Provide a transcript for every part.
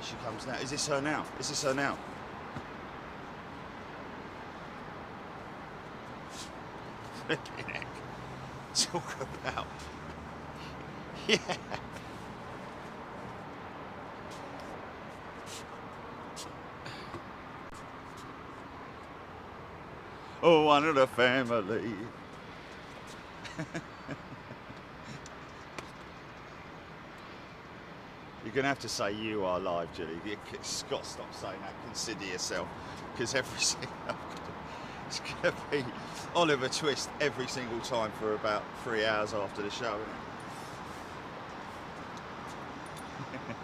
she comes now. Is this her now? Is this her now? Flipping heck. Talk about. Yeah. Oh, one of the family. You're going to have to say you are live, Julie. You've got to stop saying that. Consider yourself. Because it's going to be Oliver Twist every single time for about 3 hours after the show, isn't it?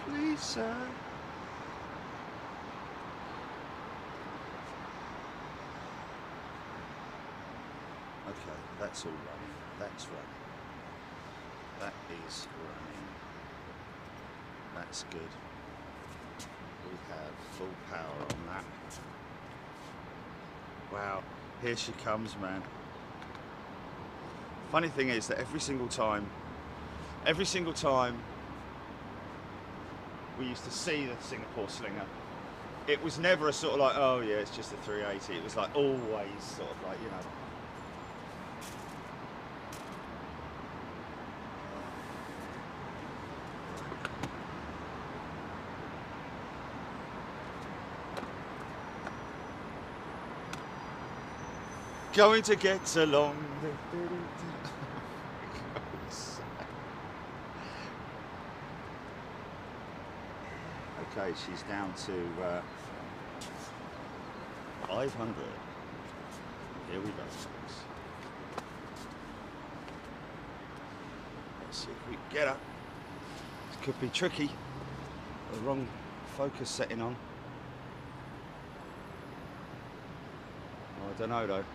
Please, sir. Okay, that's all running. That's running. That is running. That's good. We have full power on that. Wow, here she comes, man. Funny thing is that every single time we used to see the Singapore Slinger, it was never a sort of like, oh yeah, it's just a 380. It was like always sort of like, you know. Going to get along. Okay, she's down to 500. Here we go, folks. Let's see if we can get her. This could be tricky. The wrong focus setting on. Oh, I don't know though.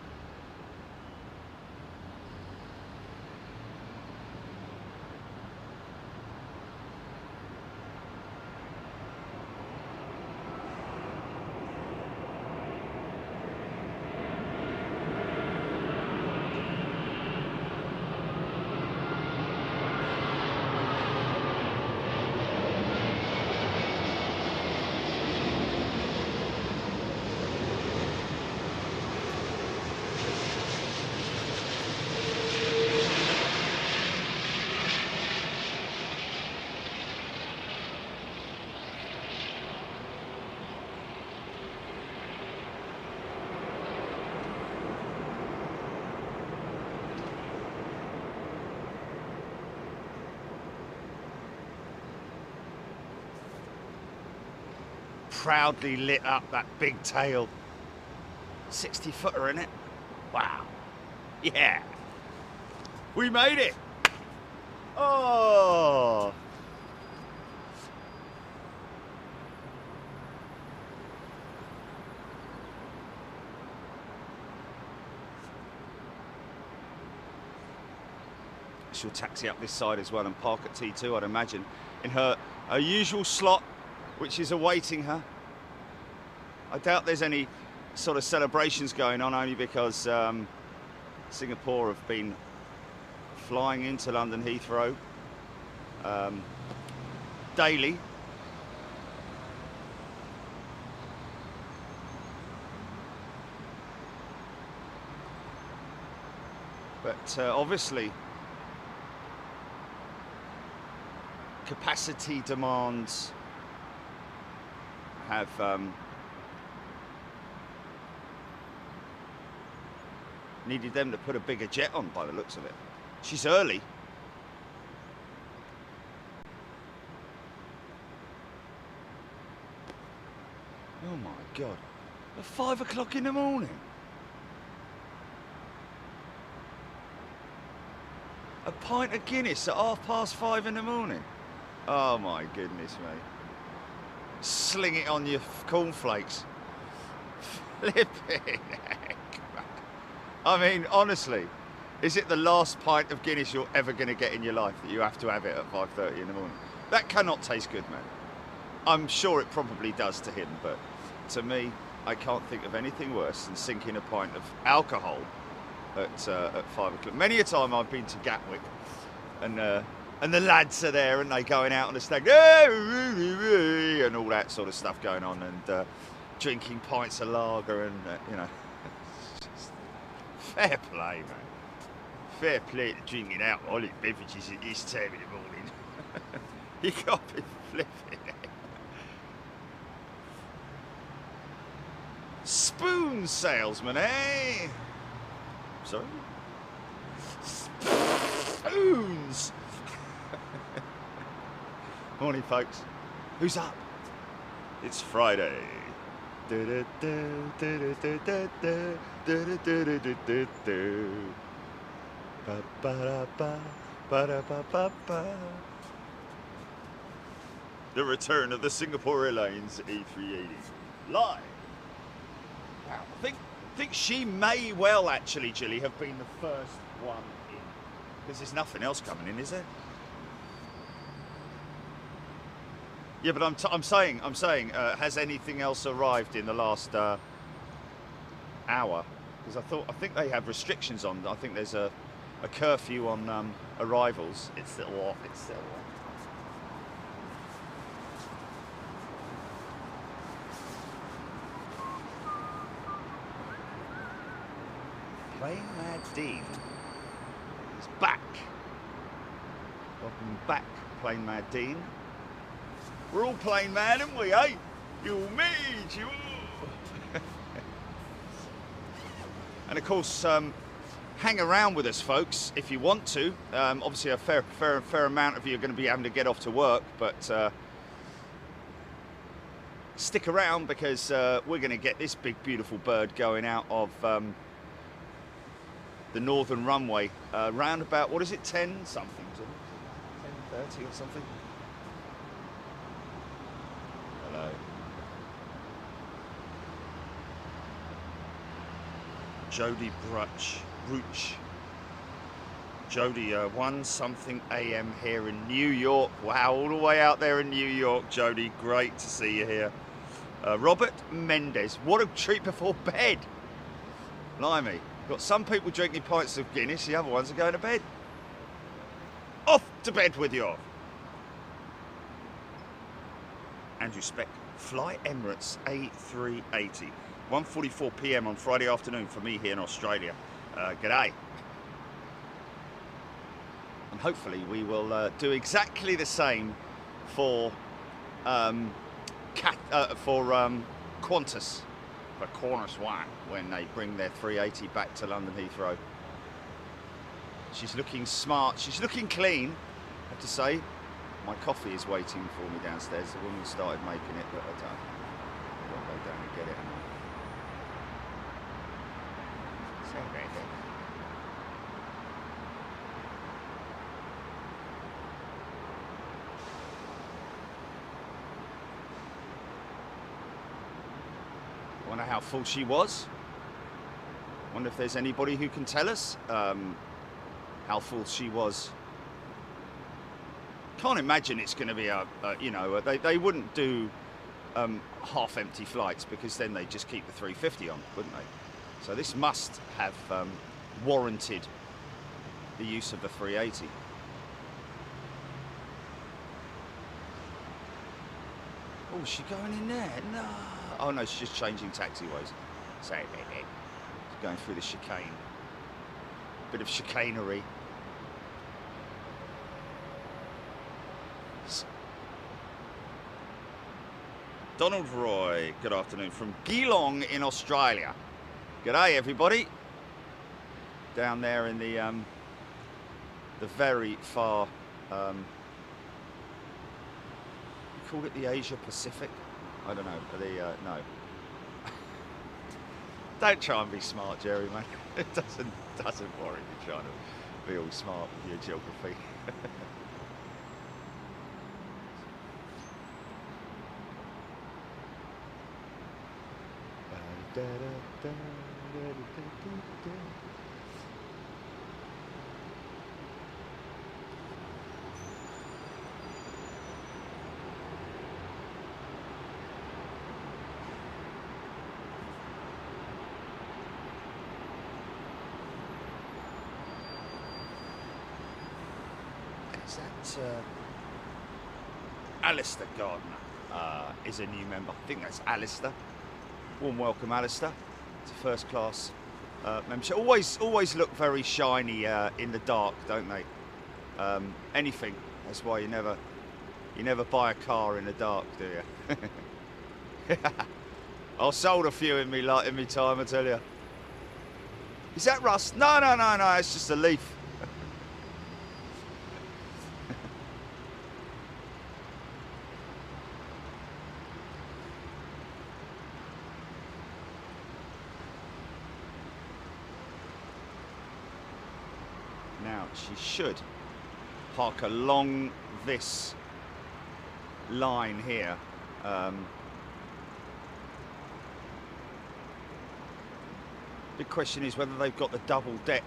Proudly lit up that big tail. 60 footer in it. Wow. Yeah. We made it. Oh. She'll taxi up this side as well and park at T2, I'd imagine, in her usual slot, which is awaiting her. I doubt there's any sort of celebrations going on, only because Singapore have been flying into London Heathrow daily. But obviously, capacity demands have needed them to put a bigger jet on by the looks of it. She's early. Oh my God, at 5 o'clock in the morning. A pint of Guinness at 5:30 in the morning. Oh my goodness, mate. Sling it on your cornflakes. Flipping heck, man. I mean, honestly, is it the last pint of Guinness you're ever going to get in your life that you have to have it at 5:30 in the morning? That cannot taste good, man. I'm sure it probably does to him, but to me, I can't think of anything worse than sinking a pint of alcohol at 5 o'clock. Many a time I've been to Gatwick and And the lads are there, and they going out on the stag, and all that sort of stuff going on, and drinking pints of lager, and you know, fair play, man. Fair play to drinking alcoholic beverages at this time of the morning. You can't be flipping it. Spoon salesman, eh? Sorry? Spoons! Morning, folks. Who's up? It's Friday. The return of the Singapore Airlines A380 live. Wow. I think she may well actually, Jilly, have been the first one in, because there's nothing else coming in, is there? Yeah, but I'm saying, has anything else arrived in the last hour? Because I think they have restrictions on. I think there's a curfew on arrivals. It's still off. It's still off. Plain Mad Dean is back. Welcome back, Plain Mad Dean. We're all plain mad, aren't we, eh? You, me, you. And of course, hang around with us, folks, if you want to. Obviously, a fair amount of you are going to be having to get off to work, but stick around, because we're going to get this big, beautiful bird going out of the northern runway round about, what is it, 10 something, 10:30 or something. Hello. Jodie Brooch. Jodie, 1 something AM here in New York. Wow, all the way out there in New York, Jodie. Great to see you here. Robert Mendes, what a treat before bed. Blimey, got some people drinking pints of Guinness, the other ones are going to bed. Off to bed with you. Andrew Speck, fly Emirates A380. 1:44 PM on Friday afternoon for me here in Australia. G'day. And hopefully we will do exactly the same for Qantas, for Qantas One, when they bring their 380 back to London Heathrow. She's looking smart. She's looking clean, I have to say. My coffee is waiting for me downstairs. The woman started making it, but I don't. I'll go down and get it. So very good. Wonder how full she was. Wonder if there's anybody who can tell us how full she was. Can't imagine it's going to be they wouldn't do half-empty flights, because then they just keep the 350 on, wouldn't they? So this must have warranted the use of the 380. Oh, is she going in there? No. Oh no, she's just changing taxiways. Sorry, baby. She's going through the chicane. Bit of chicanery. Donald Roy, good afternoon from Geelong in Australia. G'day everybody. Down there in the very far, you call it the Asia Pacific? I don't know. No. Don't try and be smart, Jerry, mate. It doesn't worry me trying to be all smart with your geography. Is that Alistair Gardner is a new member. I think that's Alistair. Warm welcome, Alistair, to first class membership. Always look very shiny in the dark, don't they? Anything. That's why you never buy a car in the dark, do you? I've sold a few in me time, I tell you. Is that rust? No, it's just a leaf. Now, she should park along this line here. Big question is whether they've got the double deck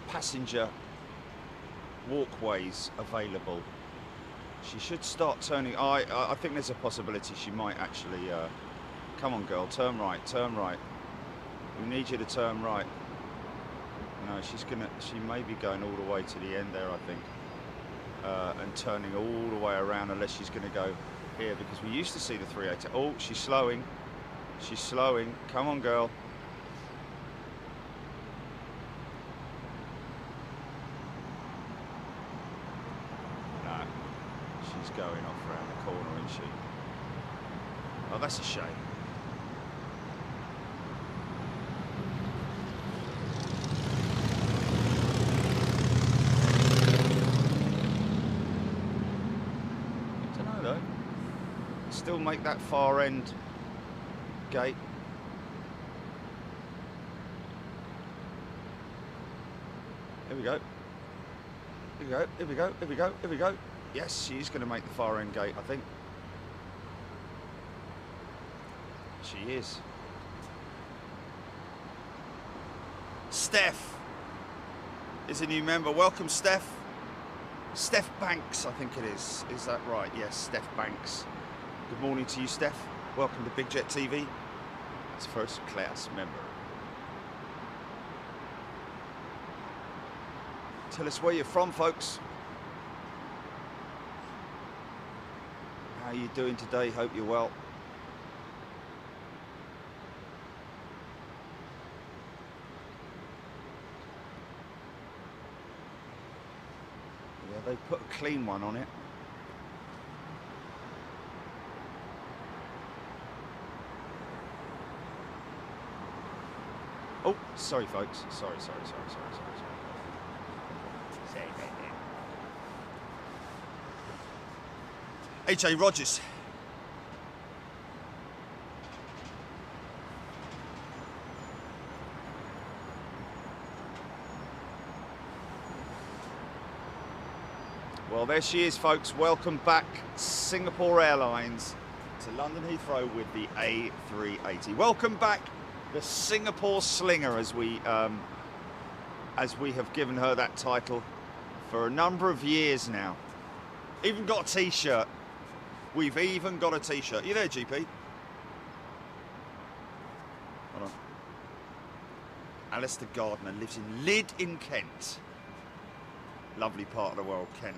passenger walkways available. She should start turning. I think there's a possibility she might actually. Come on, girl, turn right, turn right. We need you to turn right. No, she may be going all the way to the end there, I think, and turning all the way around, unless she's going to go here, because we used to see the 380. Oh, she's slowing. She's slowing. Come on, girl. No, she's going off around the corner, isn't she? Oh, that's a shame. Still make that far end gate. Here we go. Here we go. Here we go. Here we go. Here we go. Yes, she's going to make the far end gate, I think. She is. Steph is a new member. Welcome, Steph. Steph Banks, I think it is. Is that right? Yes, Steph Banks. Good morning to you, Steph. Welcome to Big Jet TV. As first class member. Tell us where you're from, folks. How are you doing today? Hope you're well. Yeah, they put a clean one on it. Oh, sorry, folks. Sorry. H.A. Rogers. Well, there she is, folks. Welcome back, Singapore Airlines, to London Heathrow with the A380. Welcome back, the Singapore Slinger, as we have given her that title for a number of years now. Even got a T-shirt. We've even got a T-shirt. You there, GP? Hold on. Alistair Gardner lives in Lydd in Kent. Lovely part of the world, Kent.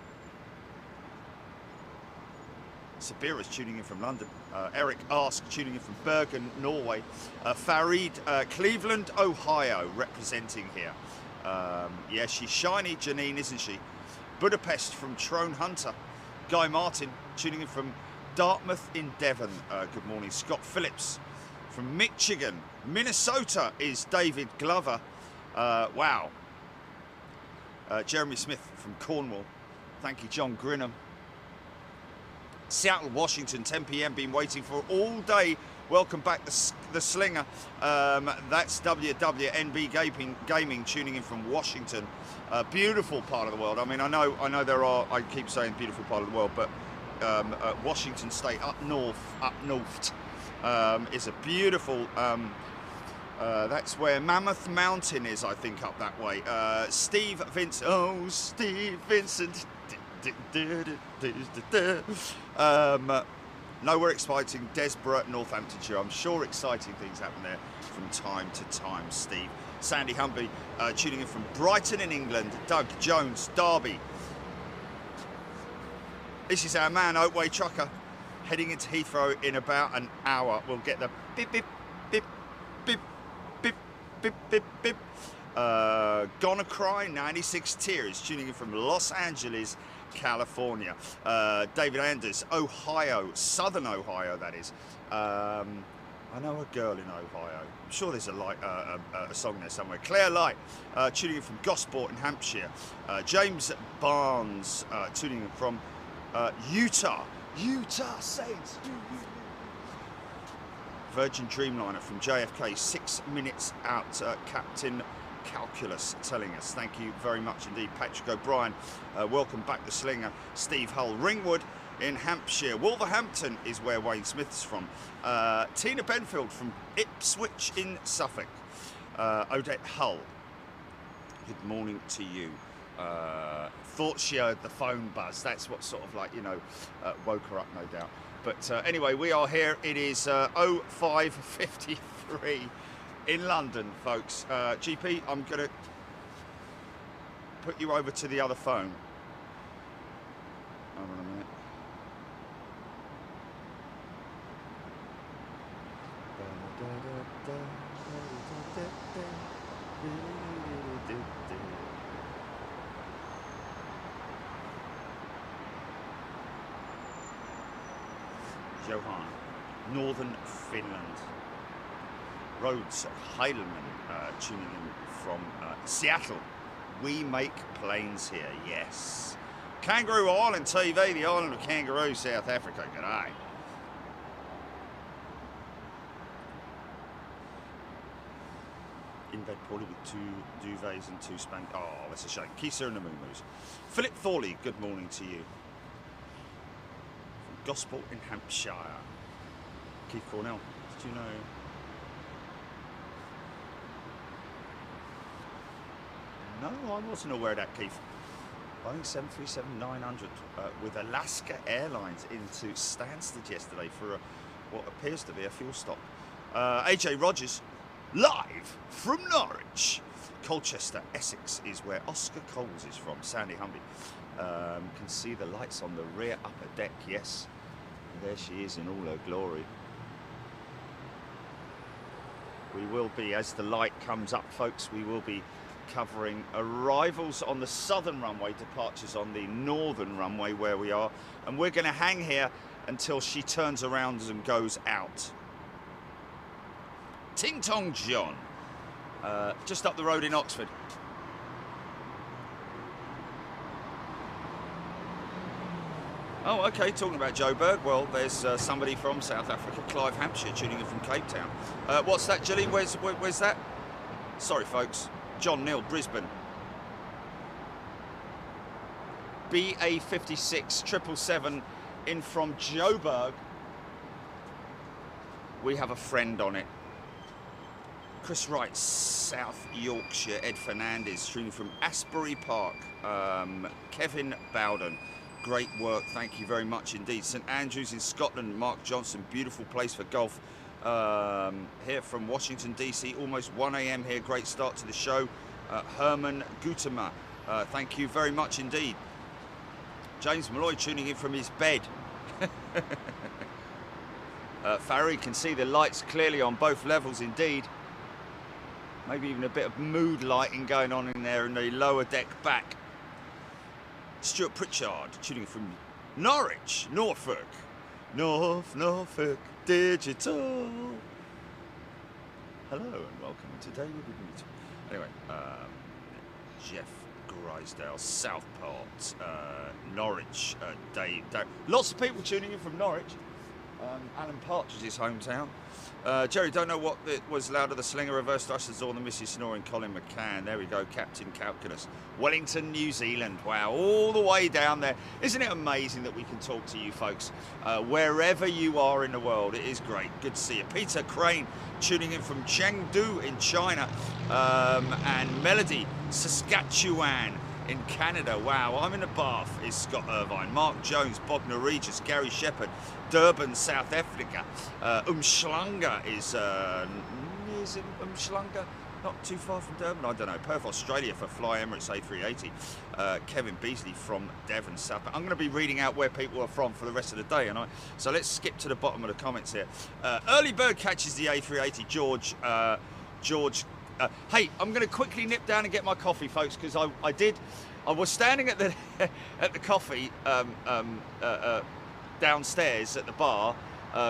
Sabira's tuning in from London. Eric Ask tuning in from Bergen, Norway. Farid, Cleveland, Ohio, representing here. Yeah, she's shiny, Janine, isn't she? Budapest from Trone Hunter. Guy Martin tuning in from Dartmouth in Devon. Good morning. Scott Phillips from Michigan. Minnesota is David Glover. Wow. Jeremy Smith from Cornwall. Thank you, John Grinham. Seattle, Washington, 10 p.m. Been waiting for all day. Welcome back, the Slinger. That's WWNB Gaming tuning in from Washington. Beautiful part of the world. I mean, I know there are. I keep saying beautiful part of the world, but Washington State up north, is a beautiful. That's where Mammoth Mountain is, I think, up that way. Steve Vincent. Oh, Steve Vincent. Nowhere exciting, Desborough, Northamptonshire. I'm sure exciting things happen there from time to time, Steve. Sandy Humby tuning in from Brighton in England. Doug Jones, Derby. This is our man, Oatway Trucker, heading into Heathrow in about an hour. We'll get the beep, beep, beep, beep, beep, beep, beep, beep. Gonna Cry, 96 Tears, tuning in from Los Angeles, California. David Anders, Ohio, Southern Ohio, that is. I know a girl in Ohio. I'm sure there's a song there somewhere. Claire Light, tuning in from Gosport in Hampshire. James Barnes, tuning in from Utah Saints. Virgin Dreamliner from JFK, 6 minutes out. Captain Calculus telling us. Thank you very much indeed. Patrick O'Brien, welcome back the Slinger. Steve Hull, Ringwood in Hampshire. Wolverhampton is where Wayne Smith's from. Tina Benfield from Ipswich in Suffolk. Odette Hull, good morning to you. Thought she heard the phone buzz. That's what sort of like, you know, woke her up, no doubt. But anyway, we are here. It is 05:53 in London, folks. GP, I'm going to put you over to the other phone. Hold on a minute. Johan, Northern Finland. Rhodes Heidelman tuning in from Seattle. We make planes here, yes. Kangaroo Island TV, the island of Kangaroo, South Africa. G'day. In bed poorly with 2 duvets and 2 span. Oh, that's a shame. Kisa and the Moo Moos. Philip Thorley, good morning to you. From Gosport in Hampshire. Keith Cornell, did you know? No, I wasn't aware of that, Keith. Boeing 737-900 with Alaska Airlines into Stansted yesterday for what appears to be a fuel stop. AJ Rogers, live from Norwich. Colchester, Essex is where Oscar Coles is from. Sandy Humby. Can see the lights on the rear upper deck, yes. There she is in all her glory. We will be, as the light comes up, folks, we will be covering arrivals on the southern runway, departures on the northern runway where we are, and we're going to hang here until she turns around and goes out. Ting Tong John, just up the road in Oxford. Oh, okay, talking about Joburg, well, there's somebody from South Africa, Clive Hampshire, tuning in from Cape Town. What's that, Gilly? Where's that? Sorry, folks. John Neal, Brisbane. BA56 777 in from Joburg. We have a friend on it. Chris Wright, South Yorkshire. Ed Fernandez, streaming from Asbury Park. Kevin Bowden, great work, thank you very much indeed. St Andrews in Scotland, Mark Johnson, beautiful place for golf. Here from Washington DC, almost 1 AM here, great start to the show. Herman Gutema, thank you very much indeed. James Malloy tuning in from his bed. Farry can see the lights clearly on both levels indeed. Maybe even a bit of mood lighting going on in there in the lower deck back. Stuart Pritchard tuning in from Norwich, Norfolk. Norfolk Digital. Hello and welcome. Today we'll be meeting. Anyway, Jeff Grisdale, Southport, Norwich, Dave. Lots of people tuning in from Norwich. Alan Partridge's hometown. Jerry, don't know what it was louder, the Slinger, reverse thrusters, or the Missy Snoring, Colin McCann. There we go, Captain Calculus. Wellington, New Zealand. Wow, all the way down there. Isn't it amazing that we can talk to you folks wherever you are in the world? It is great. Good to see you. Peter Crane tuning in from Chengdu in China. And Melody, Saskatchewan in Canada. Wow, I'm in the Bath is Scott Irvine, Mark Jones, Bognor Regis, Gary Shepherd, Durban, South Africa. Umhlanga is it Umhlanga? Not too far from Durban, I don't know. Perth, Australia for Fly Emirates A380. Kevin Beasley from Devon, South. I'm going to be reading out where people are from for the rest of the day. So let's skip to the bottom of the comments here. Early bird catches the A380, George. Hey, I'm going to quickly nip down and get my coffee, folks, because I was standing at the at the coffee downstairs at the bar.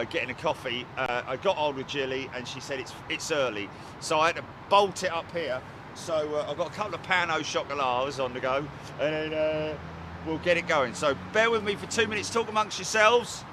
Getting a coffee. I got hold with Jilly and she said it's early, so I had to bolt it up here. So I've got a couple of Pano Chocolats on the go, and then we'll get it going. So bear with me for 2 minutes. Talk amongst yourselves.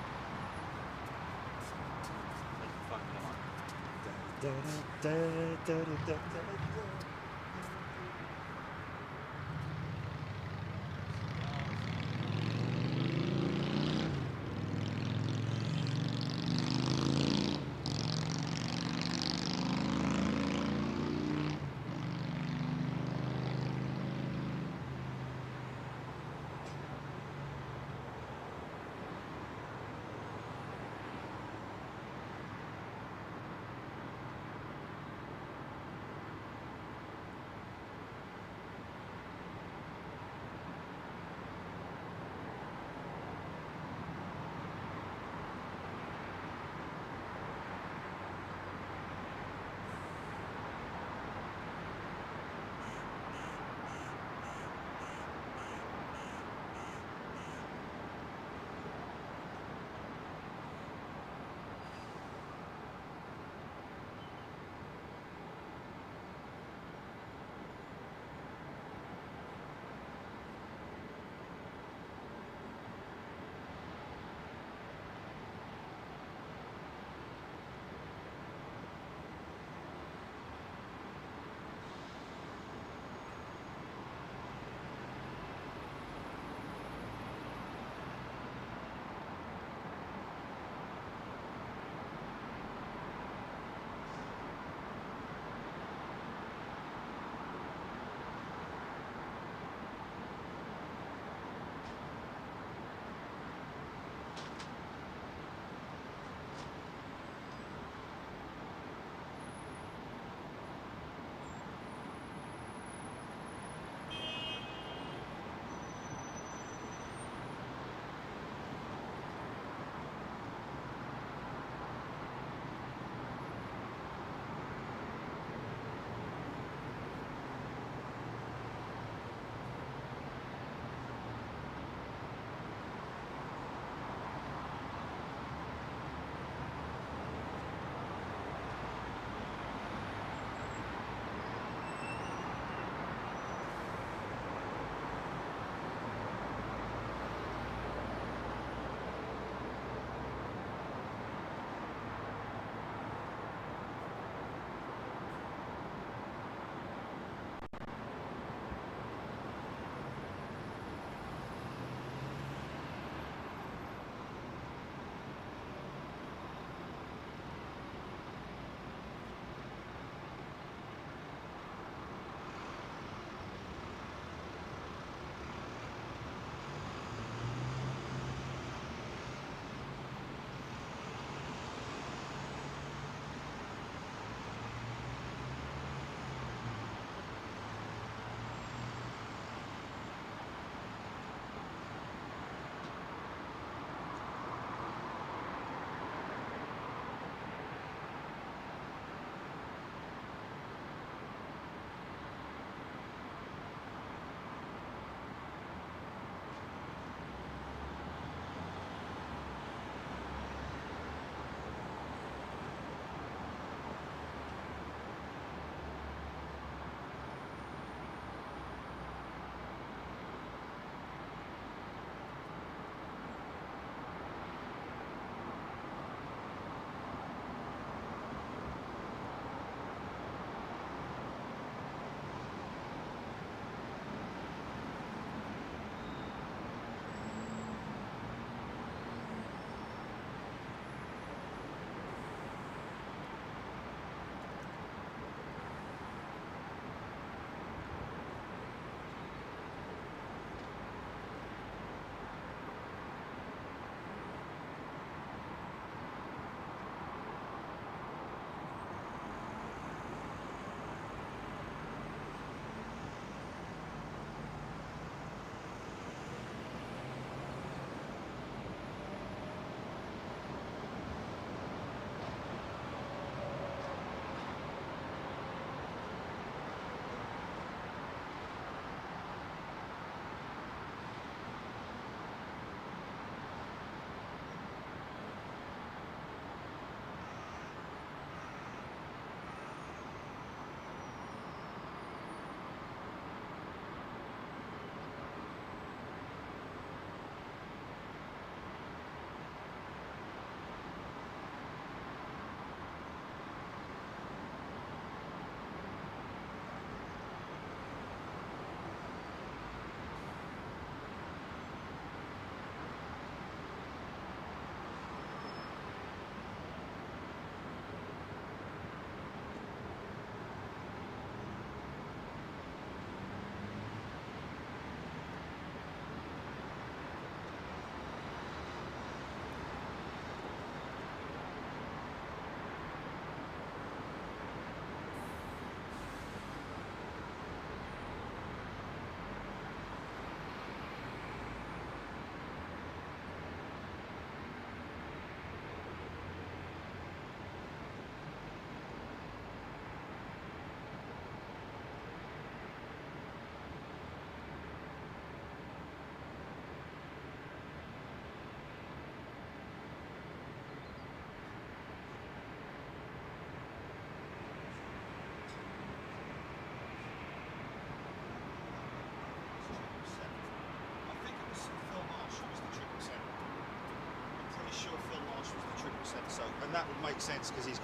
that would make sense because he's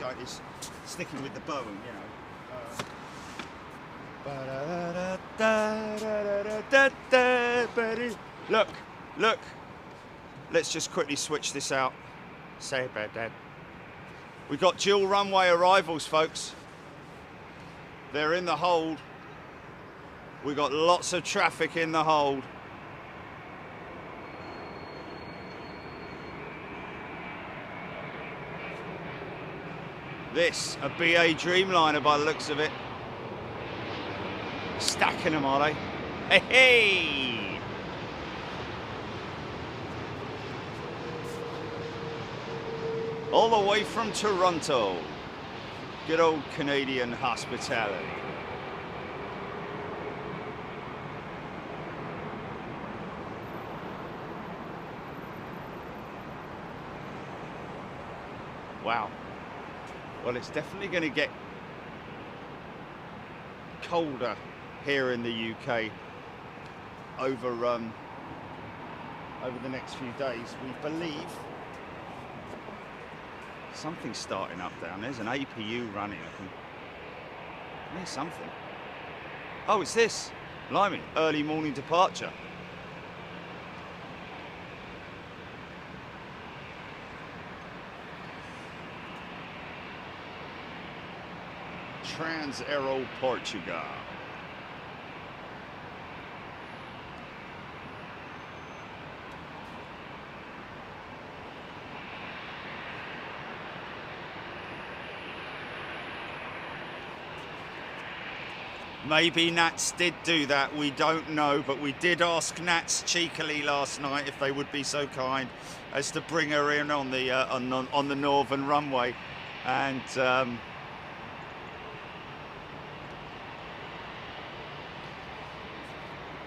sticking with the bow, and look, look. Let's just quickly switch this out. Say about that. We've got dual runway arrivals, folks. They're in the hold. We've got lots of traffic in the hold. This, a BA Dreamliner by the looks of it. Stacking them, are they? Hey, hey! All the way from Toronto. Good old Canadian hospitality. Wow. Well, it's definitely going to get colder here in the UK over the next few days. We believe something's starting up down. There's an APU running. I hear something. Oh, it's this. Blimey, early morning departure. Trans-Aero Portugal. Maybe Nats did do that, we don't know, but we did ask Nats cheekily last night if they would be so kind as to bring her in on the northern runway, and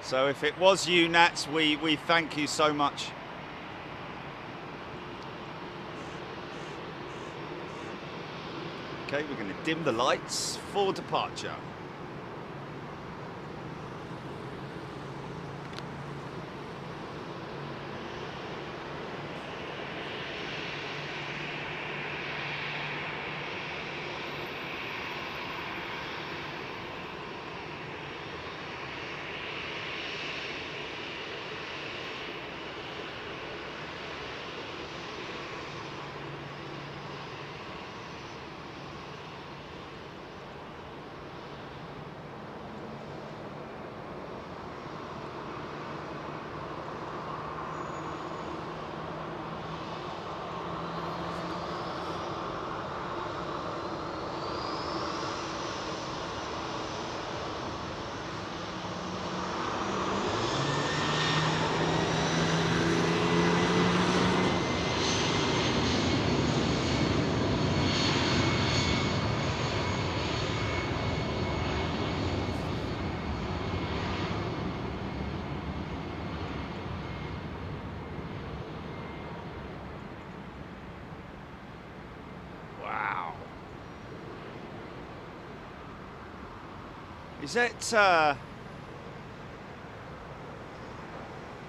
so if it was you, Nats, we thank you so much. Okay, we're going to dim the lights for departure. Is that,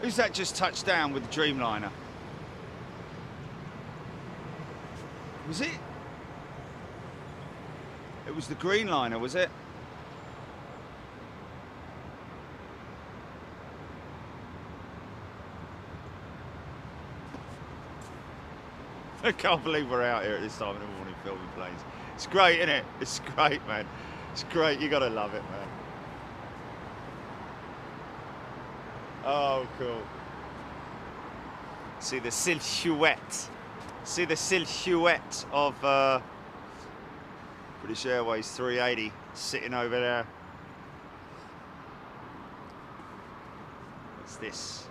who's that just touched down with the Dreamliner? Was it? It was the Greenliner, was it? I can't believe we're out here at this time in the morning filming planes. It's great, isn't it? It's great, man. It's great. You gotta love it, man. Oh, cool. See the silhouette. See the silhouette of British Airways 380 sitting over there. What's this?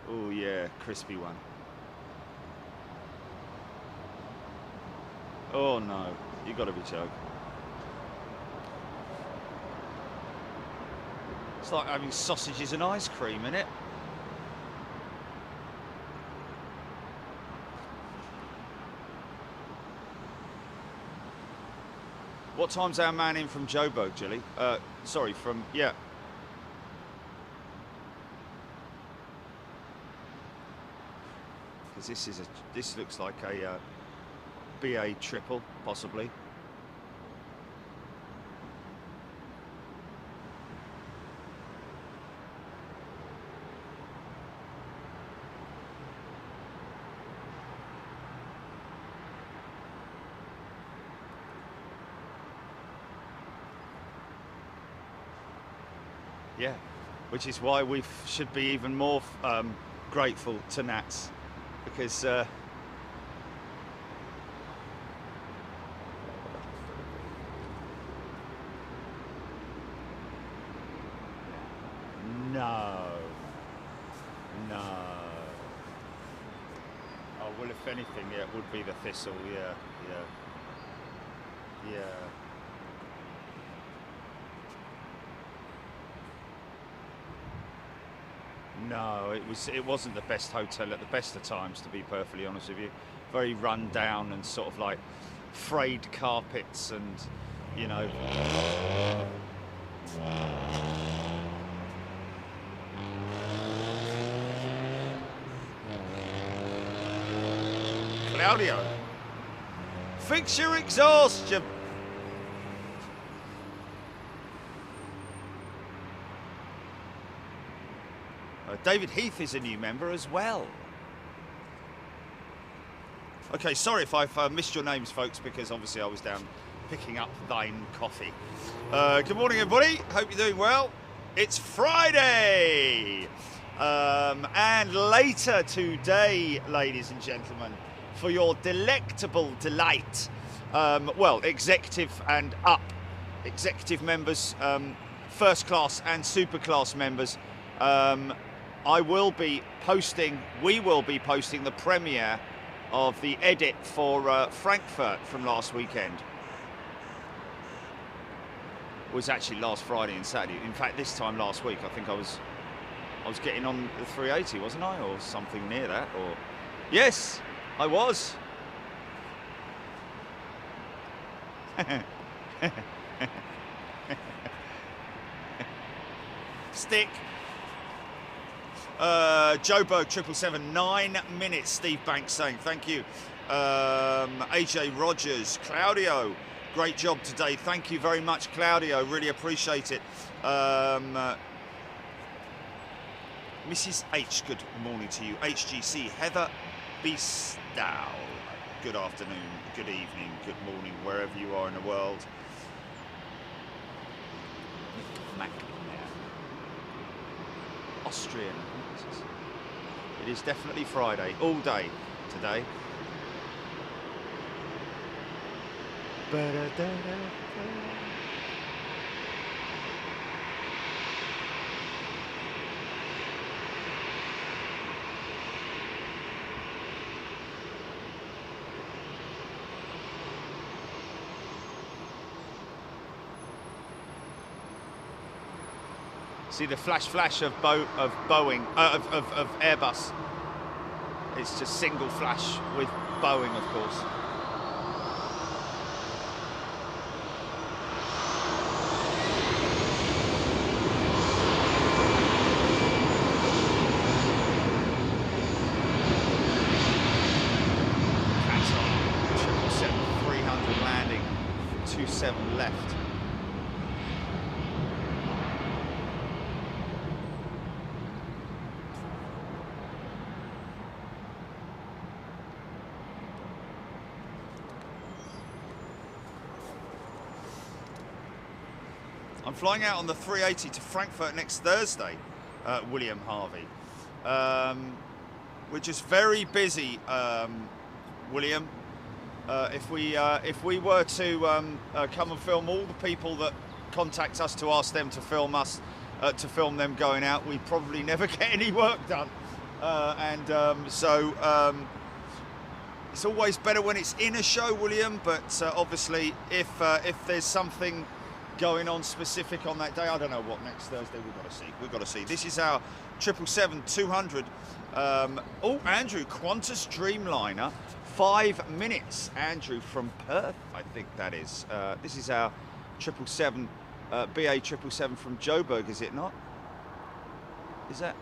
Oh yeah, crispy one. Oh no, you gotta be joking. It's like having sausages and ice cream, innit? What time's our man in from Joburg, Jilly? Sorry, from, yeah. because this looks like a BA triple, possibly. Yeah, which is why we should be even more grateful to Nats, because no. Oh, well, if anything, yeah, it would be the Thistle. Yeah. No, it wasn't the best hotel at the best of times, to be perfectly honest with you. Very run down and sort of like frayed carpets and, you know. Claudio, fix your exhaust, you... David Heath is a new member as well. Okay, sorry if I've missed your names, folks, because obviously I was down picking up thine coffee. Good morning, everybody. Hope you're doing well. It's Friday. And later today, ladies and gentlemen, for your delectable delight, well, executive and up, executive members, first class and super class members, we will be posting the premiere of the edit for Frankfurt from last weekend. It was actually last Friday and Saturday. In fact, this time last week, I think I was getting on the 380, wasn't I, or something near that? Or yes, I was. Stick. Joburg 777, 9 minutes, Steve Banks saying thank you. AJ Rogers, Claudio, great job today. Thank you very much, Claudio, really appreciate it. Mrs. H, good morning to you. HGC, Heather Beastow, good afternoon, good evening, good morning, wherever you are in the world. Nick Mac there. Austrian. It is definitely Friday, all day today. See the flash of Boeing, of Airbus. It's just single flash with Boeing, of course. Qatar 777-300 landing, 27 left. I'm flying out on the 380 to Frankfurt next Thursday, William Harvey. We're just very busy, William. If we were to come and film all the people that contact us to ask them to film us, to film them going out, we'd probably never get any work done. So it's always better when it's in a show, William. But obviously, if there's something going on specific on that day, I don't know what next Thursday we've got to see. This is our 777-200. Oh, Andrew, Qantas Dreamliner, 5 minutes. Andrew from Perth, I think that is. This is our 777, BA 777 from Joburg, is it not? Is that?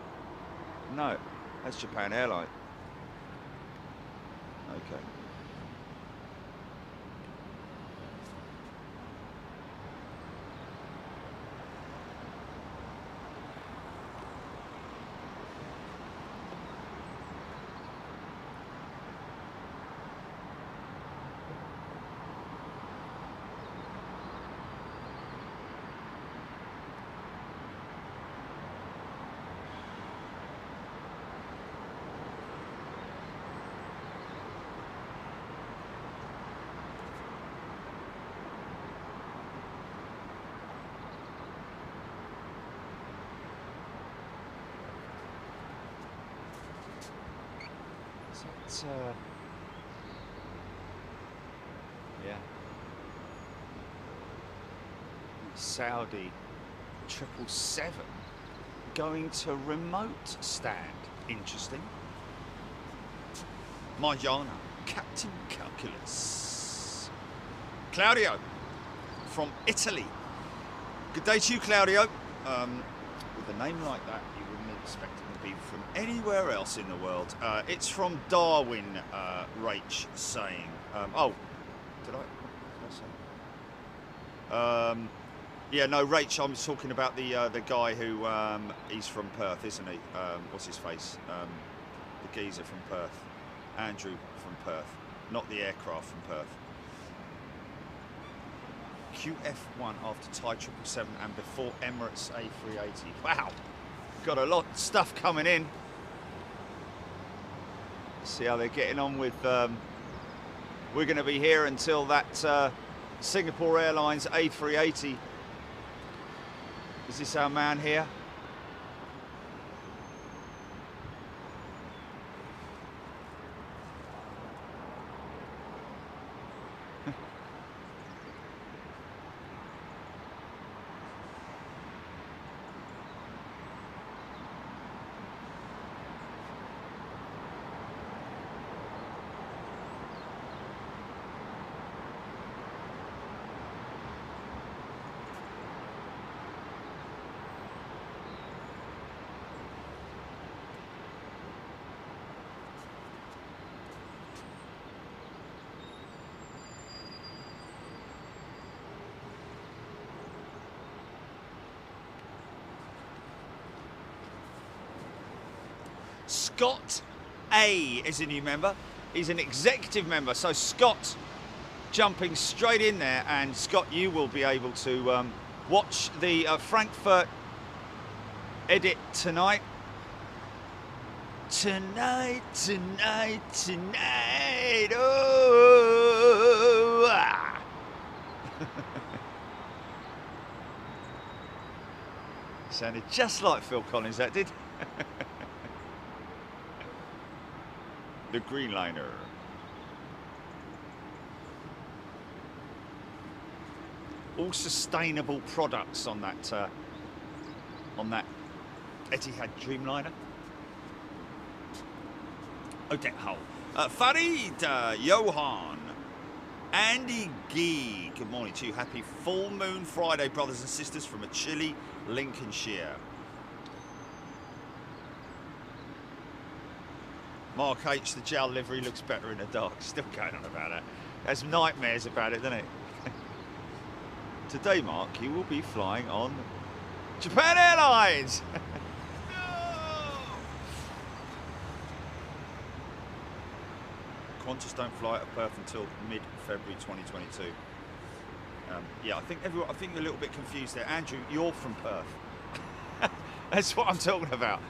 No, that's Japan Airlines. Okay. So yeah. Saudi 777 going to remote stand. Interesting. Marjana, Captain Calculus. Claudio from Italy. Good day to you, Claudio. With a name like that, you wouldn't expect it to be from anywhere else in the world. It's from Darwin, Rach saying. Oh, did I say? Yeah, no, Rach, I'm talking about the guy who, he's from Perth, isn't he? What's his face? The geezer from Perth. Andrew from Perth, not the aircraft from Perth. QF1 after Thai 777 and before Emirates A380. Wow, got a lot of stuff coming in. See how they're getting on with. We're going to be here until that Singapore Airlines A380. Is this our man here? Scott A is a new member. He's an executive member. So Scott jumping straight in there. And Scott, you will be able to watch the Frankfurt edit tonight. Tonight. Oh! Ah. Sounded just like Phil Collins, that did. The Green Liner. All sustainable products on that Etihad Dreamliner. Odette Hull. Farid, Johan, Andy Gee. Good morning to you. Happy Full Moon Friday, brothers and sisters from a chilly Lincolnshire. Mark H, the gel livery looks better in the dark. Still going on about it. Has nightmares about it, doesn't it? Today, Mark, you will be flying on Japan Airlines. No! Qantas don't fly out of Perth until mid-February 2022. Yeah, I think you're a little bit confused there. Andrew, you're from Perth. That's what I'm talking about.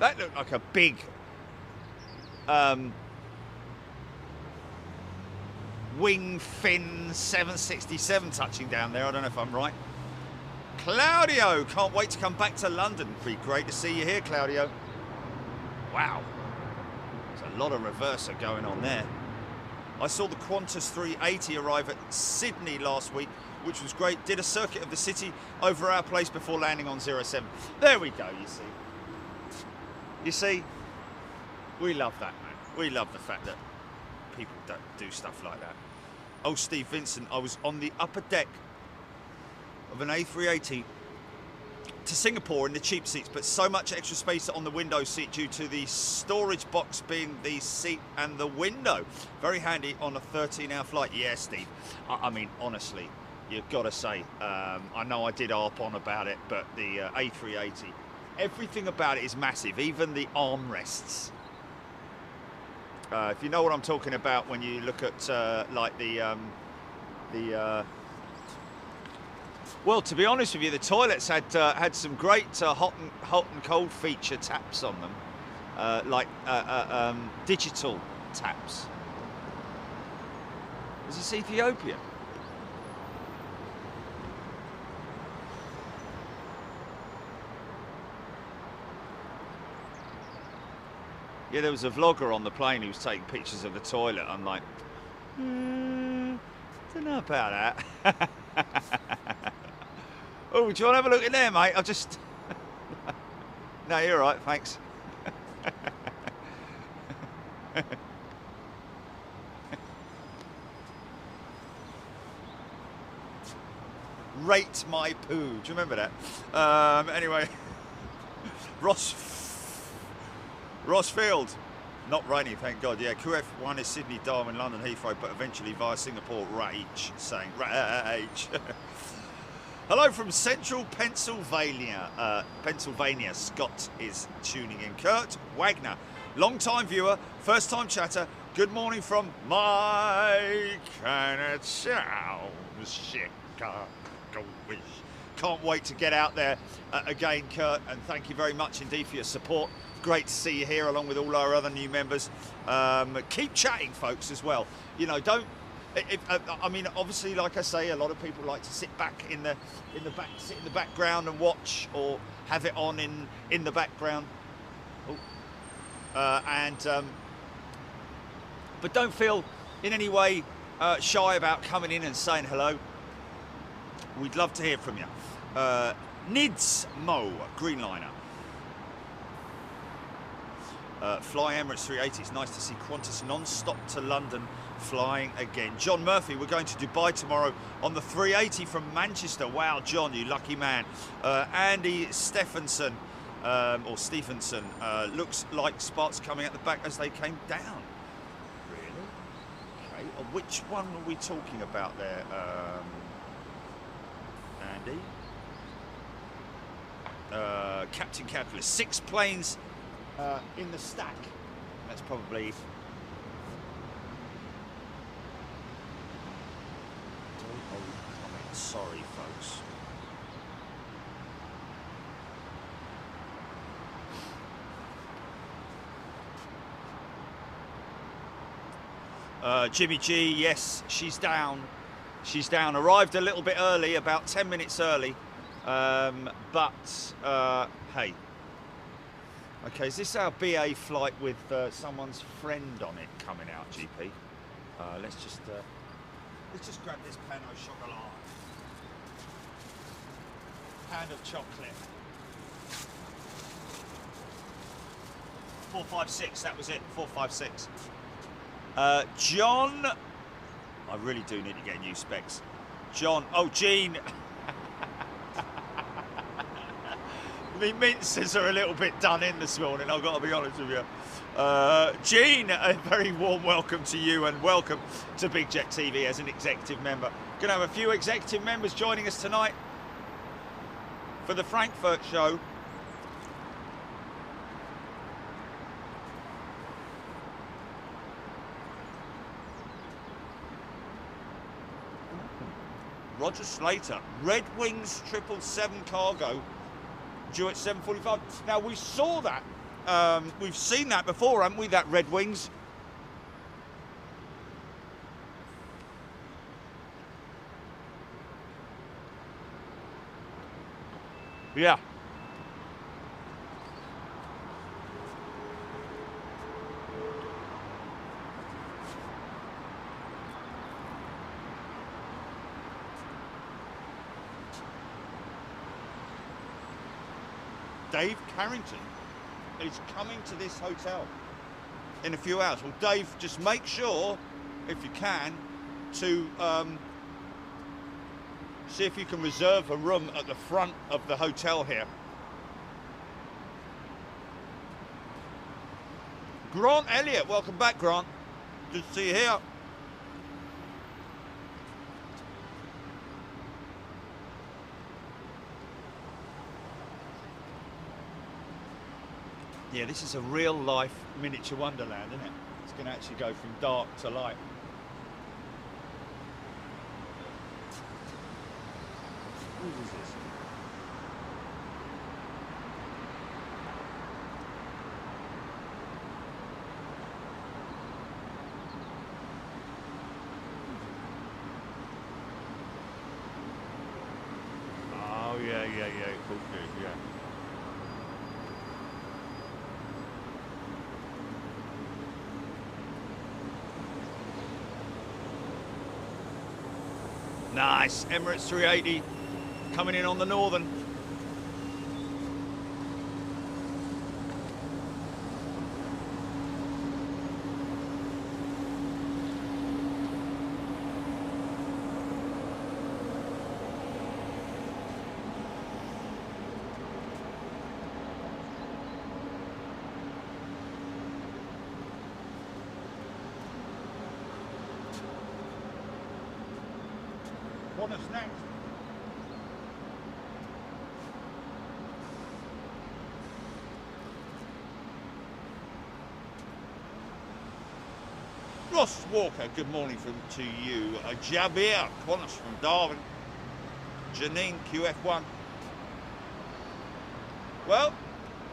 That looked like a big wing fin 767 touching down there. I don't know if I'm right. Claudio, can't wait to come back to London. Be great to see you here, Claudio. Wow, there's a lot of reverser going on there. I saw the Qantas 380 arrive at Sydney last week, which was great. Did a circuit of the city over our place before landing on 07. There we go, you see. You see, we love that, man. We love the fact that people don't do stuff like that. Oh, Steve Vincent, I was on the upper deck of an A380 to Singapore in the cheap seats, but so much extra space on the window seat due to the storage box being the seat and the window. Very handy on a 13-hour flight. Yeah, Steve. I mean, honestly, you've got to say, I know I did harp on about it, but the A380, everything about it is massive, even the armrests. If you know what I'm talking about when you look at like well, to be honest with you, the toilets had some great hot and cold feature taps on them, like digital taps. Is this Ethiopia? Yeah, there was a vlogger on the plane who was taking pictures of the toilet. I'm like, don't know about that. Oh, do you want to have a look in there, mate? I'll just... No, you're all right, thanks. Rate my poo. Do you remember that? Anyway, Ross Field. Not raining, thank God. Yeah, QF1 is Sydney, Darwin, London, Heathrow, but eventually via Singapore, Rage, saying Rage. Hello from central Pennsylvania. Scott is tuning in. Kurt Wagner, long-time viewer, first-time chatter. Good morning from Mike and Chicago. Can't wait to get out there again, Kurt, and thank you very much indeed for your support. Great to see you here along with all our other new members. Keep chatting, folks, as well. You know, don't... I mean, obviously, like I say, a lot of people like to sit back in the background and watch, or have it on in the background. But don't feel in any way shy about coming in and saying hello. We'd love to hear from you. Nids Mo, Greenliner. Fly Emirates 380. It's nice to see Qantas non-stop to London flying again. John Murphy, we're going to Dubai tomorrow on the 380 from Manchester. Wow, John, you lucky man. Andy Stephenson, looks like sparks coming at the back as they came down. Really? Okay. Which one are we talking about there, Andy? Captain Calculus. 6 planes in the stack. That's probably... Sorry, folks. Jimmy G, yes, she's down. She's down. Arrived a little bit early, about 10 minutes early. Hey. Okay, is this our BA flight with someone's friend on it coming out, GP? Let's just grab this pan au chocolat. Pound of chocolate. 456, that was it. 456. John, I really do need to get new specs. John, oh, Gene. The minces are a little bit done in this morning, I've got to be honest with you. Gene, a very warm welcome to you and welcome to Big Jet TV as an executive member. Going to have a few executive members joining us tonight for the Frankfurt show. Roger Slater, Red Wings 777 cargo, due at 7:45. Now we saw that, we've seen that before, haven't we? That Red Wings. Yeah. Dave Carrington is coming to this hotel in a few hours. Well, Dave, just make sure, if you can, to see if you can reserve a room at the front of the hotel here. Grant Elliott, welcome back, Grant. Good to see you here. Yeah, this is a real life miniature wonderland, isn't it? It's going to actually go from dark to light. Who is this? Oh, yeah, cool dude, yeah. Nice, Emirates 380 coming in on the Northern. Want us next? Ross Walker, good morning to you. Jabir Qantas from Darwin. Janine QF1. Well,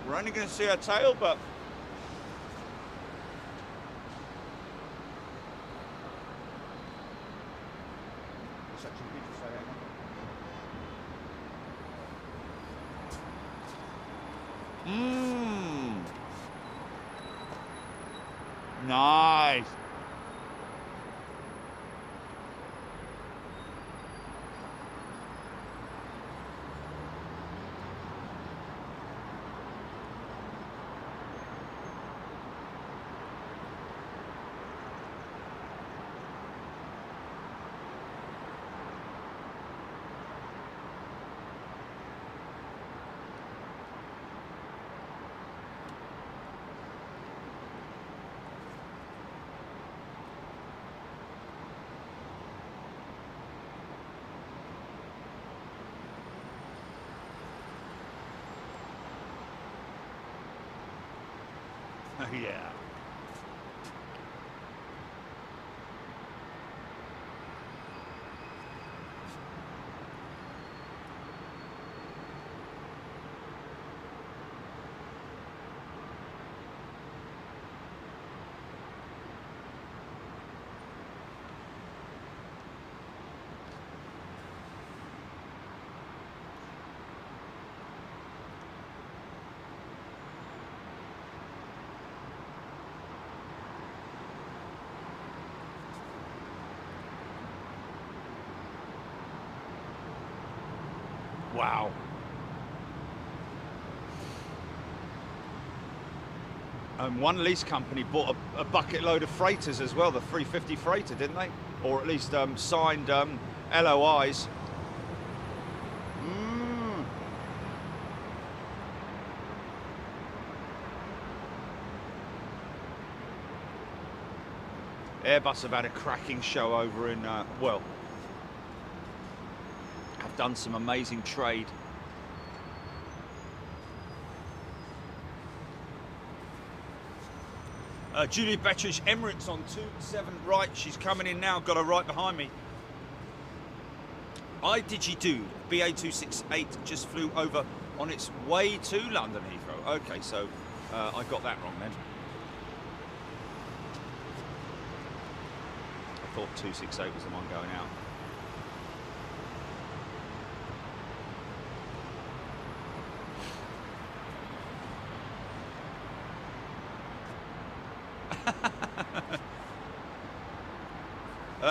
we're only going to see her tail, but nice. Yeah. Wow. And one lease company bought a bucket load of freighters as well, the 350 freighter, didn't they? Or at least signed LOIs. Airbus have had a cracking show over in, well, have done some amazing trade. Julie Bettridge, Emirates on 27 right. She's coming in now, got her right behind me. iDigiDude, BA268 just flew over on its way to London Heathrow. Okay, so I got that wrong then. I thought 268 was the one going out.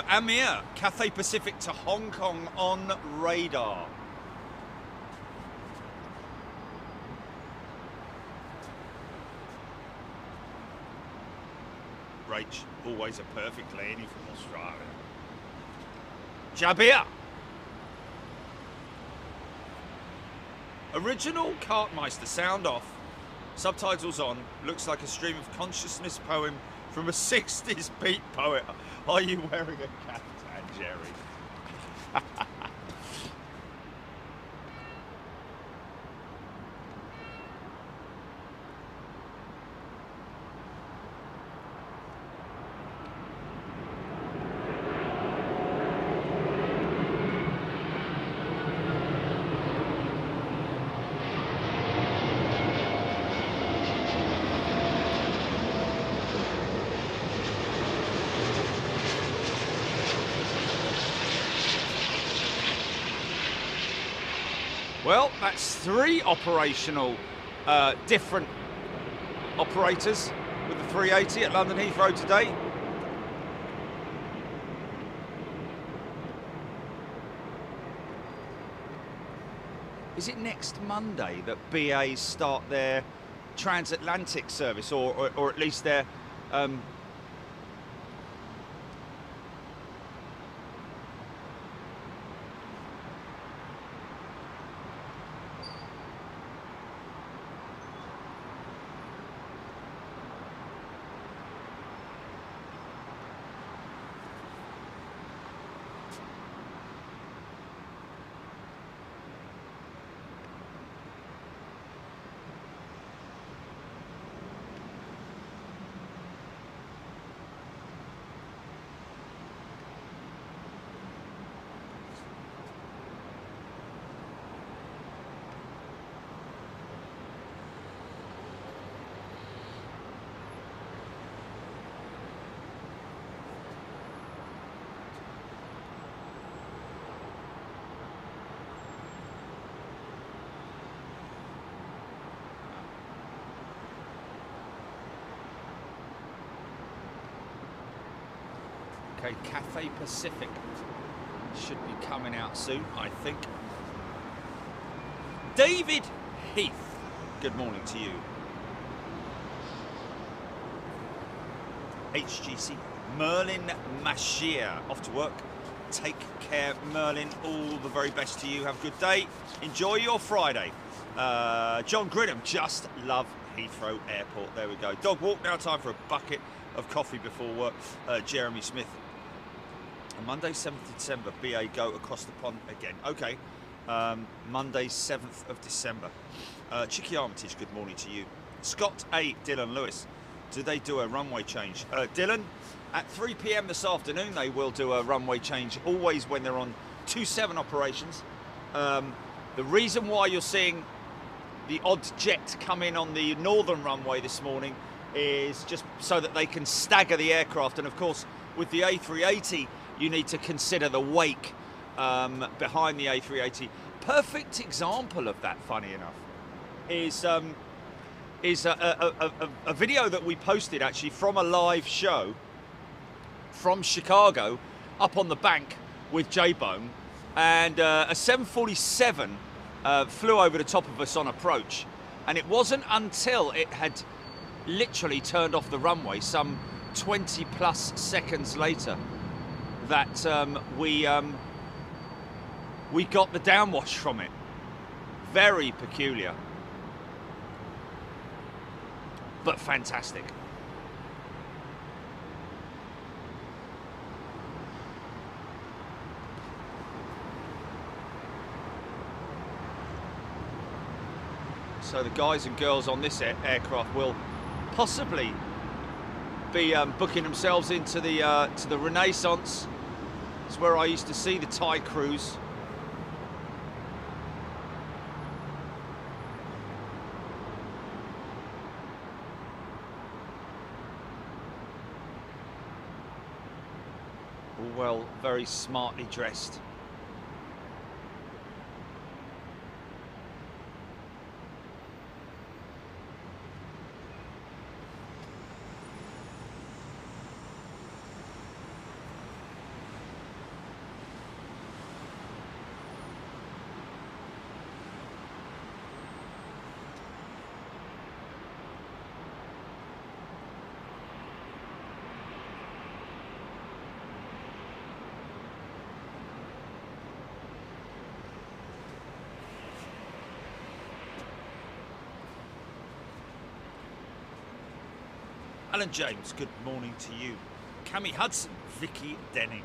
Amir, Cathay Pacific to Hong Kong on radar. Rach, always a perfect landing from Australia. Jabir. Original Cartmeister, sound off. Subtitles on. Looks like a stream of consciousness poem from a 60s beat poet. Are you wearing a caftan, Jerry? Well, that's 3 operational different operators with the 380 at London Heathrow today. Is it next Monday that BA start their transatlantic service, or at least their Okay, Cathay Pacific should be coming out soon, I think. David Heath, good morning to you. HGC, Merlin Mashir, off to work. Take care, Merlin. All the very best to you. Have a good day. Enjoy your Friday. John Gridham, just love Heathrow Airport. There we go. Dog walk, now time for a bucket of coffee before work. Jeremy Smith. On Monday, 7th of December, BA go across the pond again. Okay, Monday, 7th of December. Chicky Armitage, good morning to you. Scott A. Dylan Lewis, do they do a runway change? Dylan, at 3 p.m. this afternoon, they will do a runway change, always when they're on 27 operations. The reason why you're seeing the odd jet come in on the northern runway this morning is just so that they can stagger the aircraft. And of course, with the A380, you need to consider the wake behind the A380. Perfect example of that, funny enough, is a video that we posted actually from a live show from Chicago up on the bank with J-Bone, and a 747 flew over the top of us on approach, and it wasn't until it had literally turned off the runway some 20 plus seconds later that we got the downwash from it. Very peculiar, but fantastic. So the guys and girls on this aircraft will possibly be booking themselves into the Renaissance. It's where I used to see the Thai cruise. All well, very smartly dressed. Alan James, good morning to you. Cammy Hudson, Vicky Denning.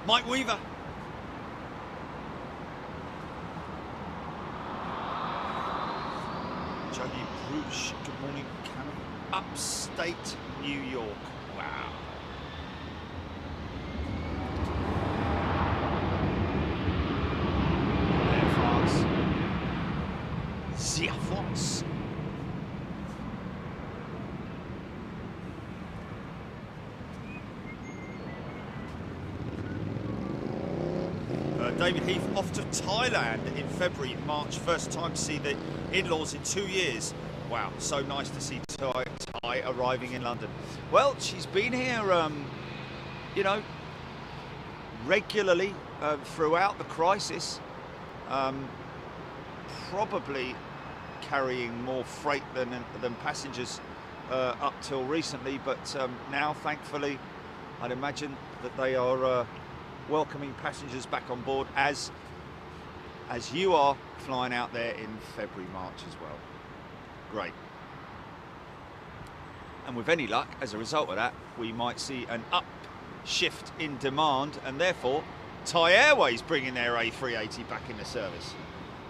Mike Weaver. Jody Bruce, good morning, Cameron. Upstate New York. Wow. Air France. Air France. David Heath off to Thailand in February, March. First time to see the in-laws in 2 years. Wow, so nice to see Thai arriving in London. Well, she's been here, you know, regularly throughout the crisis. Probably carrying more freight than passengers up till recently, but now, thankfully, I'd imagine that they are welcoming passengers back on board as you are flying out there in February, March as well. Great. And with any luck, as a result of that, we might see an upshift in demand, and therefore Thai Airways bringing their A380 back into service.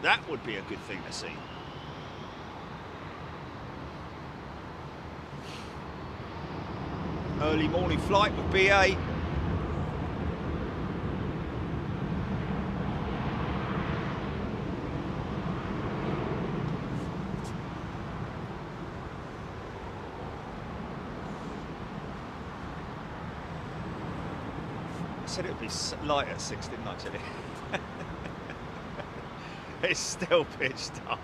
That would be a good thing to see. Early morning flight with BA. Said it would be light at 6, didn't I, Chili? It's still pitch dark.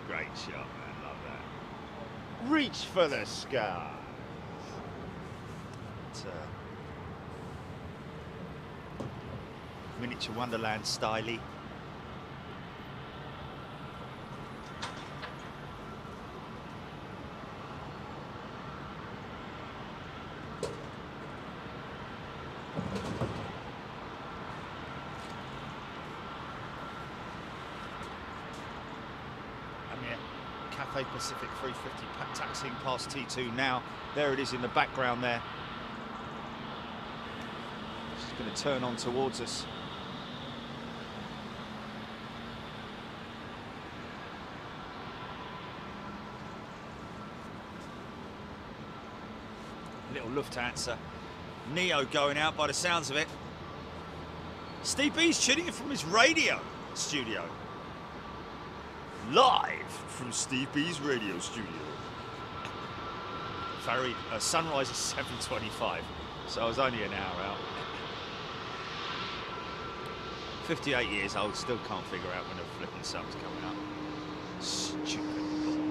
Great shot, man. Love that. Reach for the sky. Miniature Wonderland styly. Pacific 350 taxiing past T2 now. There it is in the background there. She's going to turn on towards us. Little Lufthansa Neo going out by the sounds of it. Steve B's tuning in from his radio studio. Live from Steve B's radio studio. Ferry, sunrise is 7:25, so I was only an hour out. 58 years old, still can't figure out when the flipping sun's coming up. Stupid boy.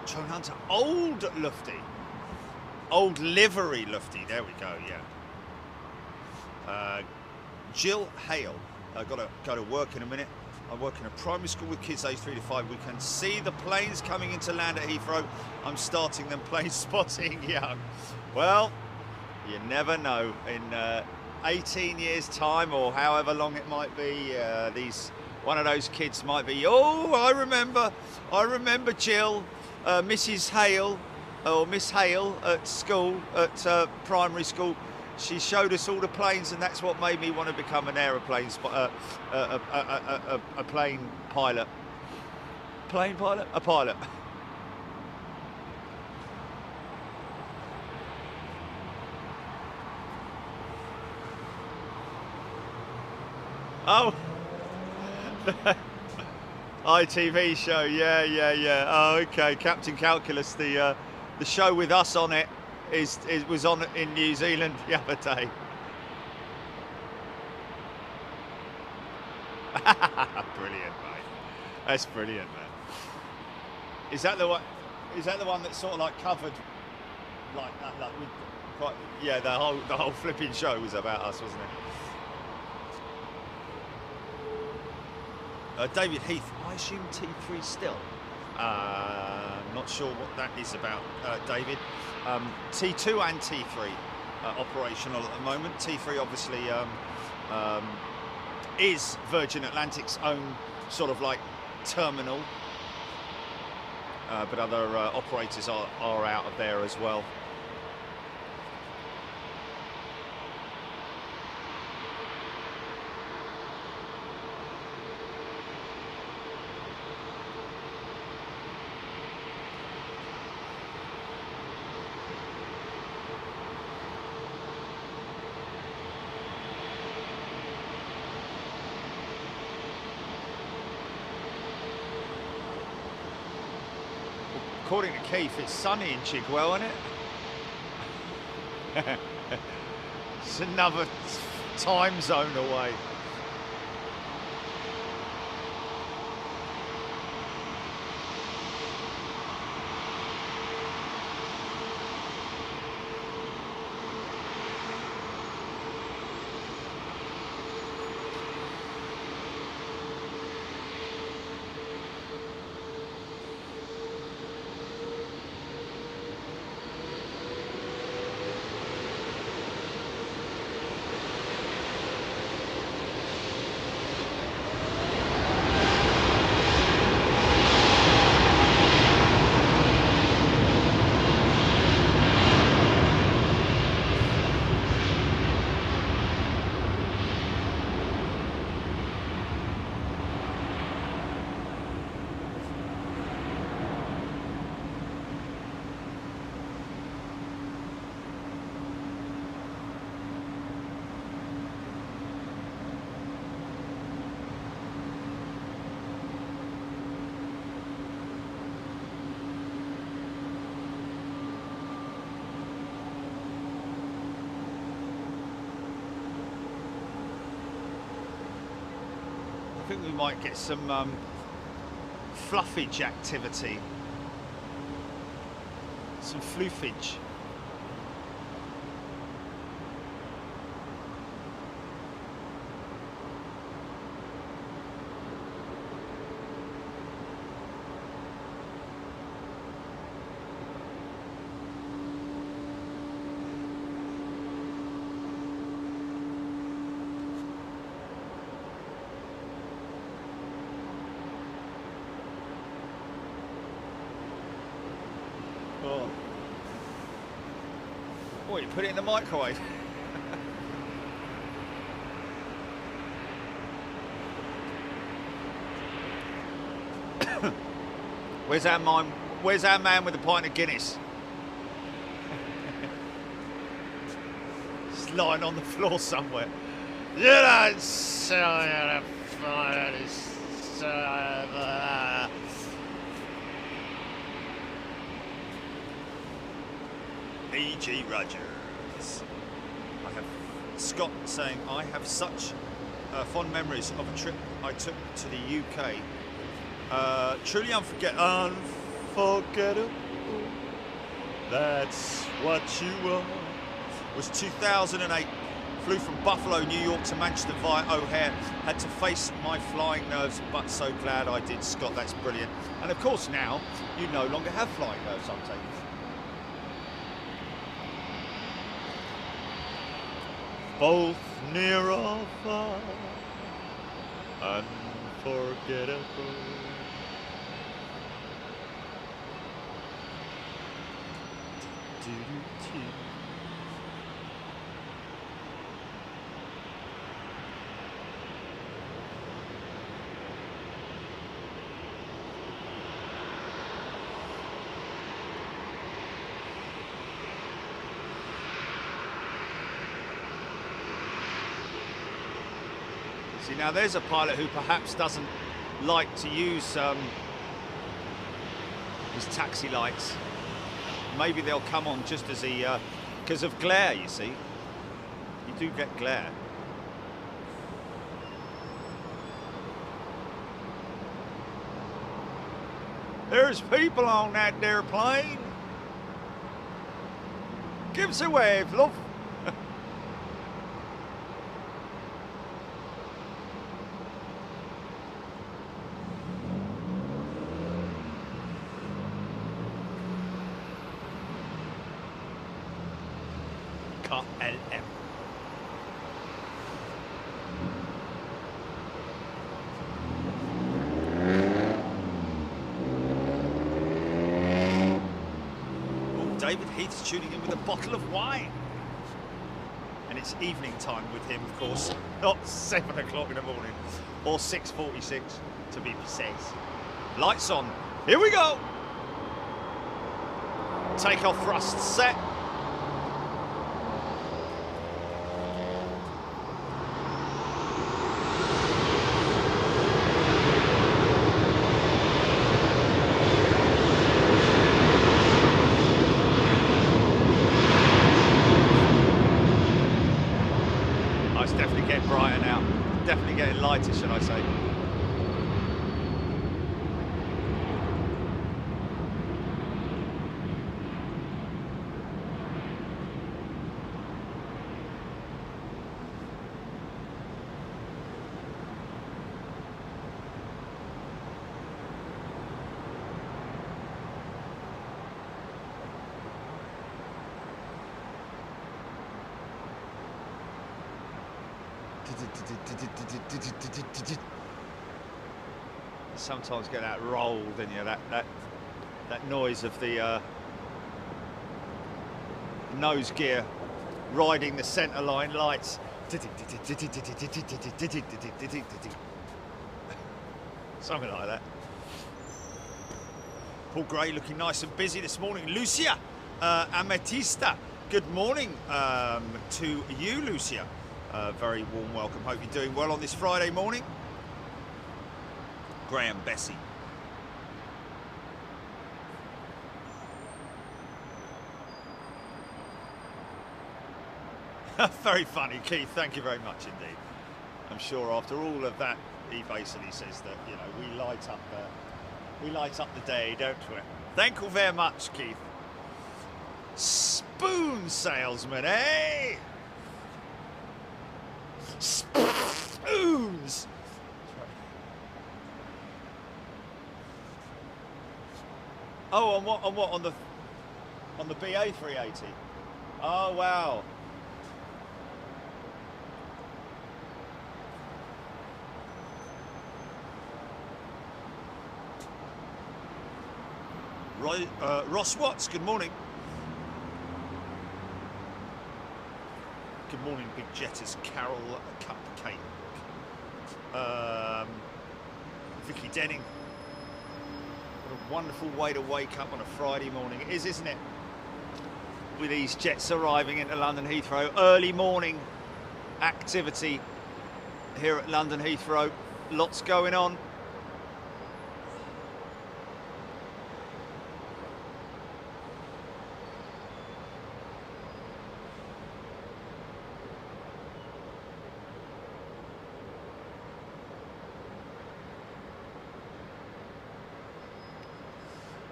Joan Hunter, old Lufty. Old livery Lufty, there we go, yeah. Jill Hale. I've got to go to work in a minute. I work in a primary school with kids aged 3 to 5. We can see the planes coming into land at Heathrow. I'm starting them plane spotting young. Well, you never know. In 18 years' time, or however long it might be, one of those kids might be, oh, I remember Jill, Mrs. Hale, or Miss Hale at school, at primary school. She showed us all the planes, and that's what made me want to become an aeroplane, a plane pilot. Plane pilot? A pilot. Oh, ITV show, yeah. Oh, okay, Captain Calculus, the show with us on it. Was on in New Zealand the other day. Brilliant, mate. That's brilliant, man. Is that the one? Is that the one that's sort of like covered, like that? Like with quite, yeah. The whole flipping show was about us, wasn't it? David Heath, I assume T3 still. Not sure what that is about, David. T2 and T3 operational at the moment. T3 obviously is Virgin Atlantic's own sort of like terminal, but other operators are out of there as well. According to Keith, it's sunny in Chigwell, isn't it? It's another time zone away. I think we might get some fluffage activity, some floofage. Oh, you put it in the microwave. Where's our man? Where's our man with a pint of Guinness? It's lying on the floor somewhere. You don't sell your E.G. Rogers. I have Scott saying, I have such fond memories of a trip I took to the UK. Truly unforgettable. That's what you are. Was 2008. Flew from Buffalo, New York to Manchester via O'Hare. Had to face my flying nerves, but so glad I did, Scott. That's brilliant. And of course now, you no longer have flying nerves, I'm taking it. Both near or far, unforgettable. See, now there's a pilot who perhaps doesn't like to use his taxi lights. Maybe they'll come on just as he, because of glare, you see. You do get glare. There's people on that there plane. Give us a wave, love. LM. Oh, David Heath's tuning in with a bottle of wine. And it's evening time with him, of course, not 7 o'clock in the morning, or 6:46 to be precise. Lights on, here we go. Takeoff thrust set. Lighter, should I say. Sometimes get that roll, don't you? That noise of the nose gear riding the centre line lights. Something like that. Paul Gray looking nice and busy this morning. Lucia Ametista, good morning to you, Lucia. Very warm welcome. Hope you're doing well on this Friday morning. Graham Bessie. Very funny, Keith. Thank you very much indeed. I'm sure after all of that, he basically says that, you know, we light up the day, don't we? Thank you very much, Keith. Spoon salesman, eh? Spoons. Oh, on what? On the BA 380. Oh wow. Ross Watts, good morning. Good morning, Big Jetters. Carol Cupcake. Vicky Denning. What a wonderful way to wake up on a Friday morning. It is, isn't it? With these jets arriving into London Heathrow. Early morning activity here at London Heathrow. Lots going on.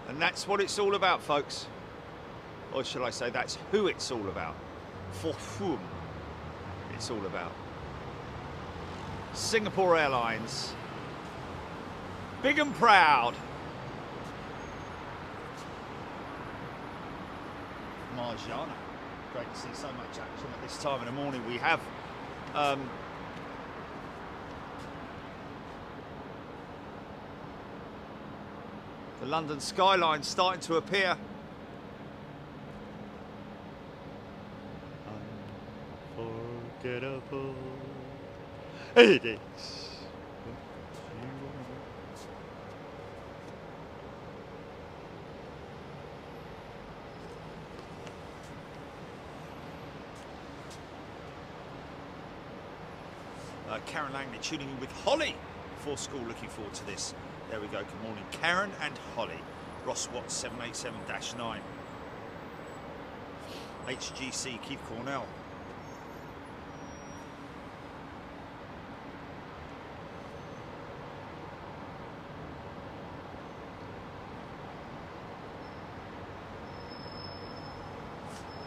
And that's what it's all about, folks. Or should I say, that's who it's all about. For whom it's all about. Singapore Airlines. Big and proud. Margiana. Great to see so much action at this time in the morning. We have the London skyline starting to appear. Unforgettable. It is. Karen Langley tuning in with Holly before school. Looking forward to this. There we go. Good morning, Karen and Holly. Ross Watts 787-9. HGC Keith Cornell.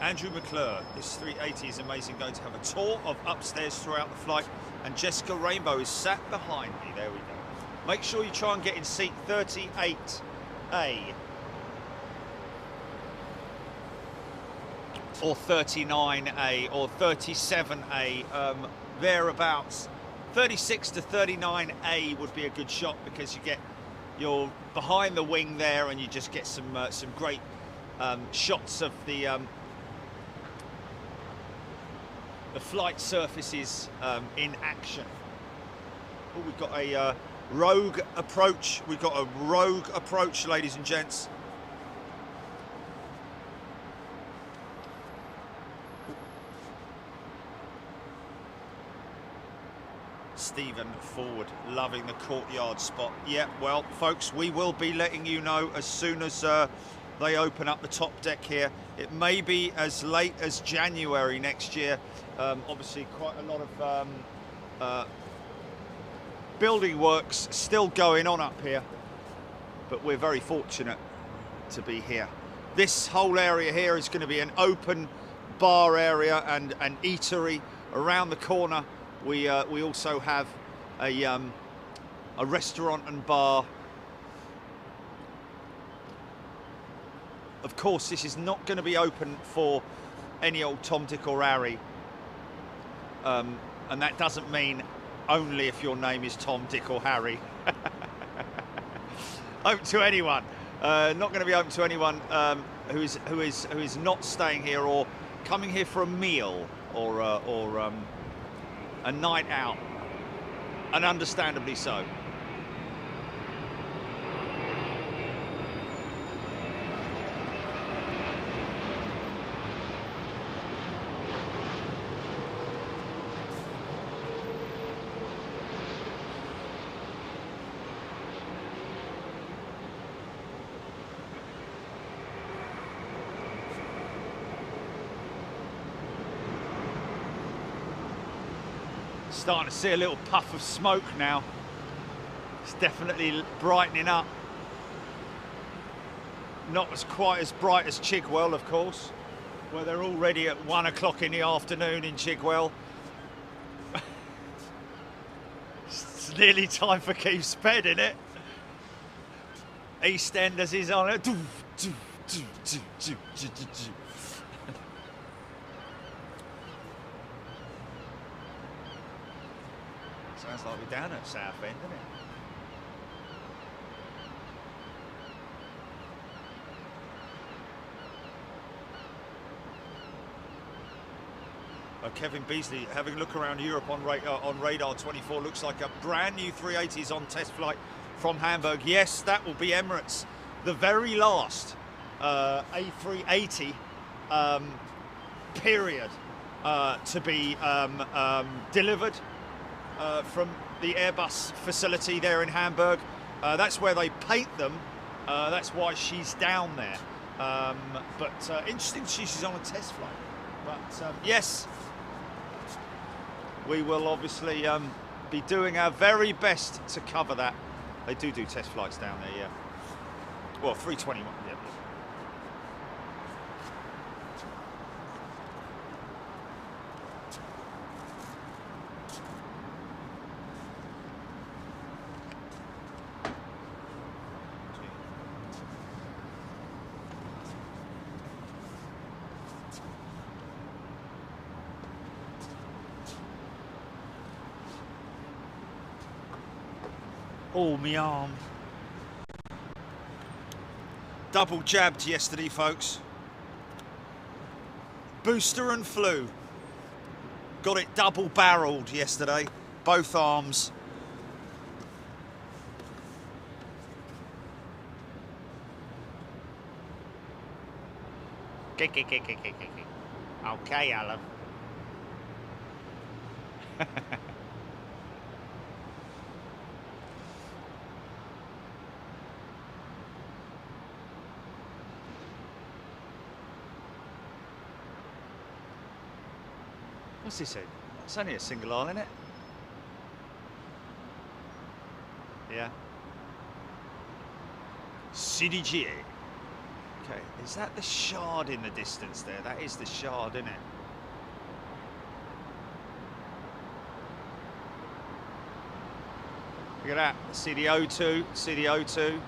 Andrew McClure, this 380 is amazing. Going to have a tour of upstairs throughout the flight. And Jessica Rainbow is sat behind me. There we go. Make sure you try and get in seat 38A. Or 39A or 37A, thereabouts. 36 to 39A would be a good shot because you're behind the wing there and you just get some great shots of the flight surfaces in action. Oh, we've got a rogue approach. We've got a rogue approach, ladies and gents. Stephen forward, loving the courtyard spot. Yeah, well, folks, we will be letting you know as soon as they open up the top deck here. It may be as late as January next year. Obviously, quite a lot of building works still going on up here, but we're very fortunate to be here. This whole area here is going to be an open bar area and an eatery. Around the corner, we also have a restaurant and bar. Of course, this is not going to be open for any old Tom, Dick or Harry. And that doesn't mean only if your name is Tom, Dick or Harry. Open to anyone. Not going to be open to anyone who is not staying here or coming here for a meal or a night out, and understandably so. Starting to see a little puff of smoke now. It's definitely brightening up. Not as quite as bright as Chigwell, of course, where they're already at 1 o'clock in the afternoon in Chigwell. It's nearly time for Keith Sped, isn't it? EastEnders is on it. Sounds like we're down at Southend, doesn't it? Kevin Beasley, having a look around Europe on radar 24, looks like a brand new 380 is on test flight from Hamburg. Yes, that will be Emirates, the very last A380 period to be delivered from the Airbus facility there in Hamburg. That's where they paint them. That's why she's down there. But interesting she's on a test flight. But yes, we will obviously be doing our very best to cover that. They do test flights down there, yeah. Well, 321, yeah. Oh, me arm. Double jabbed yesterday, folks. Booster and flu. Got it double barreled yesterday. Both arms. Okay, Alan. What's this in? It's only a single aisle, isn't it? Yeah. CDGA. Okay, is that the Shard in the distance there? That is the Shard, isn't it? Look at that. See the O2, see the O2.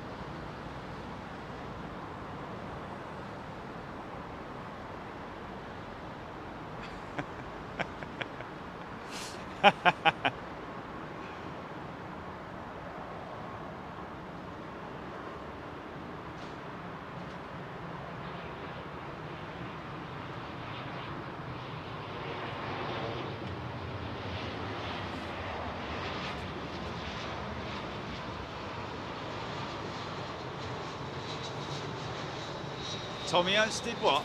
Tommy Ernst did what?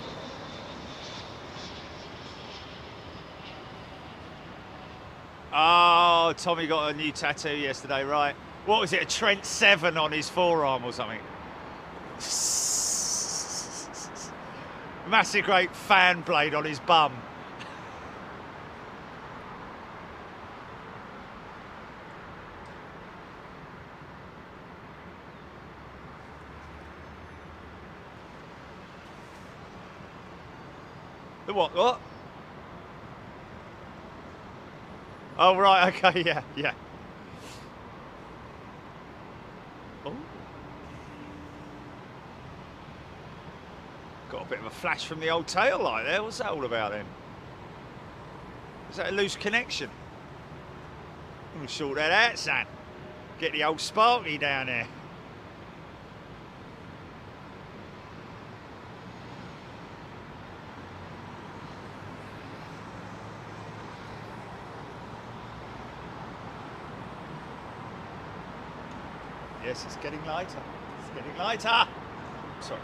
Oh, Tommy got a new tattoo yesterday, right? What was it, a Trent 7 on his forearm or something? Massive great fan blade on his bum. The what? What? Oh, right, okay, yeah, yeah. Oh. Got a bit of a flash from the old tail light there. What's that all about then? Is that a loose connection? We'll sort that out, son. Get the old Sparky down there. Yes, it's getting lighter. It's getting lighter. Sorry.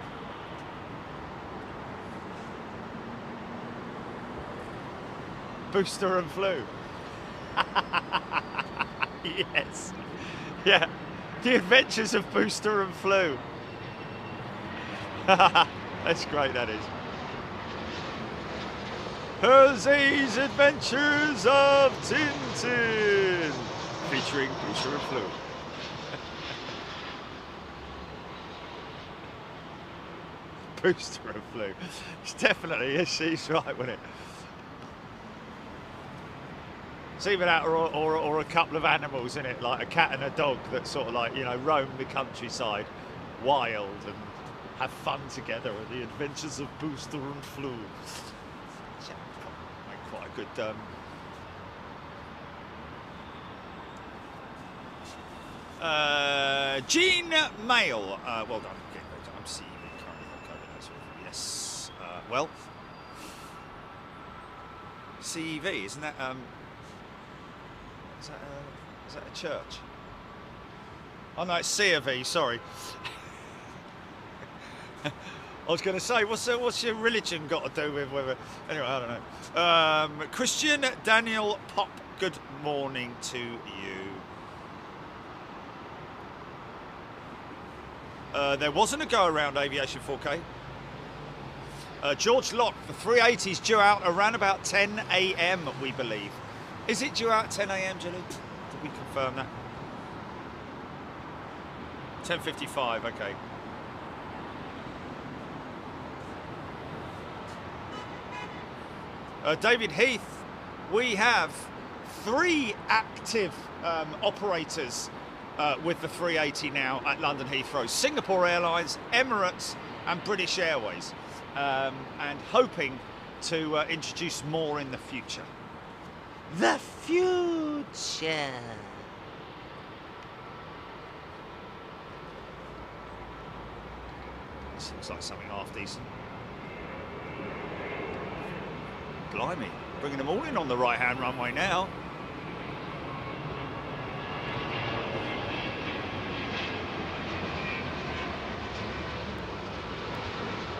Booster and flu. Yes. Yeah. The Adventures of Booster and Flu. That's great, that is. Jose's Adventures of Tintin. Featuring Booster and Flu. Booster and Flu. It's definitely, yes, she's right, wasn't it? It's either that or a couple of animals in it, like a cat and a dog that sort of like, you know, roam the countryside wild and have fun together at the Adventures of Booster and Flu. Yeah, quite a good Gene Mail. Well done. Okay, I'm CV currently on COVID as well. Yes. Well, CEV, isn't that is that a church? Oh no, it's C of E, sorry. I was going to say, what's your religion got to do with whether... Anyway, I don't know. Christian Daniel Pop, good morning to you. There wasn't a go-around Aviation 4K. George Locke, the 380's due out around about 10 a.m, we believe. Is it due out 10 a.m, Julie? Did we confirm that? 10:55, okay. David Heath, we have 3 active operators with the 380 now at London Heathrow. Singapore Airlines, Emirates and British Airways. And hoping to introduce more in the future. The future. This looks like something half decent. Blimey, bringing them all in on the right-hand runway now.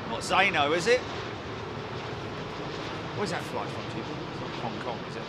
Not Zeno, is it? Where's that flight from, Jim? It's not Hong Kong, is it?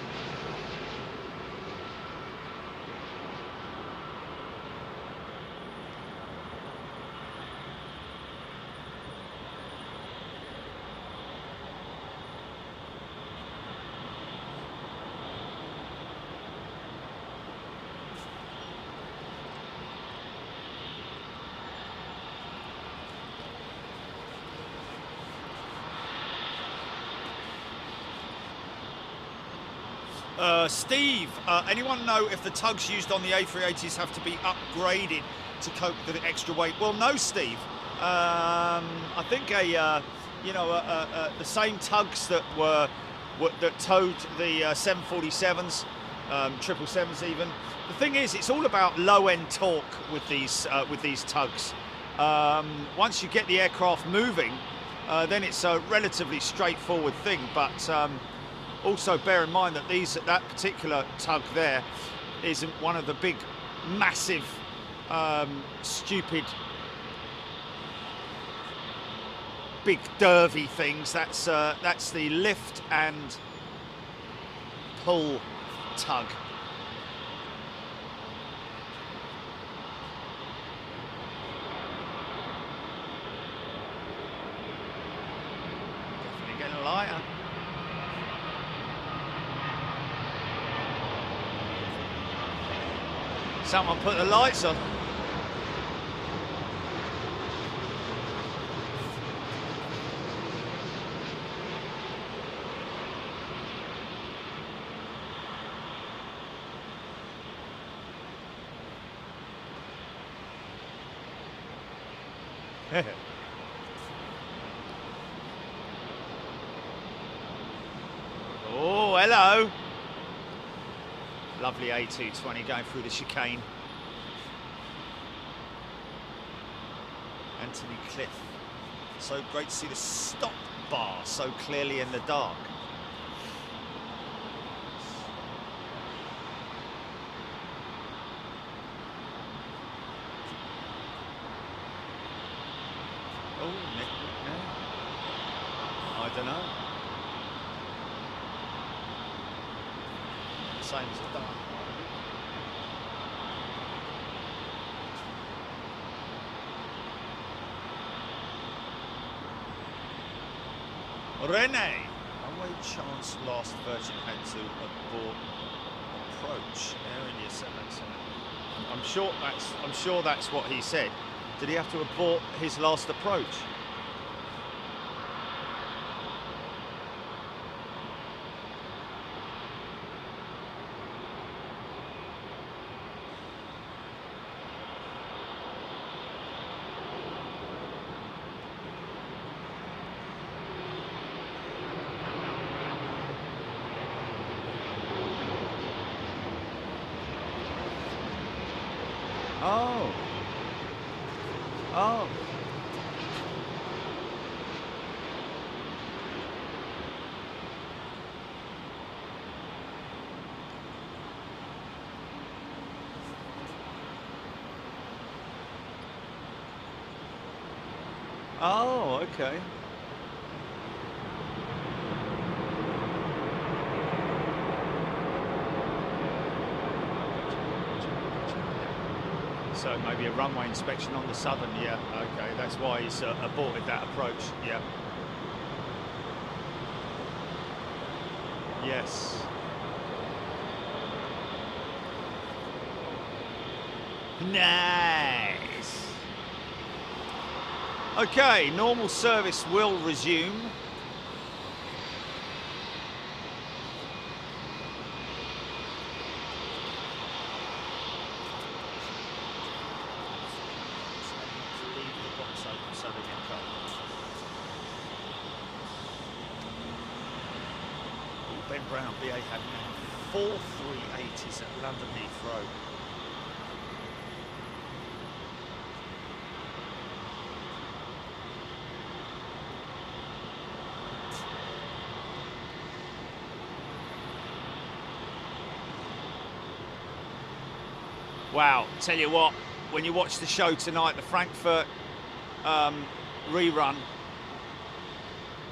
Steve, anyone know if the tugs used on the A380s have to be upgraded to cope with the extra weight? Well, no, Steve. I think the same tugs that that towed the 747s, 777s even. The thing is, it's all about low-end torque with these tugs. Once you get the aircraft moving, then it's a relatively straightforward thing. But also bear in mind that that particular tug there isn't one of the big, massive, stupid, big dervy things. That's the lift and pull tug. Definitely getting lighter. Someone put the lights on. Oh, hello. Lovely A220 going through the chicane. Anthony Cliff. So great to see the stop bar so clearly in the dark. Oh, Nick, no. I don't know. Same as the dark. Rene. Runway chance last Virgin had to abort approach. Air India said that. I'm sure that's what he said. Did he have to abort his last approach? Oh. Oh. Oh, okay. So maybe a runway inspection on the southern, yeah, okay, that's why he's aborted that approach, yeah. Yes. Nice. Okay, normal service will resume. Ben Brown, BA had 4 380s at London Heathrow. Wow, tell you what, when you watch the show tonight, the Frankfurt rerun,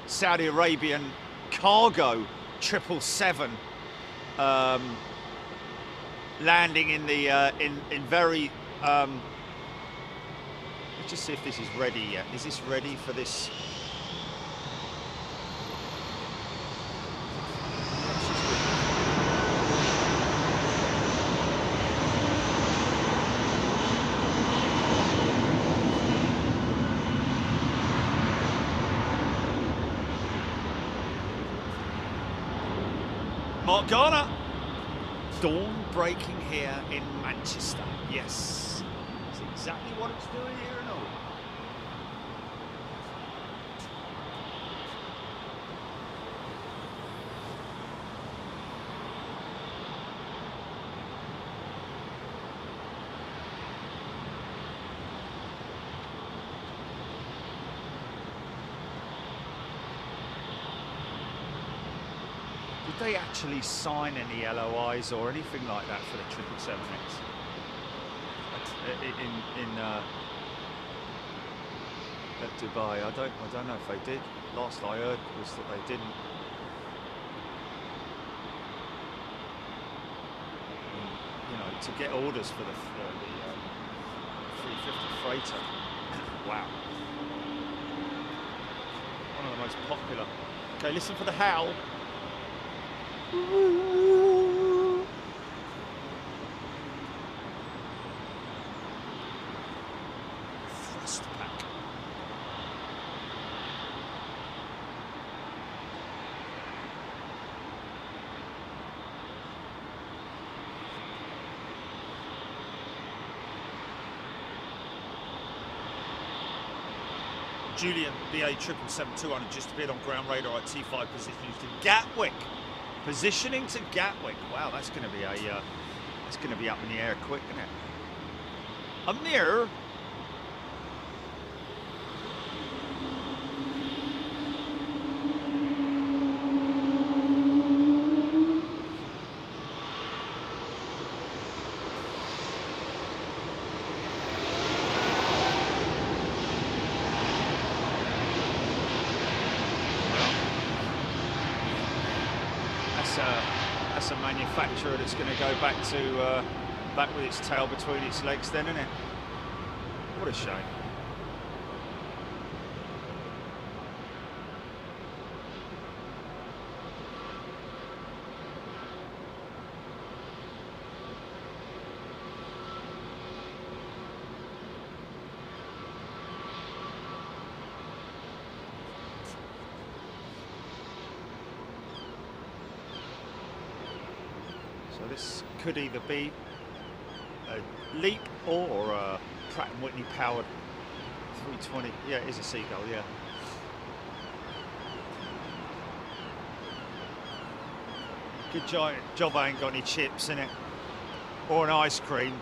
Saudi Arabian cargo 777 landing in the in very let's just see if this is ready yet. Is this ready for this? Mark Garner. Dawn breaking here in Manchester. Yes. That's exactly what it's doing here and all. Did they actually sign any LOIs or anything like that for the 777X at Dubai? I don't know if they did. Last I heard was that they didn't. You know, to get orders for the 350 freighter. Wow. One of the most popular. Okay, listen for the howl. Thrust pack. Julian BA 777-200 just appeared on ground radar at T5 positioning to Gatwick. Positioning to Gatwick. Wow, that's going to be up in the air quick, isn't it? Up in the air. That's a manufacturer that's going to go back with its tail between its legs then, isn't it? What a shame. So this could either be a LEAP or a Pratt & Whitney powered 320. Yeah, it is a Seagull, yeah. Good job I ain't got any chips in it. Or an ice cream.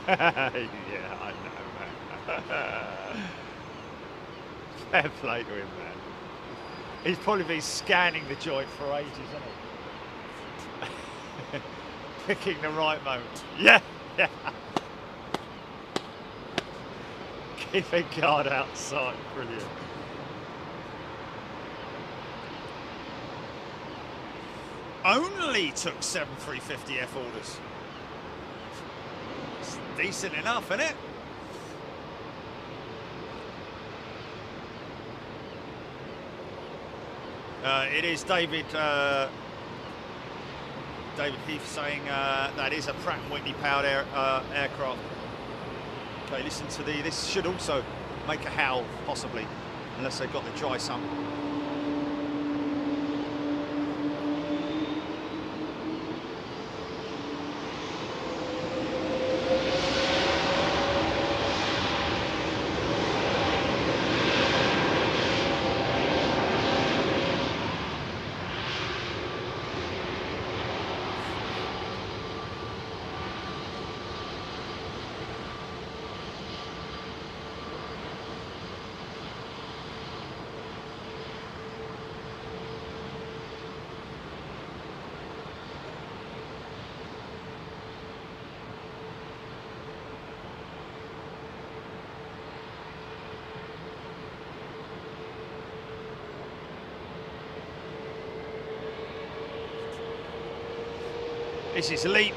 Yeah, I know, man. Fair play to him, man. He's probably been scanning the joint for ages, hasn't he? Picking the right moment. Yeah, yeah. Keeping guard outside, brilliant. Only took 7 350F orders. Decent enough, isn't it? It is David Heath saying that is a Pratt & Whitney powered aircraft. Okay, listen to this should also make a howl, possibly, unless they've got the dry sump. This is Leap.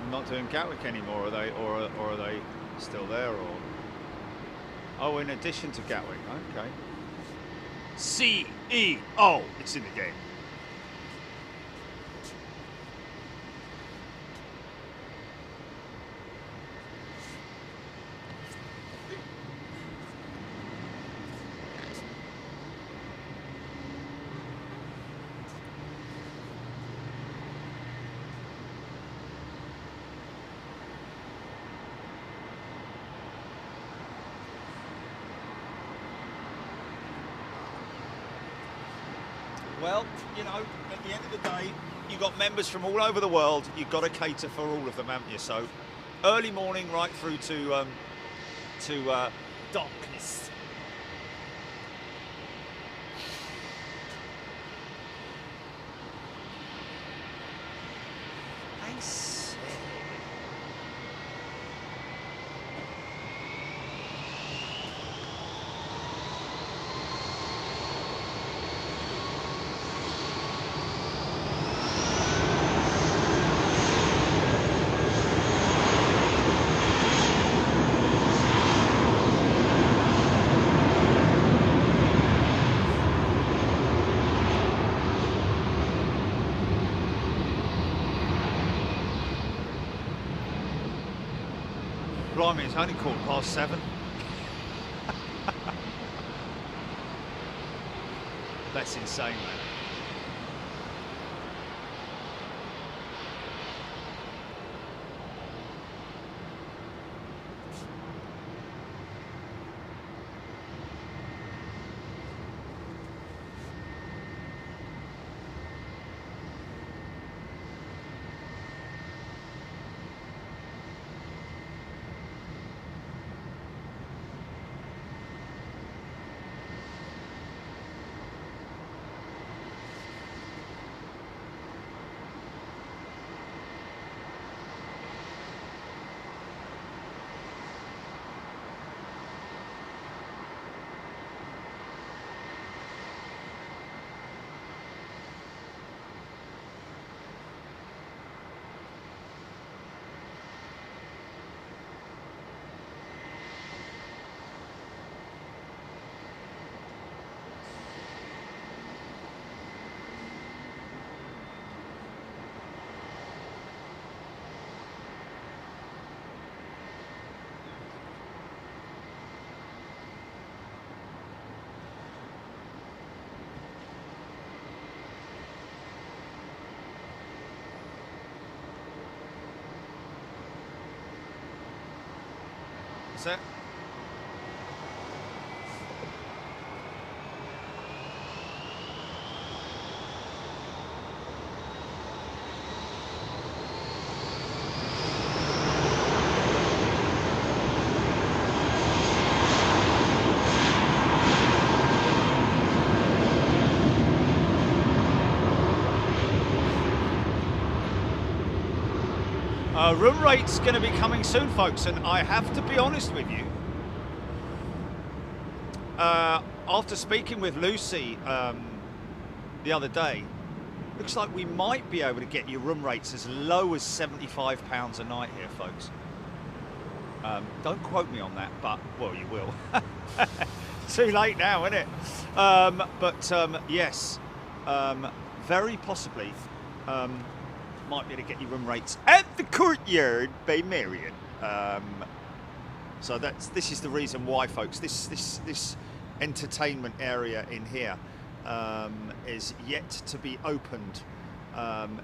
Not doing Gatwick anymore, are they? Or are they still there? Or oh, in addition to Gatwick, okay. CEO, it's in the game. Well, you know, at the end of the day, you've got members from all over the world. You've got to cater for all of them, haven't you? So, early morning right through to darkness. I see. Blimey, it's only 7:15. That's insane, man. What's that? Room rate's going to be coming soon, folks, and I have to be honest with you. After speaking with Lucy the other day, looks like we might be able to get your room rates as low as £75 a night here, folks. Don't quote me on that, but, well, you will. Too late now, isn't it? Yes, very possibly might be able to get your room rates at the Courtyard by Marriott. So this is the reason why, folks. This entertainment area in here is yet to be opened.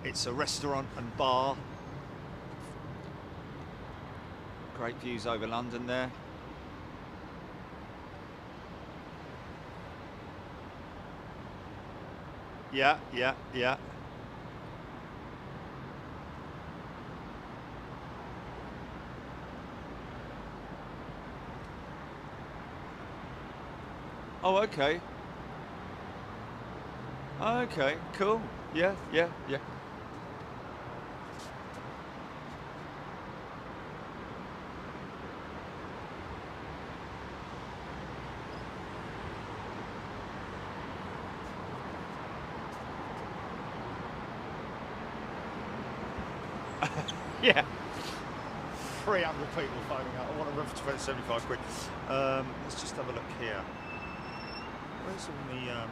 It's a restaurant and bar. Great views over London there. yeah, yeah, yeah. Oh, okay. Okay, cool. Yeah, yeah, yeah. Yeah. 300 people phoning up. I want a room for 75 quid. Let's just have a look here. Where's all the...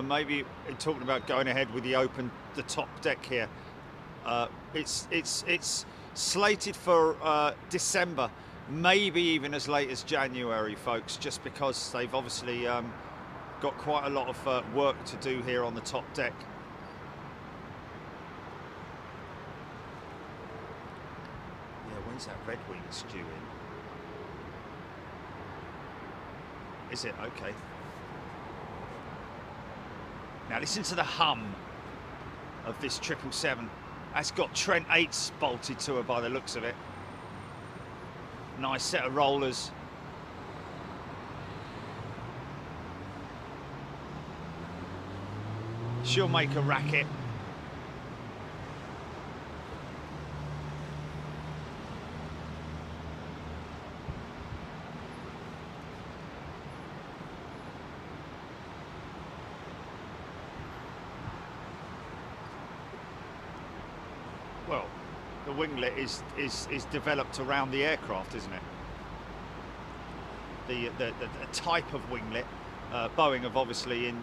maybe talking about going ahead with the top deck here. It's slated for December, maybe even as late as January, folks. Just because they've obviously got quite a lot of work to do here on the top deck. Yeah, when's that Red Wings due in? Is it? Okay. Now listen to the hum of this 777. That's got Trent 8s bolted to her by the looks of it. Nice set of rollers. She'll make a racket. Well, the winglet is developed around the aircraft, isn't it? The type of winglet. Boeing have obviously,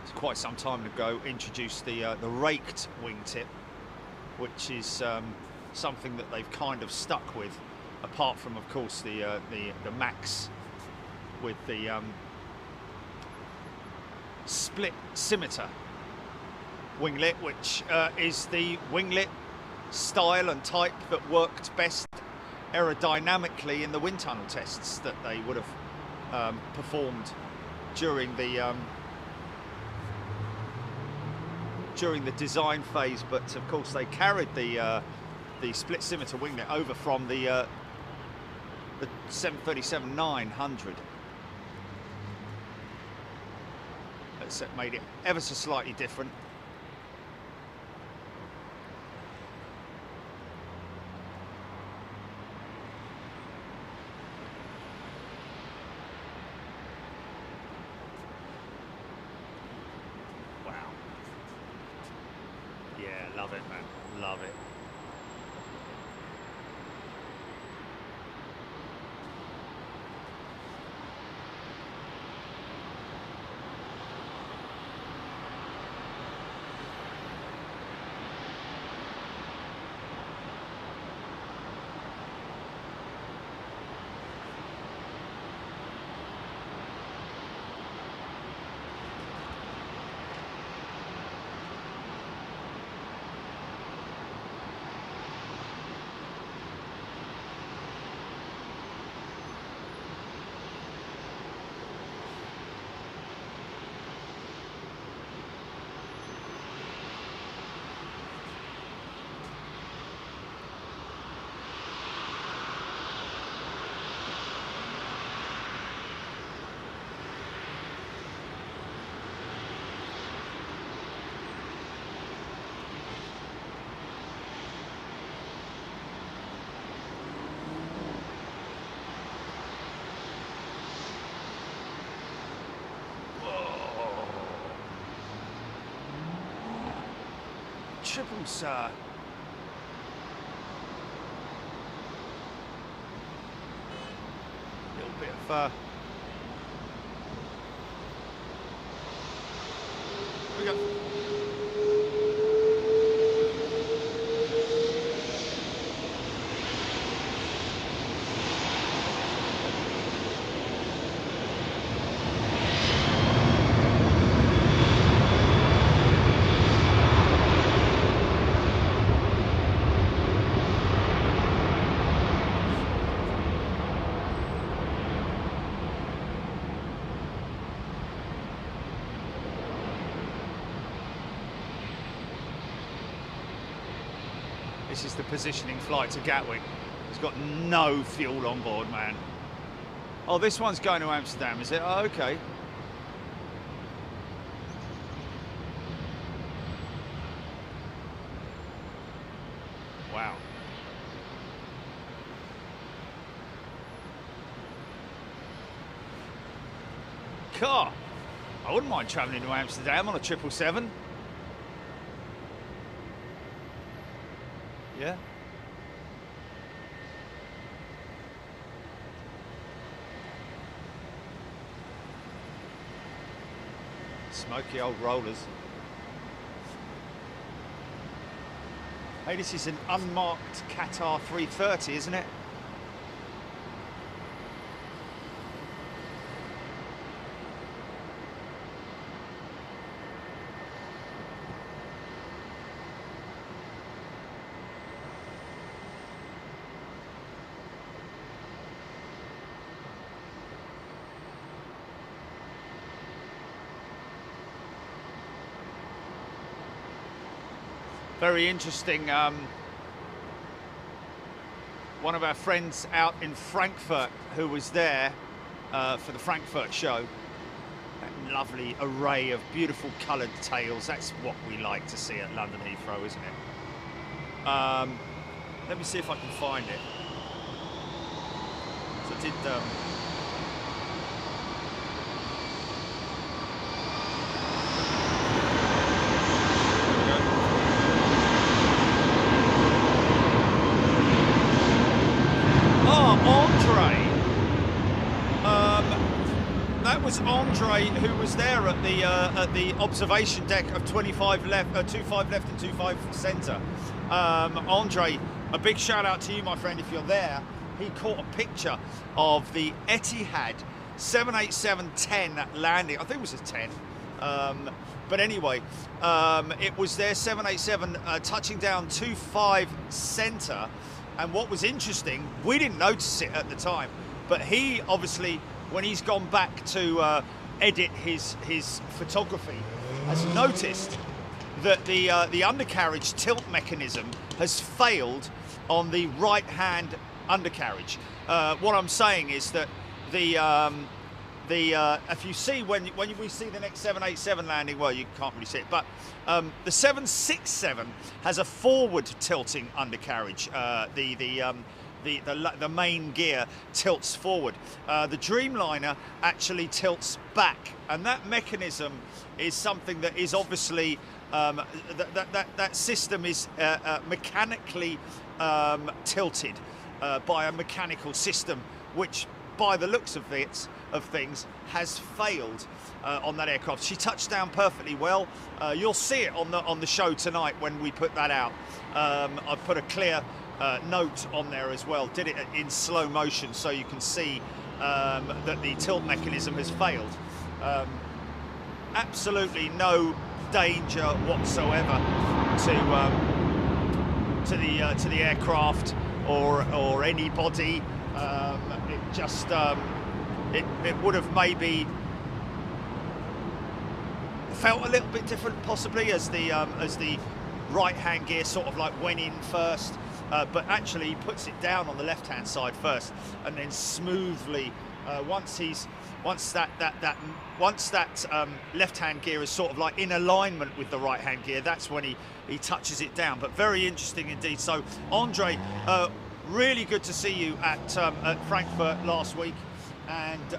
it's quite some time ago, introduced the raked wingtip, which is something that they've kind of stuck with, apart from, of course, the Max with the split scimitar winglet, which is the winglet style and type that worked best aerodynamically in the wind tunnel tests that they would have performed during the design phase. But of course they carried the split scimitar winglet over from the 737-900. That's made it ever so slightly different. Love it, man. Love it. Triple, sir. Here we go. This is the positioning flight to Gatwick. It's got no fuel on board, man. Oh, this one's going to Amsterdam, is it? Oh, okay. Wow. Car. I wouldn't mind travelling to Amsterdam on a 777. Yeah. Smoky old rollers. Hey, this is an unmarked Qatar 330, isn't it? Very interesting. One of our friends out in Frankfurt who was there for the Frankfurt show. That lovely array of beautiful coloured tails. That's what we like to see at London Heathrow, isn't it? Let me see if I can find it. So I did. Andre, who was there at the observation deck of 25 left, 25 left and 25 centre. Andre, a big shout out to you, my friend, if you're there. He caught a picture of the Etihad 787-10 landing. I think it was a 10. But anyway, it was their 787 touching down 25 centre. And what was interesting, we didn't notice it at the time, but he obviously, when he's gone back to edit his photography, has noticed that the undercarriage tilt mechanism has failed on the right-hand undercarriage. What I'm saying is that if you see when we see the next 787 landing, well, you can't really see it, but the 767 has a forward tilting undercarriage. The main gear tilts forward. The Dreamliner actually tilts back, and that mechanism is something that is obviously that system is mechanically tilted by a mechanical system, which, by the looks of things, has failed on that aircraft. She touched down perfectly well. You'll see it on the show tonight when we put that out. I've put a clear note on there as well. Did it in slow motion so you can see that the tilt mechanism has failed. Absolutely no danger whatsoever to the aircraft or anybody. It just it would have maybe felt a little bit different, possibly, as the right-hand gear sort of like went in first, but actually puts it down on the left-hand side first, and then smoothly once that left-hand gear is sort of like in alignment with the right-hand gear, that's when he touches it down. But very interesting indeed. So Andre, really good to see you at Frankfurt last week, and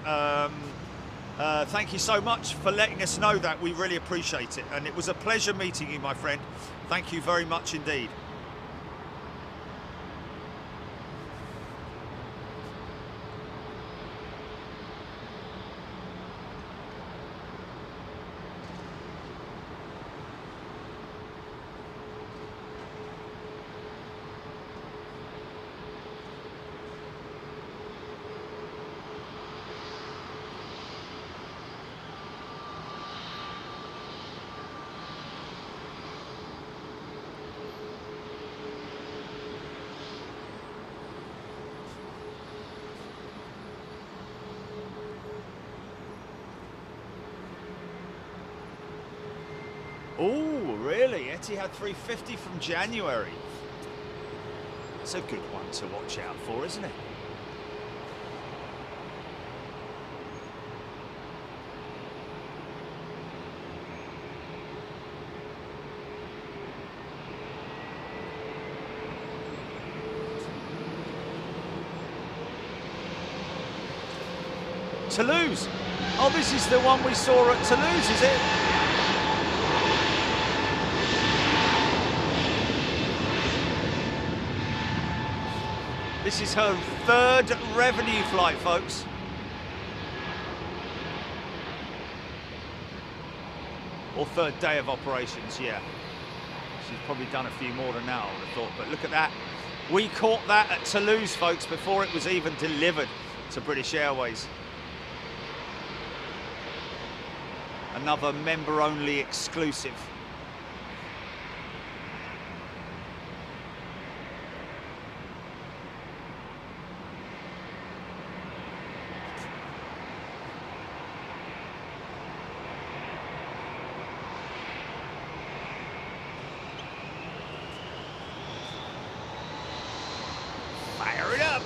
thank you so much for letting us know that. We really appreciate it, and it was a pleasure meeting you, my friend. Thank you very much indeed. Oh, really? Etihad 350 from January. It's a good one to watch out for, isn't it? Toulouse. Oh, this is the one we saw at Toulouse, is it? This is her third revenue flight, folks. Or third day of operations, yeah. She's probably done a few more than that, I would have thought. But look at that. We caught that at Toulouse, folks, before it was even delivered to British Airways. Another member-only exclusive. Fire it up!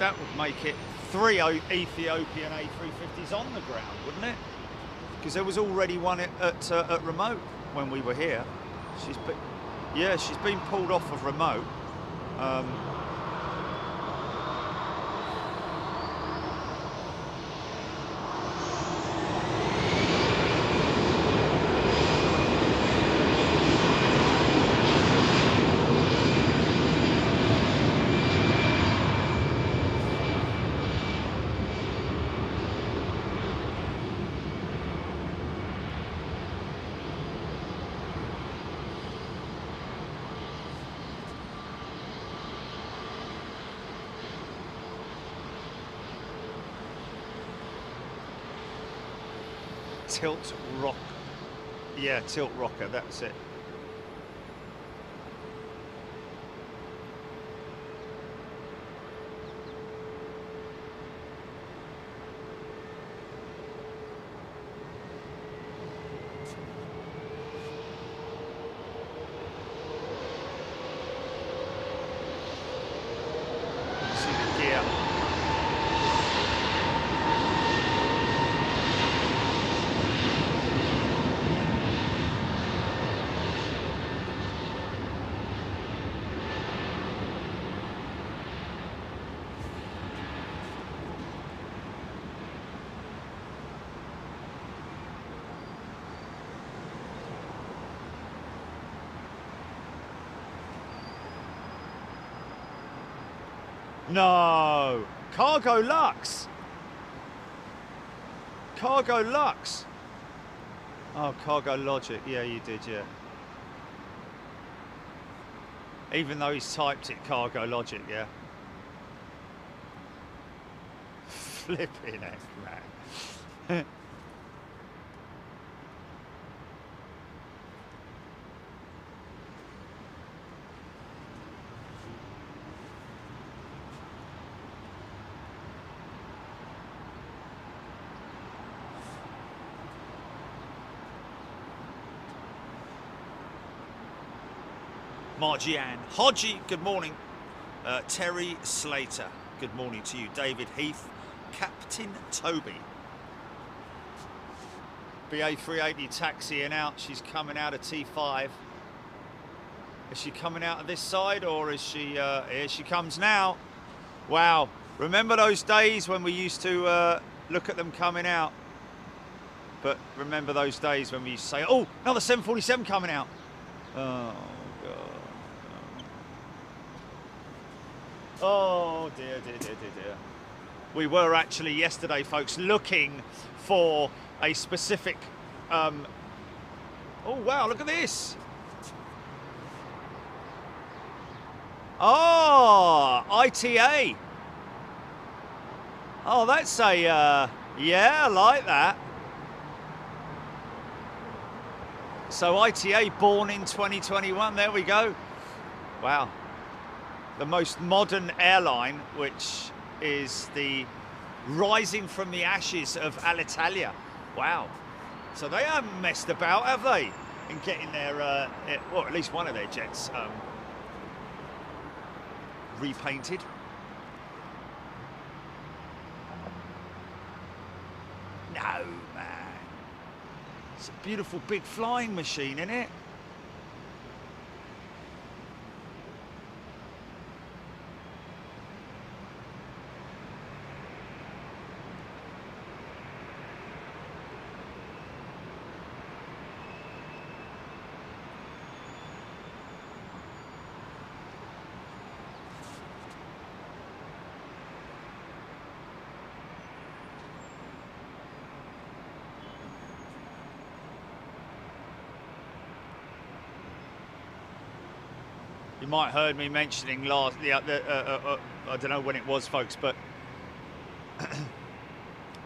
That would make it 3 Ethiopian A350s on the ground, wouldn't it? Because there was already one at remote when we were here. She's been pulled off of remote. Tilt rock, yeah, tilt rocker, that's it. See the gear. No, Cargo Lux. Cargo Lux. Oh, Cargo Logic. Yeah, you did, yeah. Even though he's typed it Cargo Logic, yeah. Flipping heck, man. Margianne Hodgie, good morning. Terry Slater, good morning to you. David Heath, Captain Toby. BA380 taxiing out. She's coming out of T5. Is she coming out of this side, or is she? Here she comes now. Wow. Remember those days when we used to look at them coming out? But remember those days when we used to say, oh, another 747 coming out. Oh, God. Oh, dear, dear, dear, dear, dear. We were actually yesterday, folks, looking for a specific... oh, wow, look at this. Oh, ITA. Oh, that's a... yeah, I like that. So ITA born in 2021, there we go. Wow. The most modern airline, which is the rising from the ashes of Alitalia. Wow. So they haven't messed about, have they? In getting their, well, at least one of their jets repainted. No, man. It's a beautiful big flying machine, isn't it? You might have heard me mentioning last, I don't know when it was, folks, but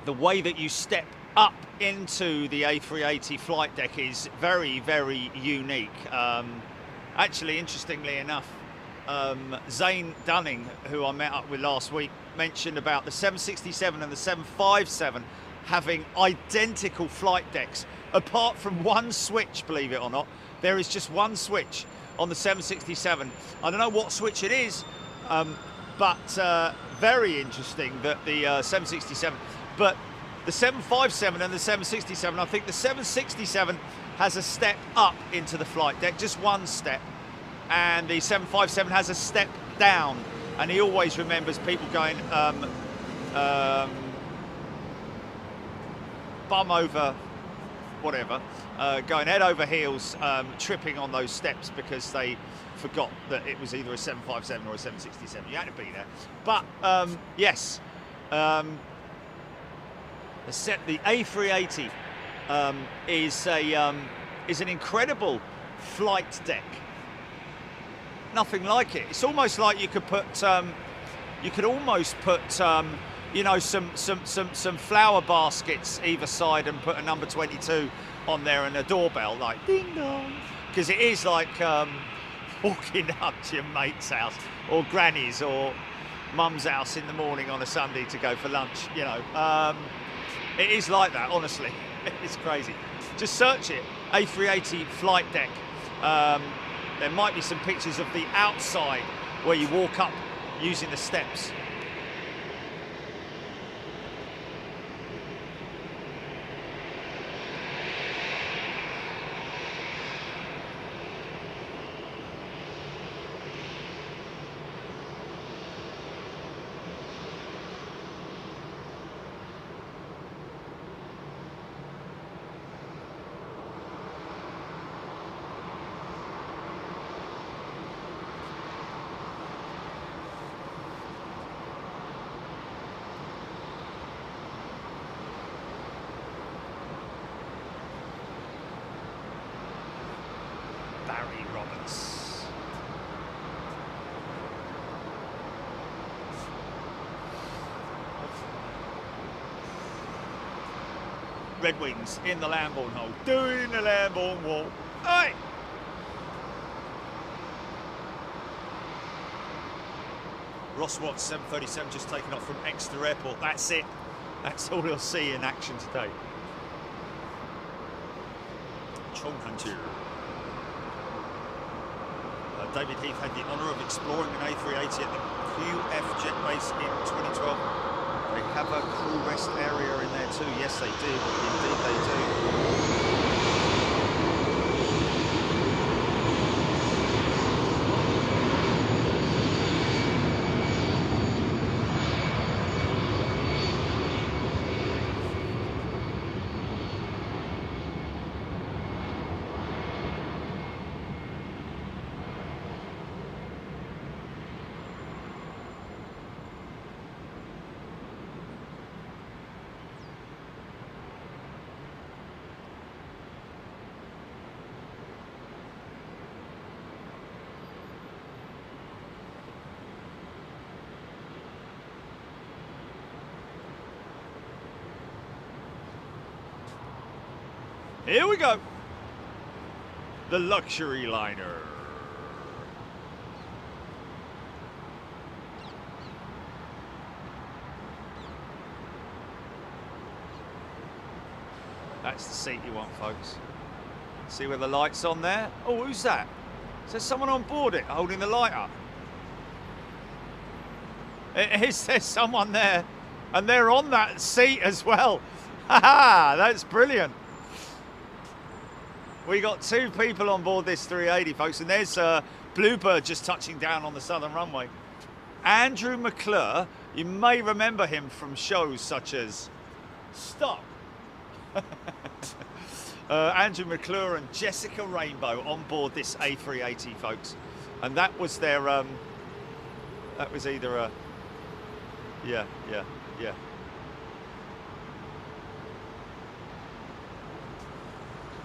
the way that you step up into the A380 flight deck is very, very unique. Actually, interestingly enough, Zane Dunning, who I met up with last week, mentioned about the 767 and the 757 having identical flight decks, apart from one switch, believe it or not. There is just one switch on the 767. I don't know what switch it is, but very interesting that the 767, but the 757 and the 767, I think the 767 has a step up into the flight deck, just one step, and the 757 has a step down, and he always remembers people going bum over whatever, going head over heels, tripping on those steps because they forgot that it was either a 757 or a 767. You had to be there. But yes, the A380 is an incredible flight deck. Nothing like it. It's almost like you could put, you could almost put, you know, some flower baskets either side and put a number 22 on there and a doorbell, like ding dong, because it is like walking up to your mate's house or granny's or mum's house in the morning on a Sunday to go for lunch. You know, it is like that. Honestly, it's crazy. Just search it, A380 flight deck. There might be some pictures of the outside where you walk up using the steps. Red Wings in the Lambourne hole, doing the Lambourne wall. Hey! Ross Watts 737 just taken off from Exeter Airport. That's it. That's all you'll see in action today. Chong Hantu. David Heath had the honour of exploring an A380 at the QF jet base in 2012. They have a crew rest area in there too. Yes, they do. Indeed, they do. Here we go. The luxury liner. That's the seat you want, folks. See where the light's on there? Oh, who's that? Is there someone on board it holding the light up? Is there someone there? And they're on that seat as well. Haha, that's brilliant. We got 2 people on board this 380, folks, and there's Bluebird just touching down on the southern runway. Andrew McClure, you may remember him from shows such as Stop. Andrew McClure and Jessica Rainbow on board this A380, folks, and that was their that was either a yeah.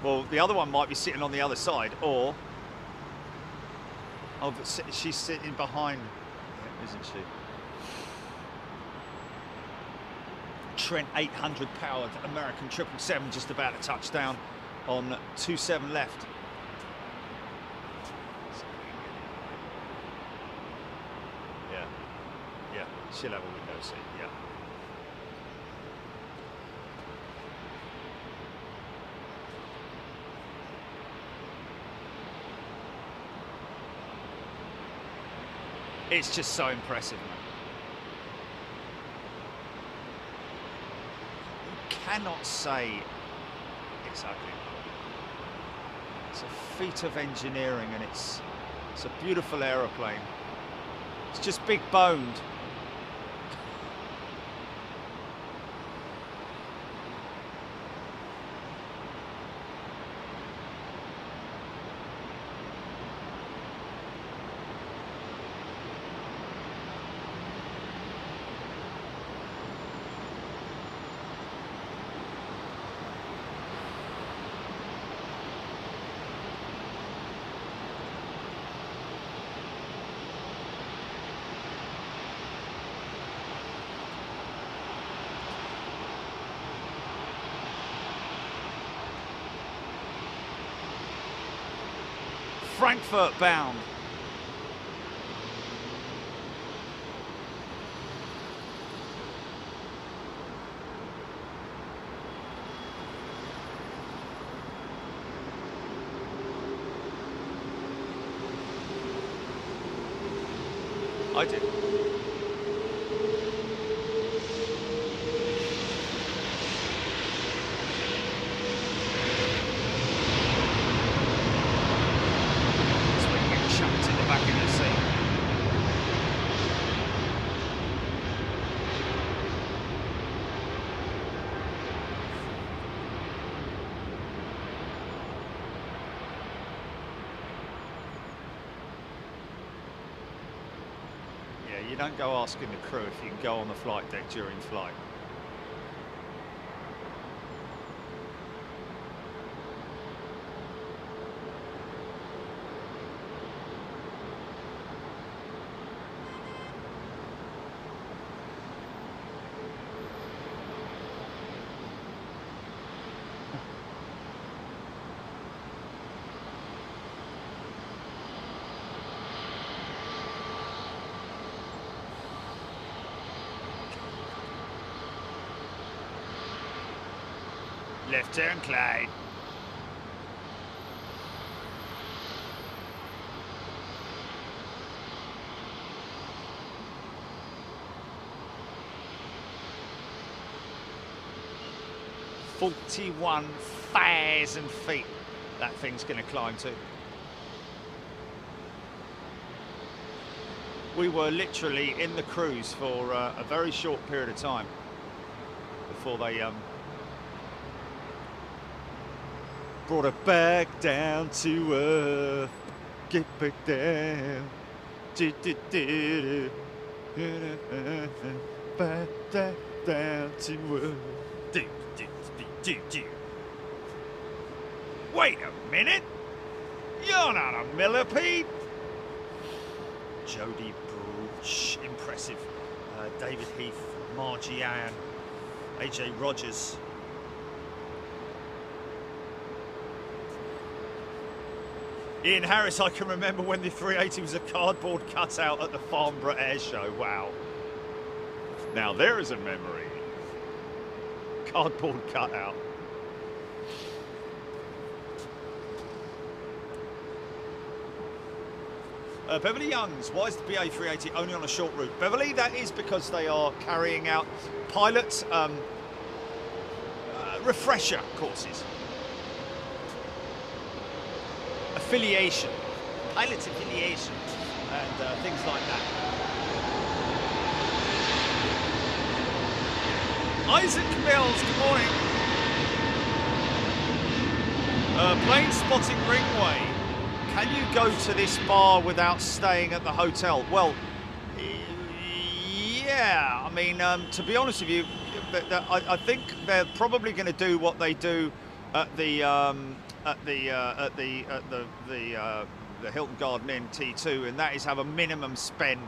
Well, the other one might be sitting on the other side, or oh, but she's sitting behind, isn't she? Trent 800 powered American 777 just about to touch down on 27 left. Yeah, she'll have a window seat, yeah. It's just so impressive, man. Cannot say it's ugly. It's a feat of engineering, and it's a beautiful aeroplane. It's just big boned. Frankfurt bound. I did. You don't go asking the crew if you can go on the flight deck during flight. Left turn, Clyde. $41,000 feet that thing's going to climb to. We were literally in the cruise for a very short period of time before they brought it back down to earth. Get back down. Back down to earth. Wait a minute. You're not a millipede. Jodie Bruce, impressive. David Heath, Margie Ann, AJ Rogers. Ian Harris, I can remember when the 380 was a cardboard cutout at the Farnborough Air Show. Wow. Now there is a memory. Cardboard cutout. Beverly Youngs, why is the BA 380 only on a short route? Beverly, that is because they are carrying out pilot refresher courses. Affiliation, pilot affiliation, and things like that. Isaac Mills, good morning. Plane spotting Ringway. Can you go to this bar without staying at the hotel? Well, yeah. I mean, to be honest with you, I think they're probably going to do what they do at the Hilton Garden Inn T2, and that is have a minimum spend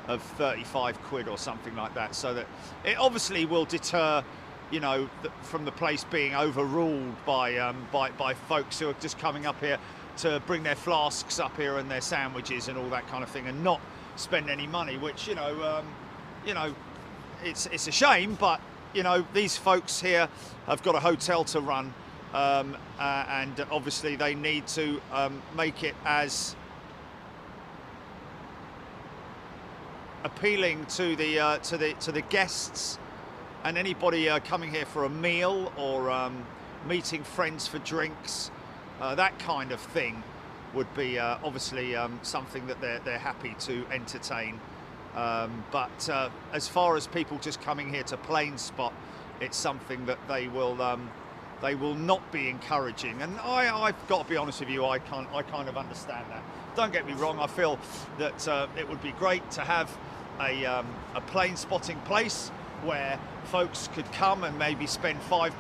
of 35 quid or something like that, so that it obviously will deter, you know, from the place being overruled by folks who are just coming up here to bring their flasks up here and their sandwiches and all that kind of thing, and not spend any money. Which you know, it's a shame, but you know, these folks here have got a hotel to run, and obviously they need to make it as appealing to the guests and anybody coming here for a meal or meeting friends for drinks. That kind of thing would be obviously something that they're happy to entertain. But as far as people just coming here to plane spot, it's something that they will not be encouraging. And I've got to be honest with you, I kind of understand that. Don't get me wrong, I feel that it would be great to have a plane spotting place where folks could come and maybe spend £5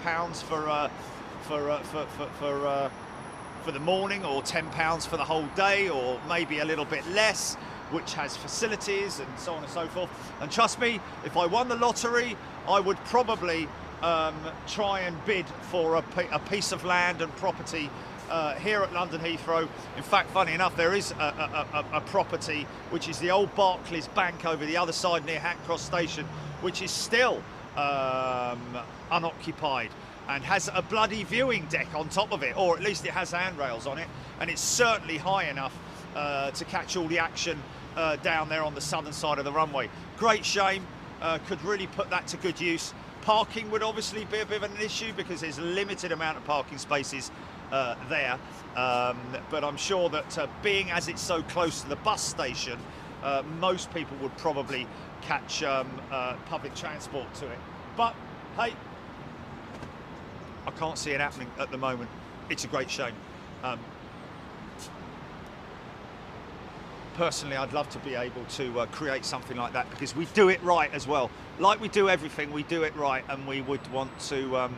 for the morning, or £10 for the whole day, or maybe a little bit less, which has facilities and so on and so forth. And trust me, if I won the lottery, I would probably try and bid for a piece of land and property here at London Heathrow. In fact, funny enough, there is a property which is the old Barclays Bank over the other side near Hackney Cross Station, which is still unoccupied and has a bloody viewing deck on top of it, or at least it has handrails on it, and it's certainly high enough to catch all the action down there on the southern side of the runway. Great shame, could really put that to good use. Parking would obviously be a bit of an issue because there's a limited amount of parking spaces there, but I'm sure that being as it's so close to the bus station, most people would probably catch public transport to it. But hey, I can't see it happening at the moment. It's a great shame. Personally, I'd love to be able to create something like that, because we do it right as well. Like we do everything, we do it right, and we would want to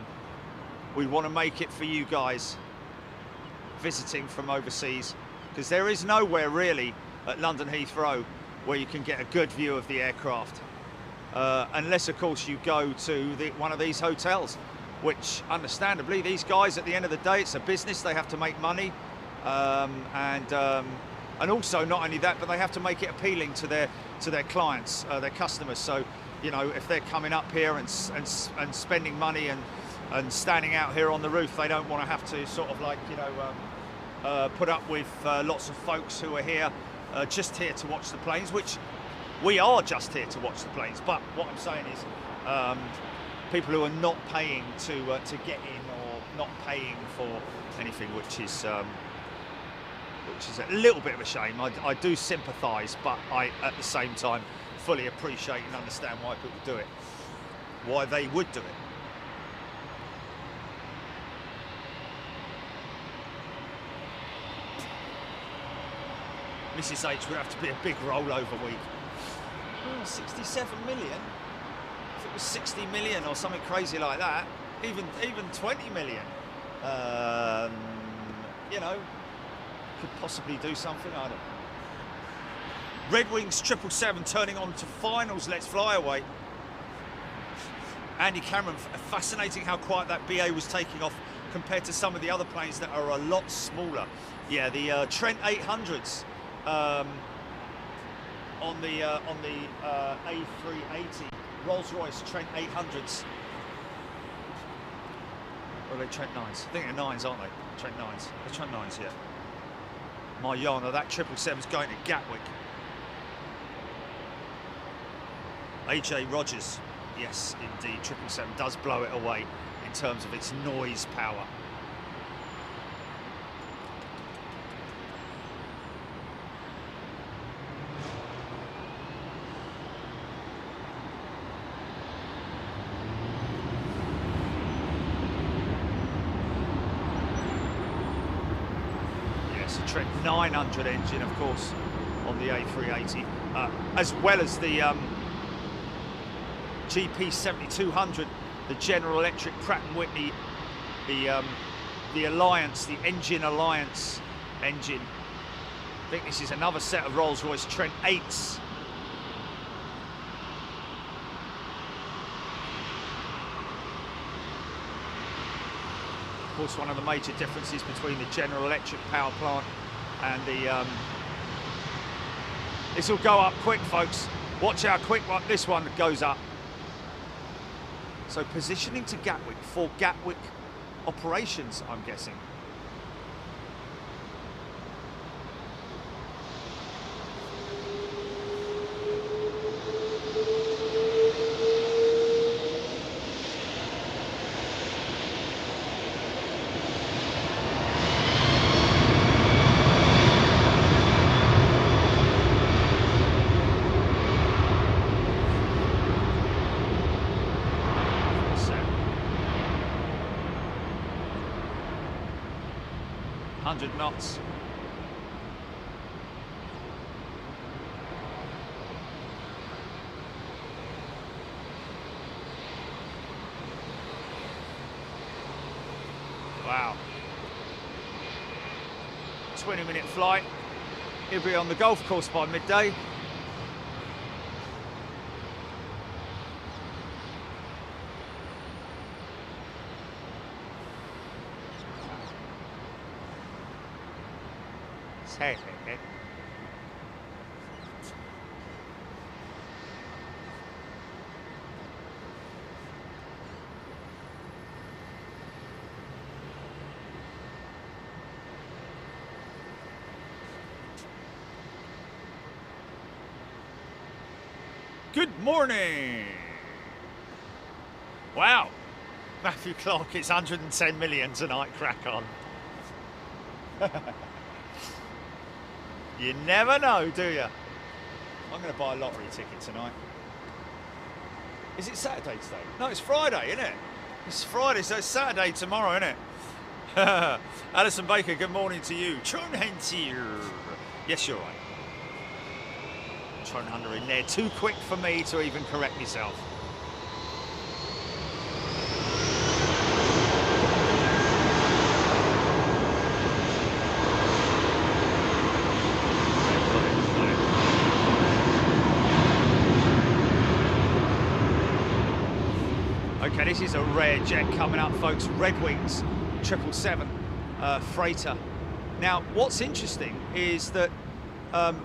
make it for you guys visiting from overseas, because there is nowhere really at London Heathrow where you can get a good view of the aircraft, unless of course you go to one of these hotels, which understandably these guys, at the end of the day, it's a business, they have to make money, and also not only that, but they have to make it appealing to their clients, their customers. So you know, if they're coming up here and spending money and standing out here on the roof, they don't want to have to sort of like, you know, put up with lots of folks who are here just here to watch the planes, which we are just here to watch the planes. But what I'm saying is, people who are not paying to get in, or not paying for anything, which is a little bit of a shame. I do sympathise, but I, at the same time, fully appreciate and understand why people do it, why they would do it. Mrs H would have to be a big rollover week. Oh, 67 million? If it was 60 million or something crazy like that, even 20 million, you know, could possibly do something. I don't know. Red Wings 777 turning on to finals. Let's fly away. Andy Cameron, fascinating how quiet that BA was taking off compared to some of the other planes that are a lot smaller. Yeah, the Trent 800s on the A380, Rolls-Royce Trent 800s. Or are they Trent 9s? I think they're 9s, aren't they? Trent 9s. They're Trent 9s, yeah. My yarn, that 777's going to Gatwick. AJ Rogers, yes, indeed, 777 does blow it away in terms of its noise power. Trent 900 engine, of course, on the A380, as well as the GP 7200, the General Electric Pratt & Whitney, the Alliance, the Engine Alliance engine. I think this is another set of Rolls-Royce Trent 8s. Of course, one of the major differences between the General Electric power plant and the this will go up quick, folks. Watch how quick this one goes up. So positioning to Gatwick for Gatwick operations, I'm guessing. Knots. Wow. 20-minute flight. He'll be on the golf course by midday. Good morning. Wow. Matthew Clark, it's 110 million tonight, crack on. You never know, do you? I'm going to buy a lottery ticket tonight. Is it Saturday today? No, it's Friday, isn't it? It's Friday, so it's Saturday tomorrow, isn't it? Alison Baker, good morning to you. Tronhunter. Yes, you're right. Tronhunter in there. Too quick for me to even correct myself. Okay, this is a rare jet coming up, folks. Red Wings 777 freighter. Now, what's interesting is that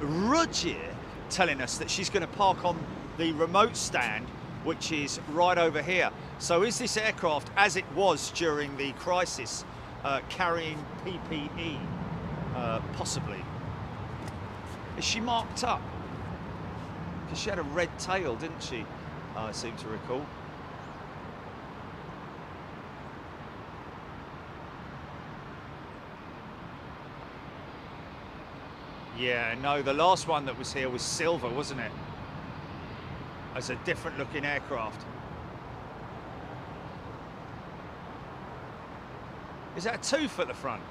Roger telling us that she's going to park on the remote stand, which is right over here. So is this aircraft, as it was during the crisis, carrying PPE? Possibly. Is she marked up? Because she had a red tail, didn't she? I seem to recall. Yeah, no, the last one that was here was silver, wasn't it? As a different looking aircraft. Is that a tooth at the front?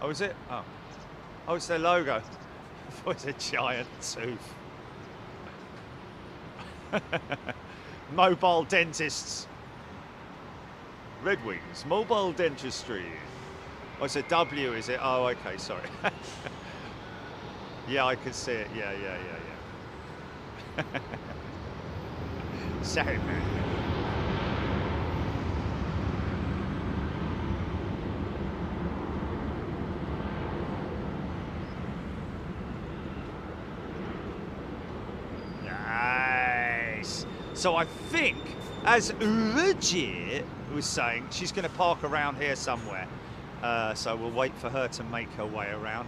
Oh, is it? Oh. Oh, it's their logo. I thought it was a giant tooth. Mobile dentists. Red Wings, mobile dentistry. Oh, it's a W, is it? Oh, okay, sorry. Yeah, I can see it. Yeah. Sorry, man. So I think, as Roger was saying, she's going to park around here somewhere. So we'll wait for her to make her way around.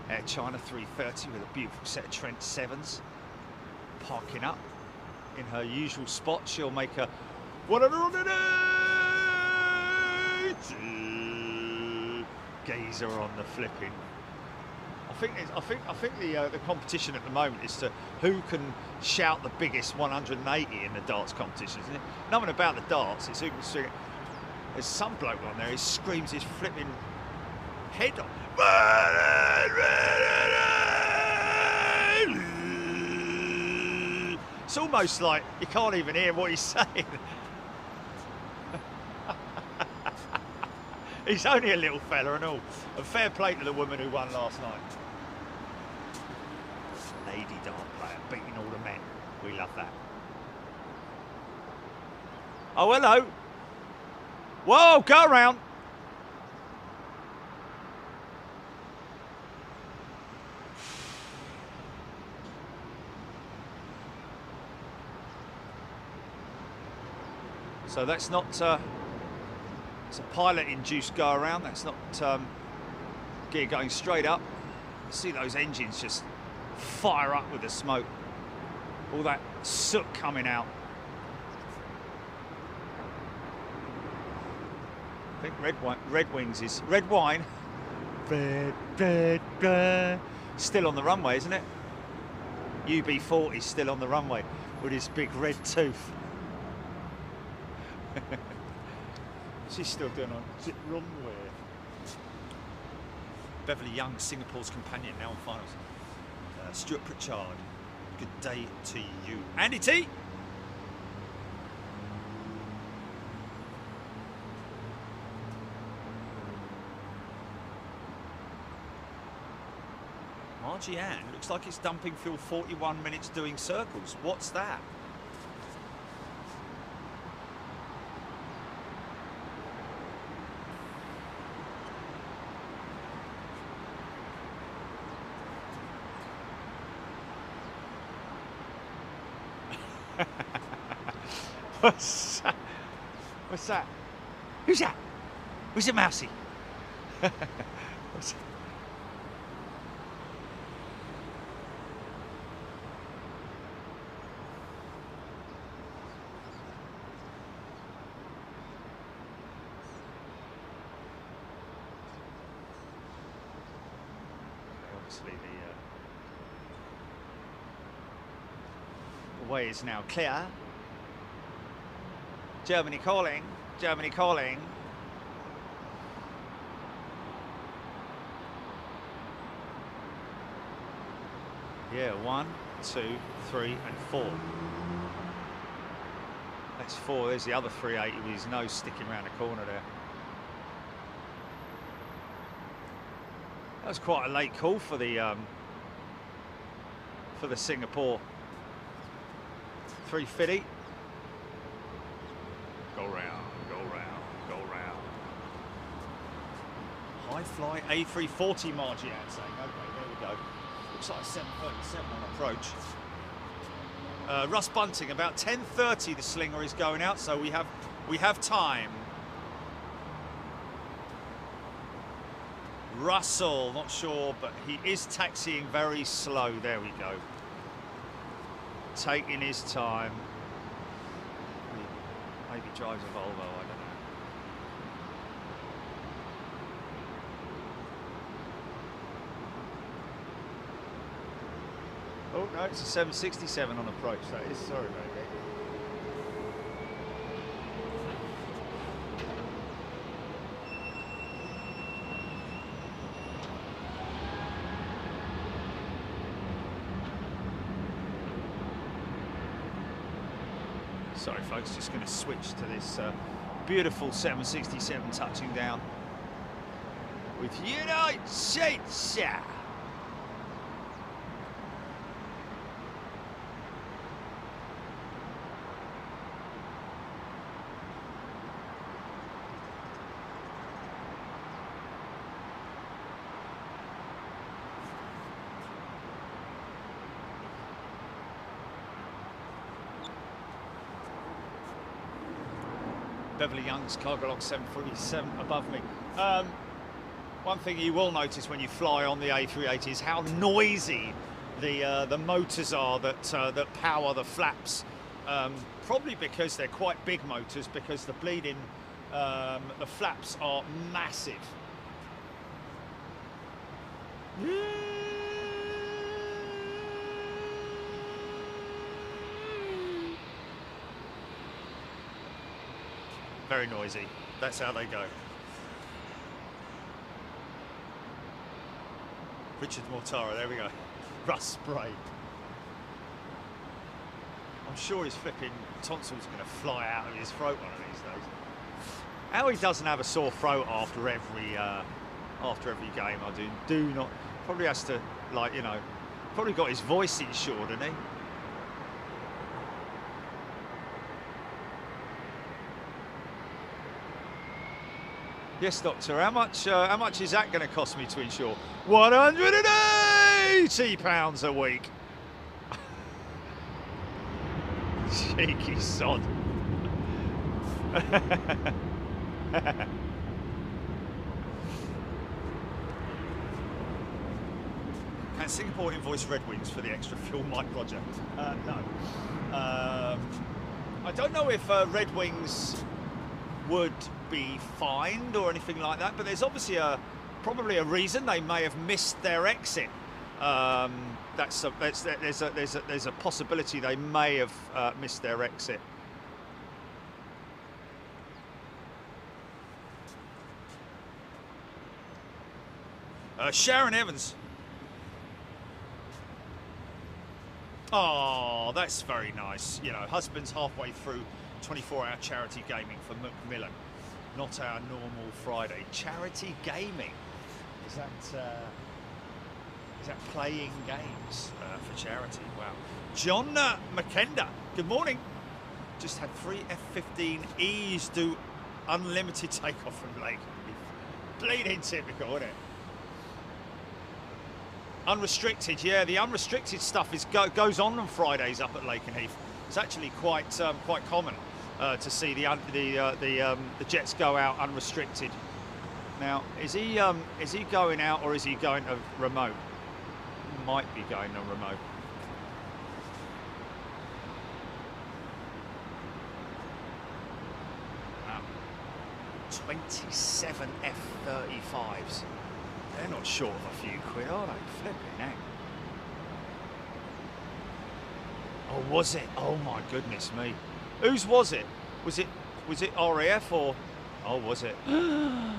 Air China 330 with a beautiful set of Trent 7s. Parking up in her usual spot. She'll make a 180 gazer on the flipping. I think the competition at the moment is to who can shout the biggest 180 in the darts competition, isn't it? Nothing about the darts. It's who can sing it. There's some bloke on there. He screams his flipping head off. It's almost like you can't even hear what he's saying. He's only a little fella and all. And fair play to the woman who won last night. Lady dart player beating all the men. We love that. Oh, hello. Whoa, go around. So that's not, it's a pilot-induced go around. That's not gear going straight up. See those engines just fire up with the smoke. All that soot coming out. I think Red Wings is red wine. Still on the runway, isn't it? UB40 is still on the runway with his big red tooth. She's still doing on Runway. Beverly Young, Singapore's companion, now on finals. Stuart Pritchard, good day to you. Andy T. Margie Ann, looks like it's dumping fuel 41 minutes doing circles. What's that? What's that? What's that? Who's that? Who's it, Mousy? What's that? Obviously the way is now clear. Germany calling, Germany calling. Yeah, 1, 2, 3 and 4. That's 4, there's the other 380 with his nose sticking around the corner there. That was quite a late call for the Singapore 350. Go round, go round, go round. High fly A340 Margie Ann saying, okay, there we go. Looks like a 737 on approach. Russ Bunting, about 10:30 the slinger is going out, so we have time. Russell, not sure, but he is taxiing very slow. There we go. Taking his time. Maybe drives a Volvo, I don't know. Oh no, it's a 767 on approach, that is. Sorry about that. Sorry folks, just going to switch to this beautiful 767 touching down with United States. Beverly Young's Cargo Log 747 above me. One thing you will notice when you fly on the A380 is how noisy the motors are that power the flaps. Probably because they're quite big motors, because the flaps are massive. Very noisy. That's how they go. Richard Mortara, there we go. Rust spray. I'm sure his flipping tonsil's going to fly out of his throat one of these days. How he doesn't have a sore throat after every game, I do not. Probably has to, like, you know, probably got his voice insured, hasn't he? Yes, doctor. How much is that going to cost me to insure? £180 a week. Cheeky sod. Can Singapore invoice Red Wings for the extra fuel, Mike Roger? No. I don't know if Red Wings would be fined or anything like that, but there's obviously probably a reason. They may have missed their exit. There's a possibility they may have missed their exit. Sharon Evans. Oh, that's very nice. You know, husband's halfway through 24-hour charity gaming for Macmillan. Not our normal Friday. Charity gaming. Is that playing games for charity? Wow. John McKenda, good morning. Just had 3 F-15Es do unlimited takeoff from Lake. Bleeding typical, isn't it? Unrestricted, yeah. The unrestricted stuff goes on Fridays up at Lake and Heath. It's actually quite common to see the jets go out unrestricted. Now, is he going out or is he going to remote? Might be going to remote. Wow. 27 F-35s. They're not short of a few quid, are they? Flipping heck. Oh, was it? Oh my goodness me. Whose was it? Was it RAF or? Oh, was it? 100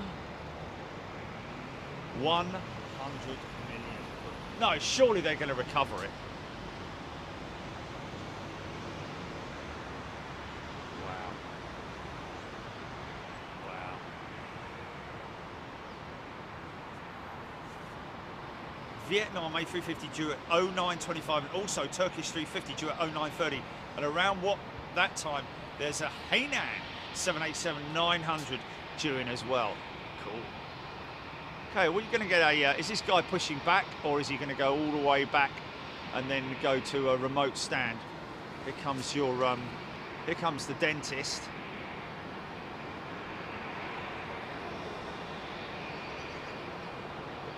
million. No, surely they're going to recover it. Wow. Wow. Vietnam A350 due at 0925 and also Turkish 350 due at 0930. And around that time, there's a Hainan 787-900 due in as well. Cool. Okay, what are you going to get is this guy pushing back or is he going to go all the way back and then go to a remote stand? Here comes here comes the dentist.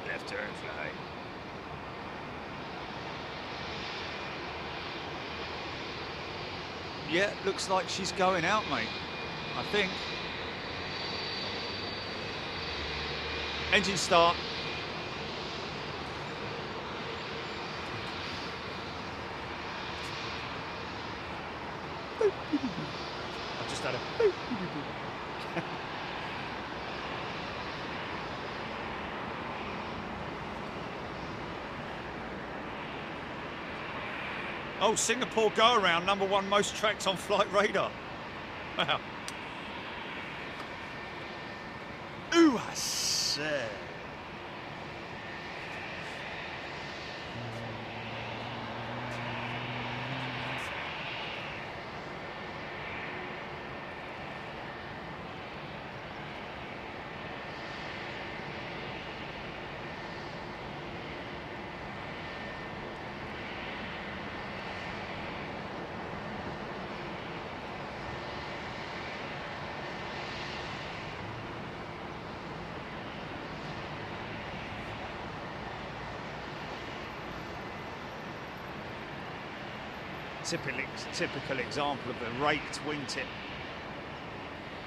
Left turn flag. Yeah, looks like she's going out, mate. I think. Engine start. I just had a Oh, Singapore go around, #1 most tracked on flight radar. Wow. Ooh, I say. typical example of the raked wingtip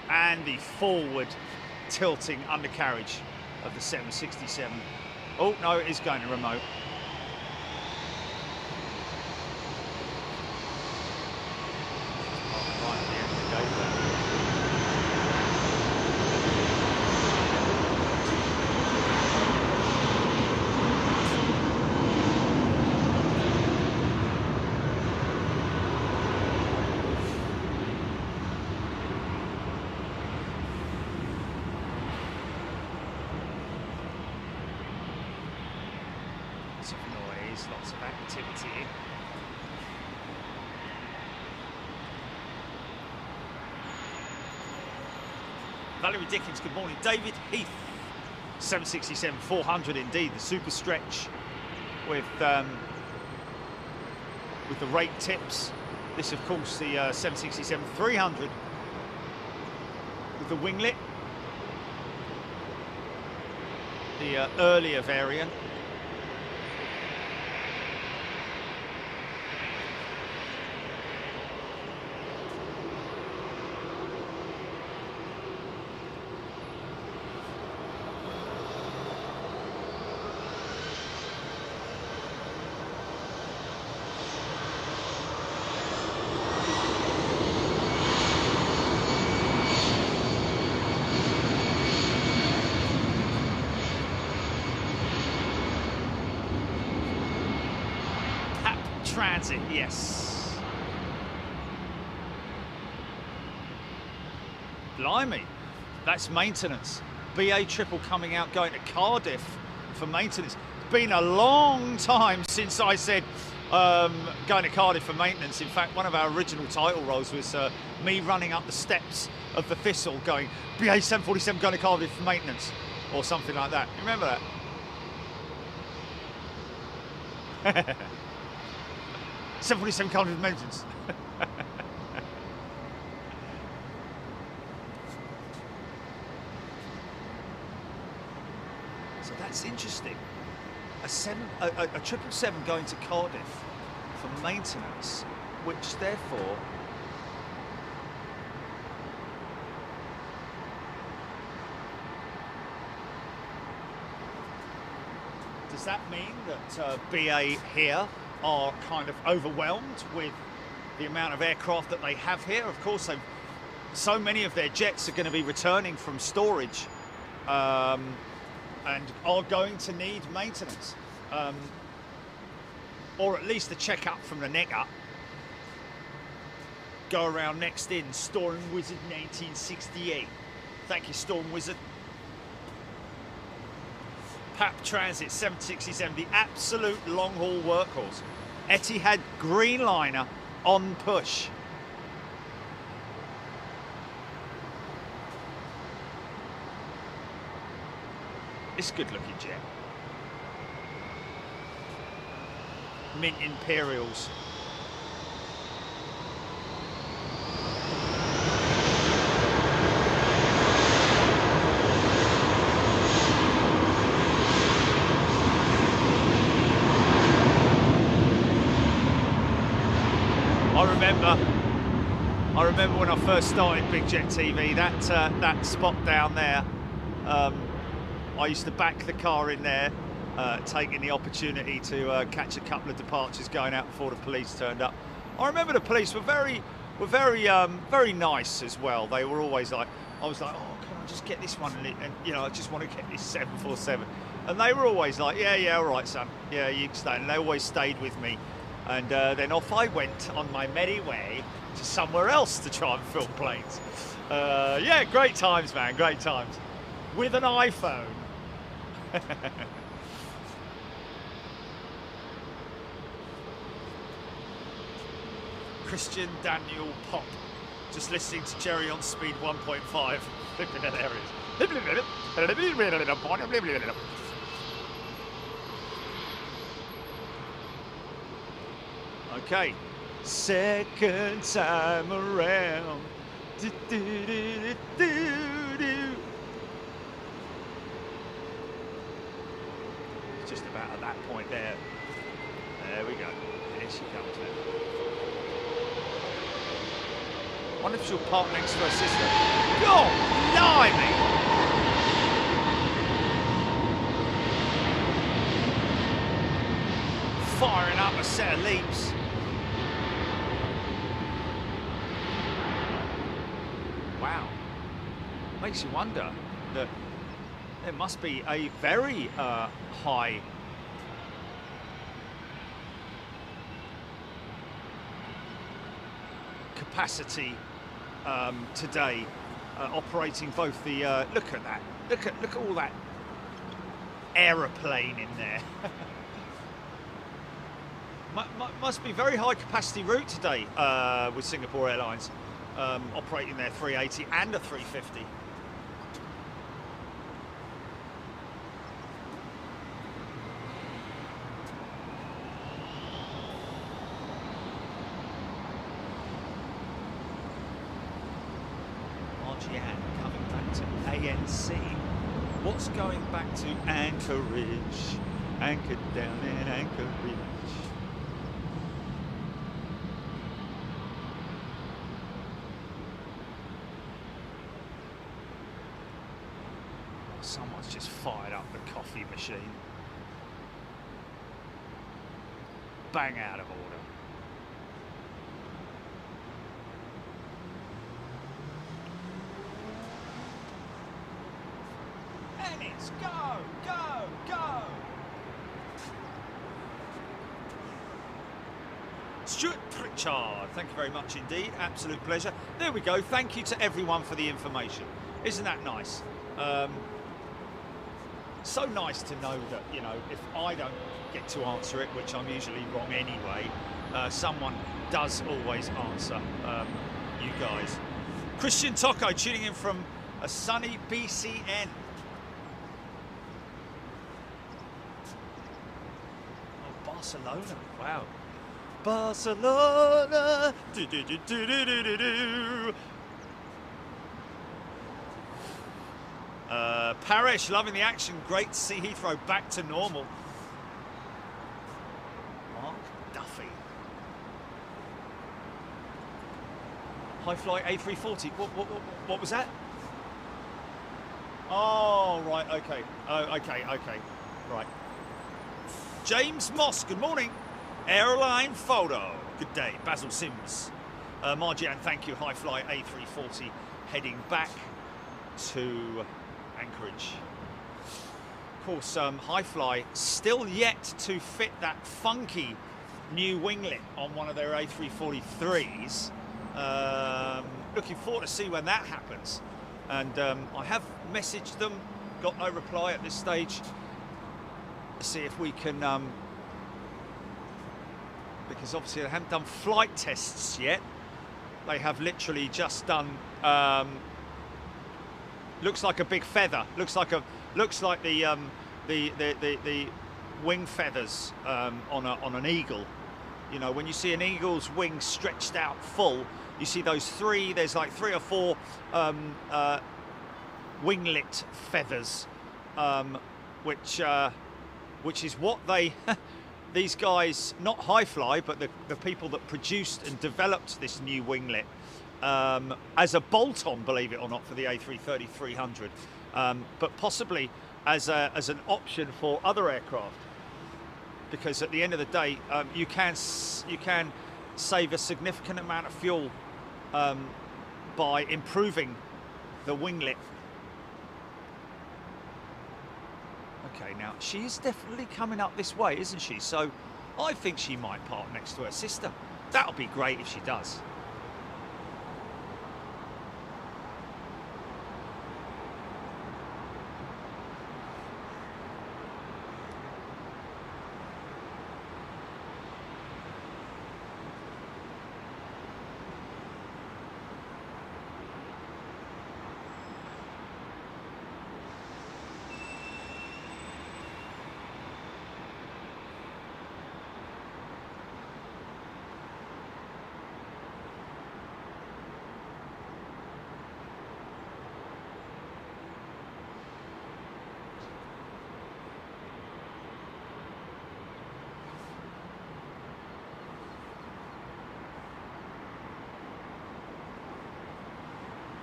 and the forward tilting undercarriage of the 767. Oh no, it is going to remote. Right at the end of the gate there. Lots of noise, lots of activity. Valerie Dickens, good morning. David Heath, 767-400 indeed, the super stretch with the rake tips. This, of course, the 767-300 with the winglet, the earlier variant. Transit, yes. Blimey, that's maintenance. BA triple coming out, going to Cardiff for maintenance. It's been a long time since I said going to Cardiff for maintenance. In fact, one of our original title roles was me running up the steps of the Thistle going, BA 747 going to Cardiff for maintenance, or something like that. You remember that? 747 Cardiff maintenance. So that's interesting. A 777 going to Cardiff for maintenance, which therefore does that mean that BA here are kind of overwhelmed with the amount of aircraft that they have here? Of course, so many of their jets are going to be returning from storage and are going to need maintenance, or at least a check-up from the neck up. Go around next in, Storm Wizard 1968. Thank you, Storm Wizard. PAP Transit 767, the absolute long-haul workhorse. Etihad Greenliner on push. It's a good-looking jet. Mint Imperials. I remember when I first started Big Jet TV, that spot down there, I used to back the car in there, taking the opportunity to catch a couple of departures going out before the police turned up. I remember the police were very nice as well. They were always like, I was like, oh, can I just get this one? And you know, I just want to get this 747. And they were always like, yeah, all right, son. Yeah, you can stay. And they always stayed with me. And then off I went on my merry way to somewhere else to try and film planes. Yeah, great times, man, great times. With an iPhone. Christian Daniel Pop. Just listening to Jerry on speed 1.5. There it is. Okay, second time around. Do, do, do, do, do. It's just about at that point there. There we go. Here she comes now. Wonder if she'll park next to her sister. God, blimey! Firing up a set of leaps. Wow. Makes you wonder that there must be a very high capacity today, operating both the. Look at that! Look at all that aeroplane in there. Must be very high capacity route today with Singapore Airlines operating their 380 and a 350. Coming back to ANC. What's going back to Anchorage? Anchored down in Anchorage. Someone's just fired up the coffee machine. Bang out of order. Ennis, go, go, go! Stuart Pritchard, thank you very much indeed. Absolute pleasure. There we go. Thank you to everyone for the information. Isn't that nice? So nice to know that, you know, if I don't get to answer it, which I'm usually wrong anyway, someone does always answer you guys. Christian Tocco tuning in from a sunny BCN. Oh, Barcelona, wow. Barcelona. Do, do, do, do, do, do, do, do. Parish, loving the action. Great to see Heathrow back to normal. Mark Duffy. High flight A340. What was that? Oh, right, okay. Oh, okay. Right. James Moss, good morning. Airline photo. Good day. Basil Sims. Marjan, thank you. High flight A340 heading back to Anchorage. Of course, High Fly still yet to fit that funky new winglet on one of their A340-3s. Looking forward to see when that happens. And I have messaged them, got no reply at this stage. See if we can, because obviously they haven't done flight tests yet. They have literally just done. Looks like a big feather. Looks like the wing feathers on an eagle. You know, when you see an eagle's wings stretched out full, you see those three. There's like 3 or 4 winglet feathers, which is what they. These guys, not High Fly, but the people that produced and developed this new winglet. As a bolt-on, believe it or not, for the A330-300, but possibly as an option for other aircraft, because at the end of the day, you can save a significant amount of fuel by improving the winglet. Okay, now she is definitely coming up this way, isn't she? So I think she might park next to her sister. That'll be great if she does.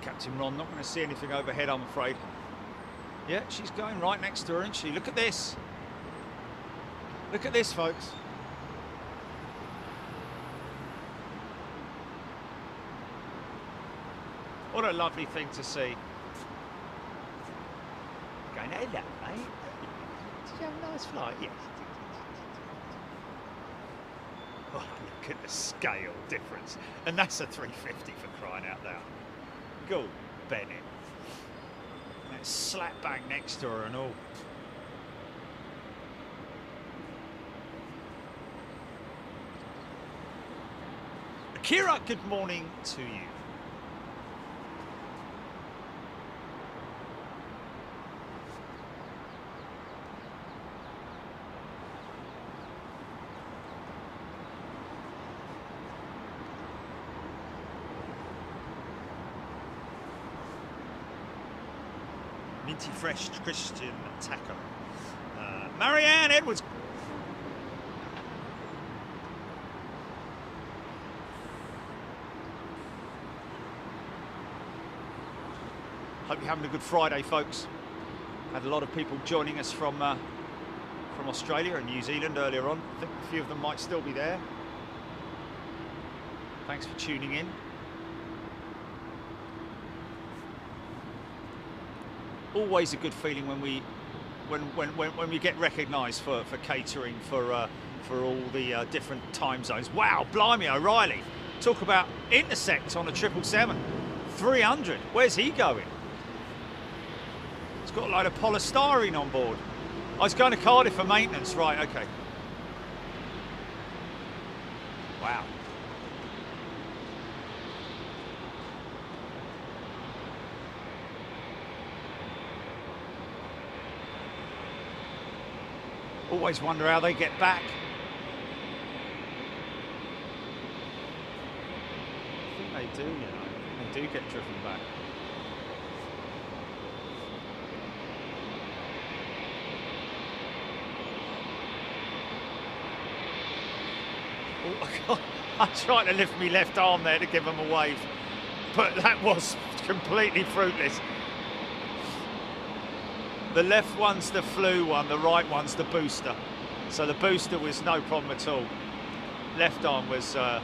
Captain Ron, not going to see anything overhead, I'm afraid. Yeah, she's going right next to her, isn't she? Look at this. Look at this, folks. What a lovely thing to see. Going, hello, mate. Did you have a nice flight? Yes. Oh, look at the scale difference. And that's a 350 for crying out loud. Go, Bennett. That slap bang next to her and all. Akira, good morning to you. Minty Fresh Christian Taco. Marianne Edwards. Hope you're having a good Friday, folks. Had a lot of people joining us from Australia and New Zealand earlier on. I think a few of them might still be there. Thanks for tuning in. Always a good feeling when we get recognised for catering for all the different time zones. Wow, blimey, O'Reilly! Talk about intersect on a 777. 300. Where's he going? He's got a load of polystyrene on board. Oh, he's going to Cardiff for maintenance. Right. Okay. Wow. Always wonder how they get back. I think they do, you know. I think they do get driven back. Oh, I tried to lift my left arm there to give him a wave, but that was completely fruitless. The left one's the flu one, the right one's the booster. So the booster was no problem at all. Left arm was, yeah.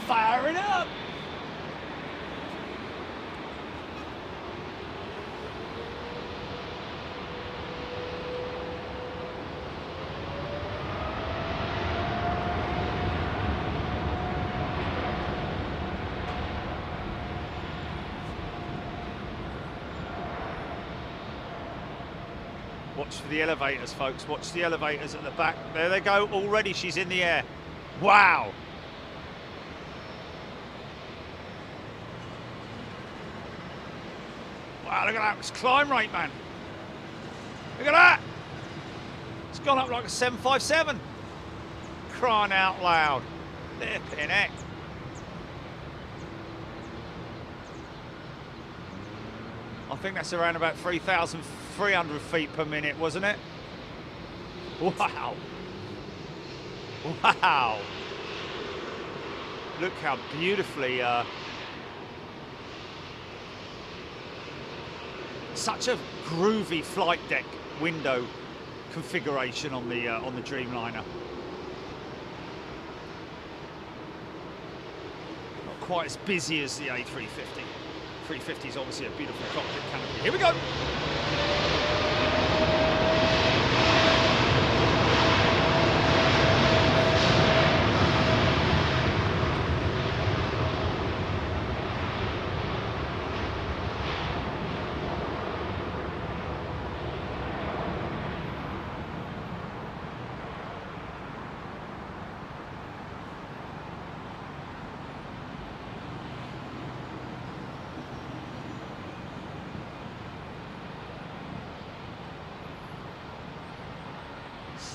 Fire it up! Watch for the elevators, folks. Watch the elevators at the back. There they go. Already she's in the air. Wow. Wow, look at that. It's climb rate, man. Look at that. It's gone up like a 757. Crying out loud. Flipping heck. I think that's around about 3,300 feet per minute, wasn't it? Wow. Wow. Look how beautifully... such a groovy flight deck window configuration on the Dreamliner. Not quite as busy as the A350. 350 is obviously a beautiful cockpit canopy. Here we go.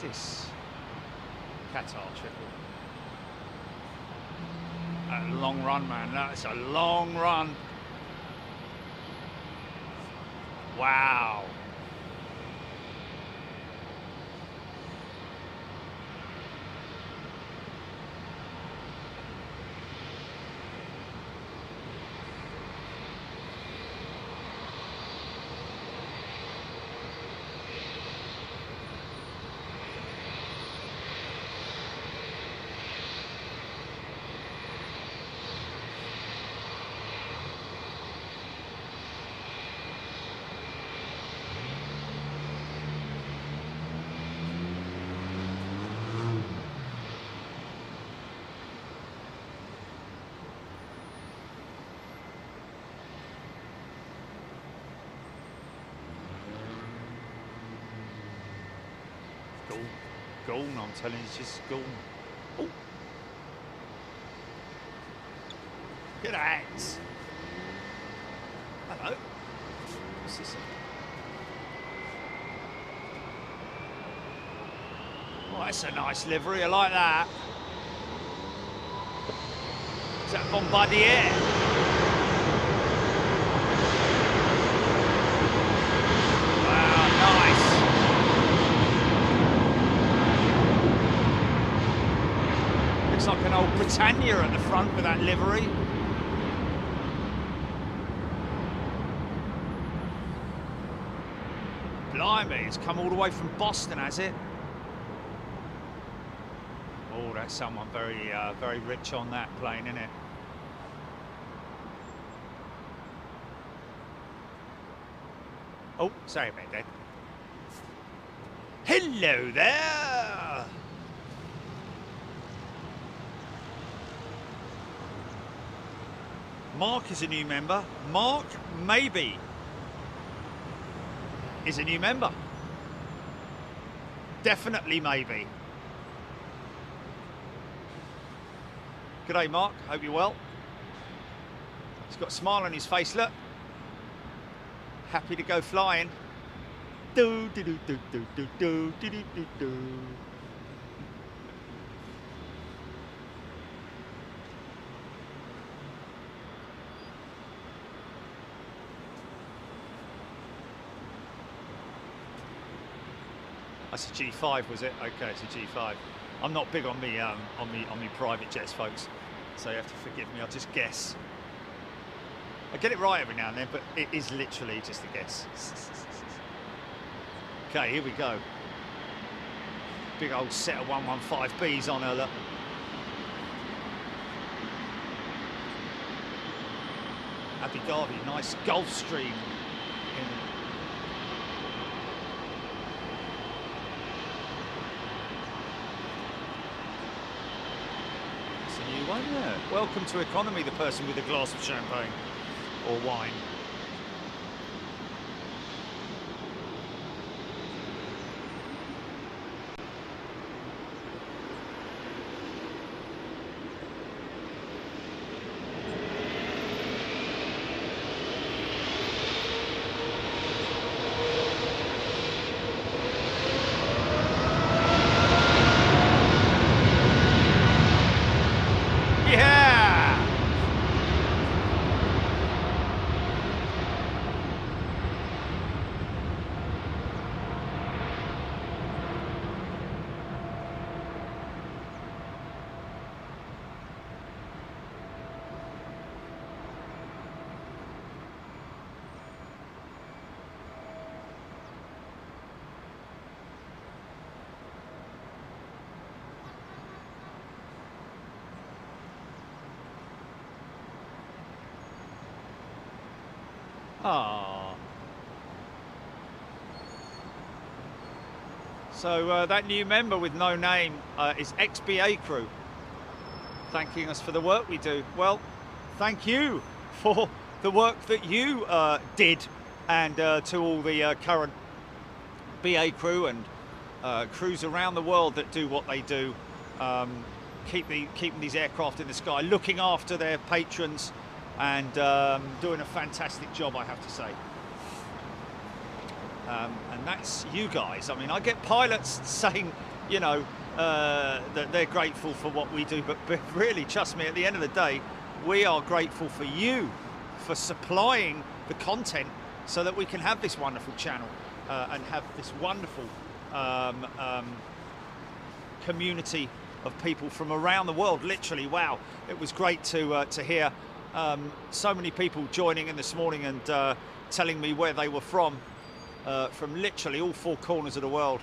This Qatar triple. A long run, man. That's a long run. Wow. gone, I'm telling you, it's just gone. Oh. Look at that. Hello. What's this? Oh, that's a nice livery. I like that. Is that Bombardier? Wow, nice. Looks like an old Britannia at the front with that livery. Blimey, it's come all the way from Boston, has it? Oh, that's someone very, very rich on that plane, isn't it? Oh, sorry about that. Hello there! Mark is a new member. Mark, maybe, is a new member. Definitely maybe. G'day Mark, hope you're well. He's got a smile on his face, look. Happy to go flying. Do do do do do do do do do do do. That's a G5, was it? Okay, it's a G5. I'm not big on me private jets, folks, so you have to forgive me. I'll just guess. I get it right every now and then, but it is literally just a guess. Okay, here we go. Big old set of 115Bs on her, look. Abu Dhabi, nice Gulfstream. Yeah. Welcome to economy, the person with a glass of champagne or wine. Ah. So that new member with no name is XBA crew, thanking us for the work we do. Well, thank you for the work that you did, and to all the current BA crew and crews around the world that do what they do, keeping these aircraft in the sky, looking after their patrons, and doing a fantastic job, I have to say. And that's you guys. I mean, I get pilots saying, you know, that they're grateful for what we do, but really, trust me, at the end of the day, we are grateful for you for supplying the content so that we can have this wonderful channel and have this wonderful community of people from around the world. Literally, wow, it was great to hear so many people joining in this morning and telling me where they were from literally all four corners of the world.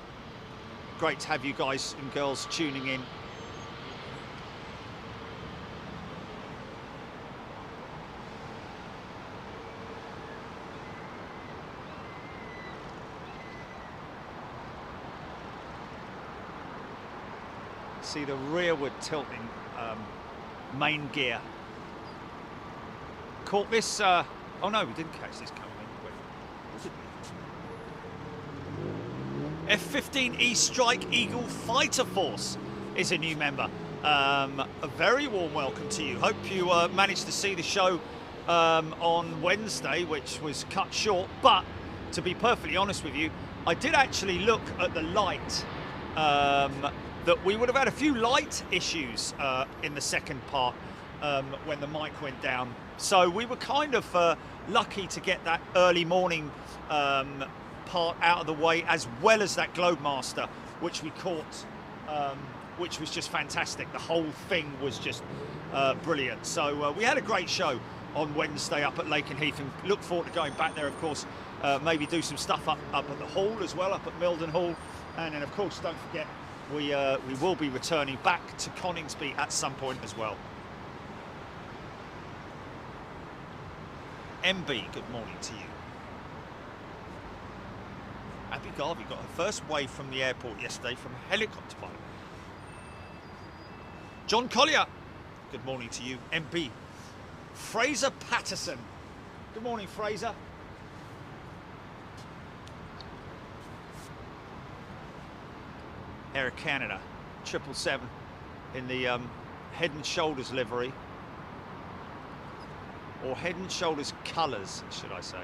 Great to have you guys and girls tuning in. See the rearward tilting main gear. Caught this, oh no, we didn't catch this coming in. F-15E Strike Eagle Fighter Force is a new member. A very warm welcome to you. Hope you managed to see the show on Wednesday, which was cut short. But to be perfectly honest with you, I did actually look at the light, that we would have had a few light issues in the second part when the mic went down. So we were kind of lucky to get that early morning part out of the way, as well as that Globemaster, which we caught, which was just fantastic. The whole thing was just brilliant. So we had a great show on Wednesday up at Lakenheath, and look forward to going back there, of course. Maybe do some stuff up at the hall as well, up at Milden Hall. And then, of course, don't forget, we will be returning back to Coningsby at some point as well. MB, good morning to you. Abby Garvey got her first wave from the airport yesterday from a helicopter pilot. John Collier, good morning to you. MB. Fraser Patterson, good morning, Fraser. Air Canada 777 in the Head and Shoulders livery, or Head and Shoulders colours, should I say.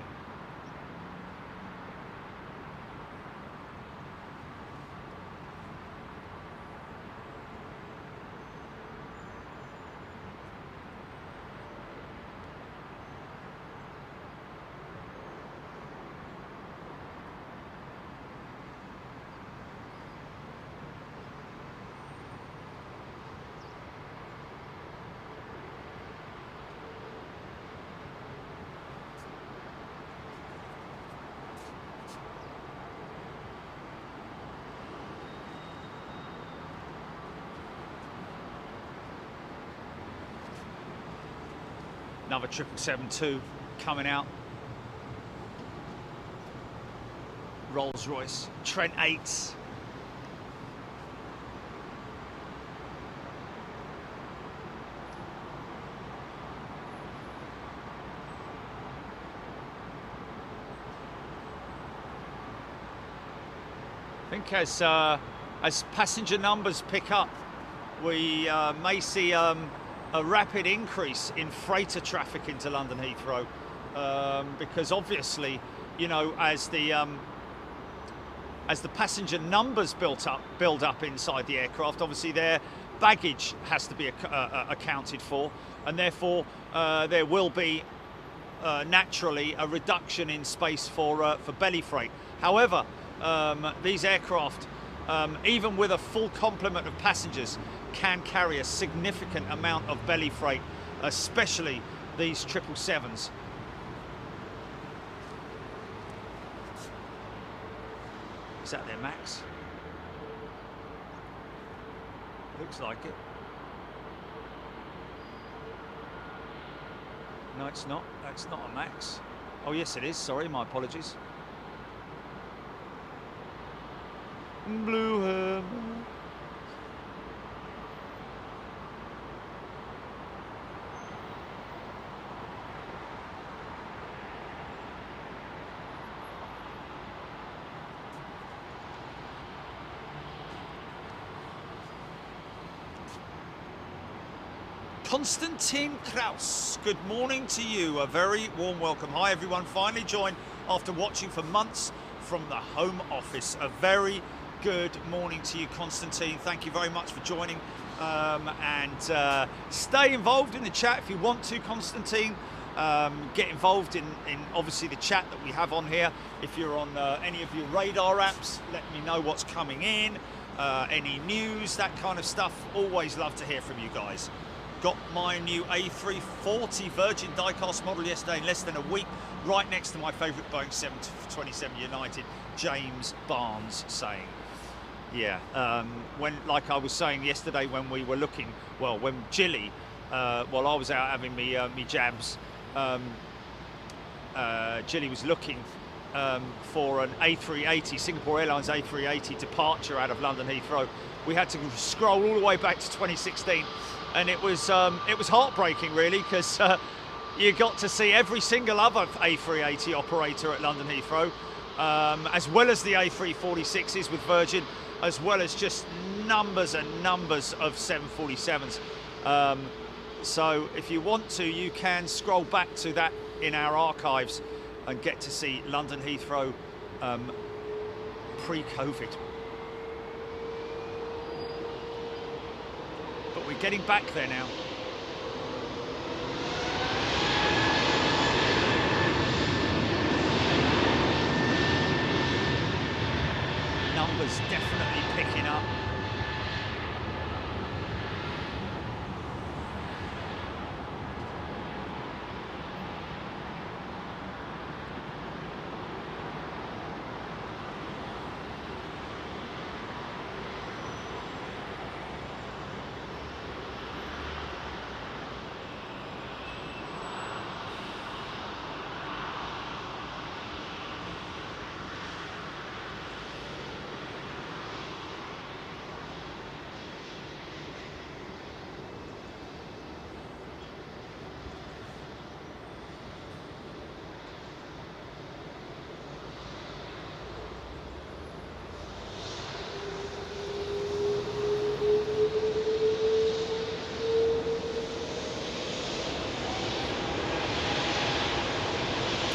Another 777-2 coming out. Rolls-Royce, Trent 8s. I think as passenger numbers pick up, we may see a rapid increase in freighter traffic into London Heathrow, because obviously, you know, as the passenger numbers build up inside the aircraft, obviously their baggage has to be accounted for, and therefore there will be naturally a reduction in space for belly freight. However, these aircraft, even with a full complement of passengers, can carry a significant amount of belly freight, especially these 777s. Is that their max? Looks like it. No, it's not. That's not a max. Oh, yes, it is. Sorry, my apologies. Blue Hammer. Konstantin Kraus, good morning to you. A very warm welcome. Hi everyone, finally joined after watching for months from the home office. A very good morning to you, Konstantin. Thank you very much for joining, and stay involved in the chat if you want to, Konstantin. Get involved in obviously the chat that we have on here. If you're on any of your radar apps, let me know what's coming in, any news, that kind of stuff. Always love to hear from you guys. Got my new A380 Virgin diecast model yesterday in less than a week, right next to my favourite Boeing 727 United, James Barnes saying. Yeah, when, like I was saying yesterday when we were looking, well, when Jilly, while I was out having me jabs, Jilly was looking for an A380, Singapore Airlines A380 departure out of London Heathrow. We had to scroll all the way back to 2016. And it was heartbreaking, really, because you got to see every single other A380 operator at London Heathrow, as well as the A346s with Virgin, as well as just numbers and numbers of 747s. So if you want to, you can scroll back to that in our archives and get to see London Heathrow pre-COVID. But we're getting back there now. Numbers definitely picking up.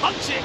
Punch it!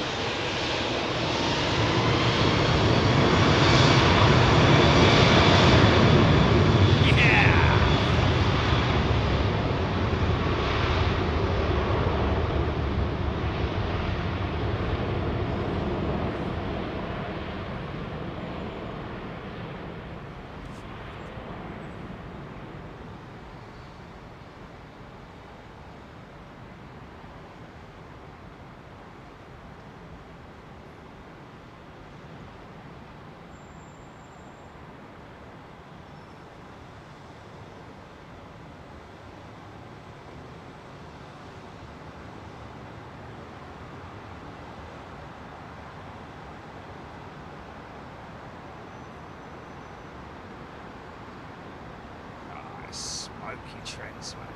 Smoky trends, man.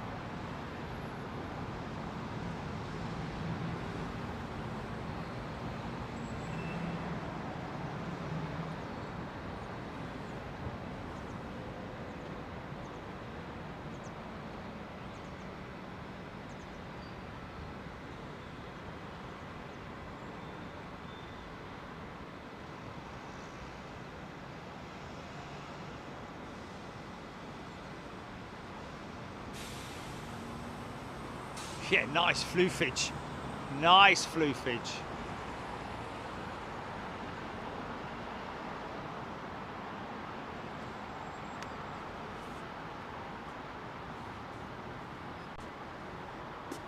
Yeah, nice floofage. Nice floofage.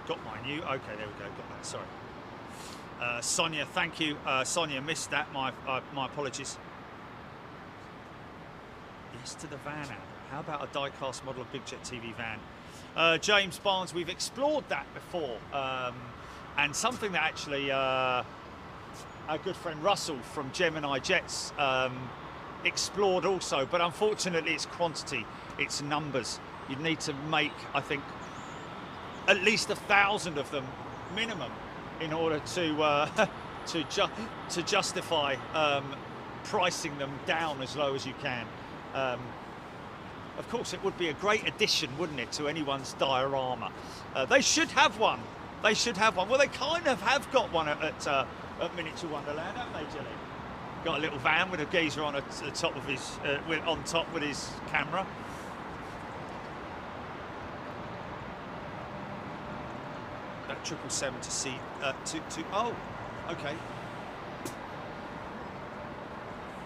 Got my new. Okay, there we go. Got that. Sorry. Sonia, thank you. Sonia, missed that. My apologies. Yes to the van, Adam. How about a die-cast model of Big Jet TV van? James Barnes, we've explored that before, and something that actually our good friend Russell from Gemini Jets explored also, but unfortunately it's quantity, it's numbers. You'd need to make, I think, at least 1,000 of them minimum in order to justify pricing them down as low as you can. Of course, it would be a great addition, wouldn't it, to anyone's diorama? They should have one. They should have one. Well, they kind of have got one at Miniature Wonderland, haven't they, Jilly? Got a little van with a geezer on the top of his, on top with his camera. That 777 to see to oh, okay.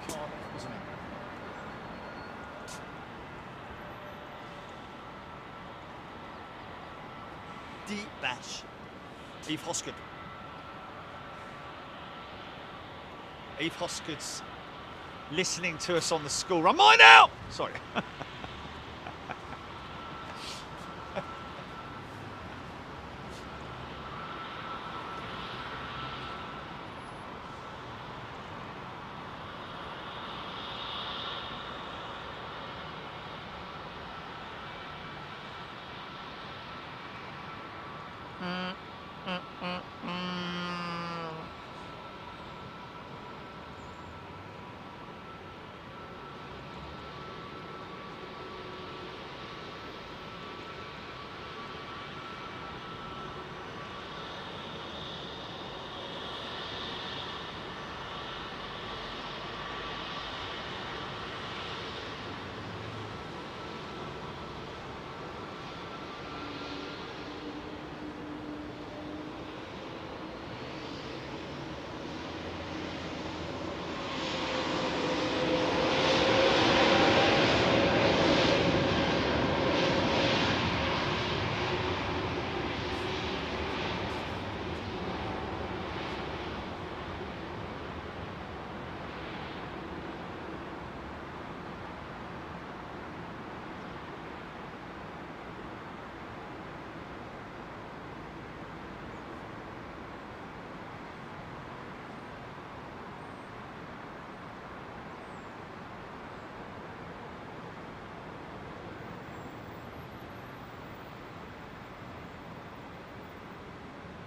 Cardiff, wasn't it? Deep bash. Eve Hoskett. Eve Hoskett's listening to us on the school run. Mine out! Sorry.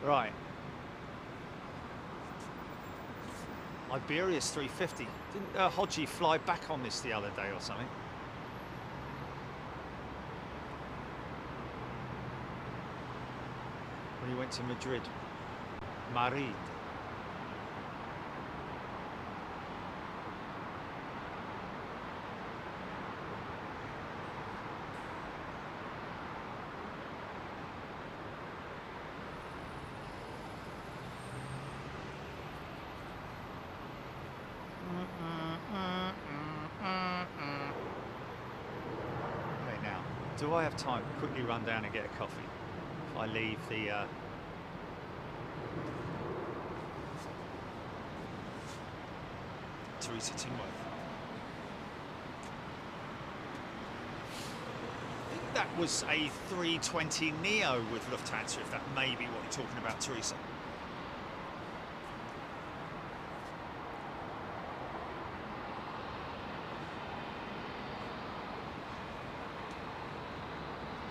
Right. Iberia's 350. Didn't Hodgie fly back on this the other day or something? When he went to Madrid. Madrid. Okay, now, do I have time to quickly run down and get a coffee? If I leave the Teresa Tingworth. I think that was a 320 Neo with Lufthansa, if that may be what you're talking about, Teresa.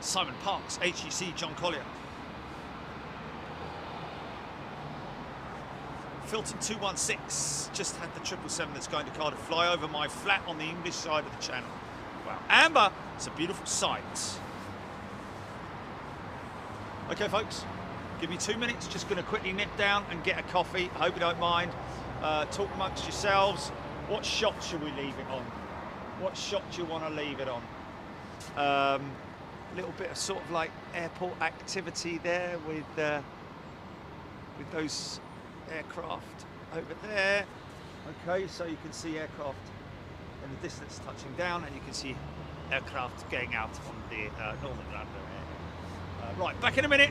Simon Parks, HEC John Collier. Filton 216, just had the 777 that's going to Cardiff fly over my flat on the English side of the channel. Wow. Amber, it's a beautiful sight. Okay, folks, give me 2 minutes. Just going to quickly nip down and get a coffee. I hope you don't mind. Talk amongst yourselves. What shot should we leave it on? What shot do you want to leave it on? A little bit of sort of like airport activity there with those aircraft over there. Okay, so you can see aircraft in the distance touching down, and you can see aircraft going out on the northern runway. Right, back in a minute.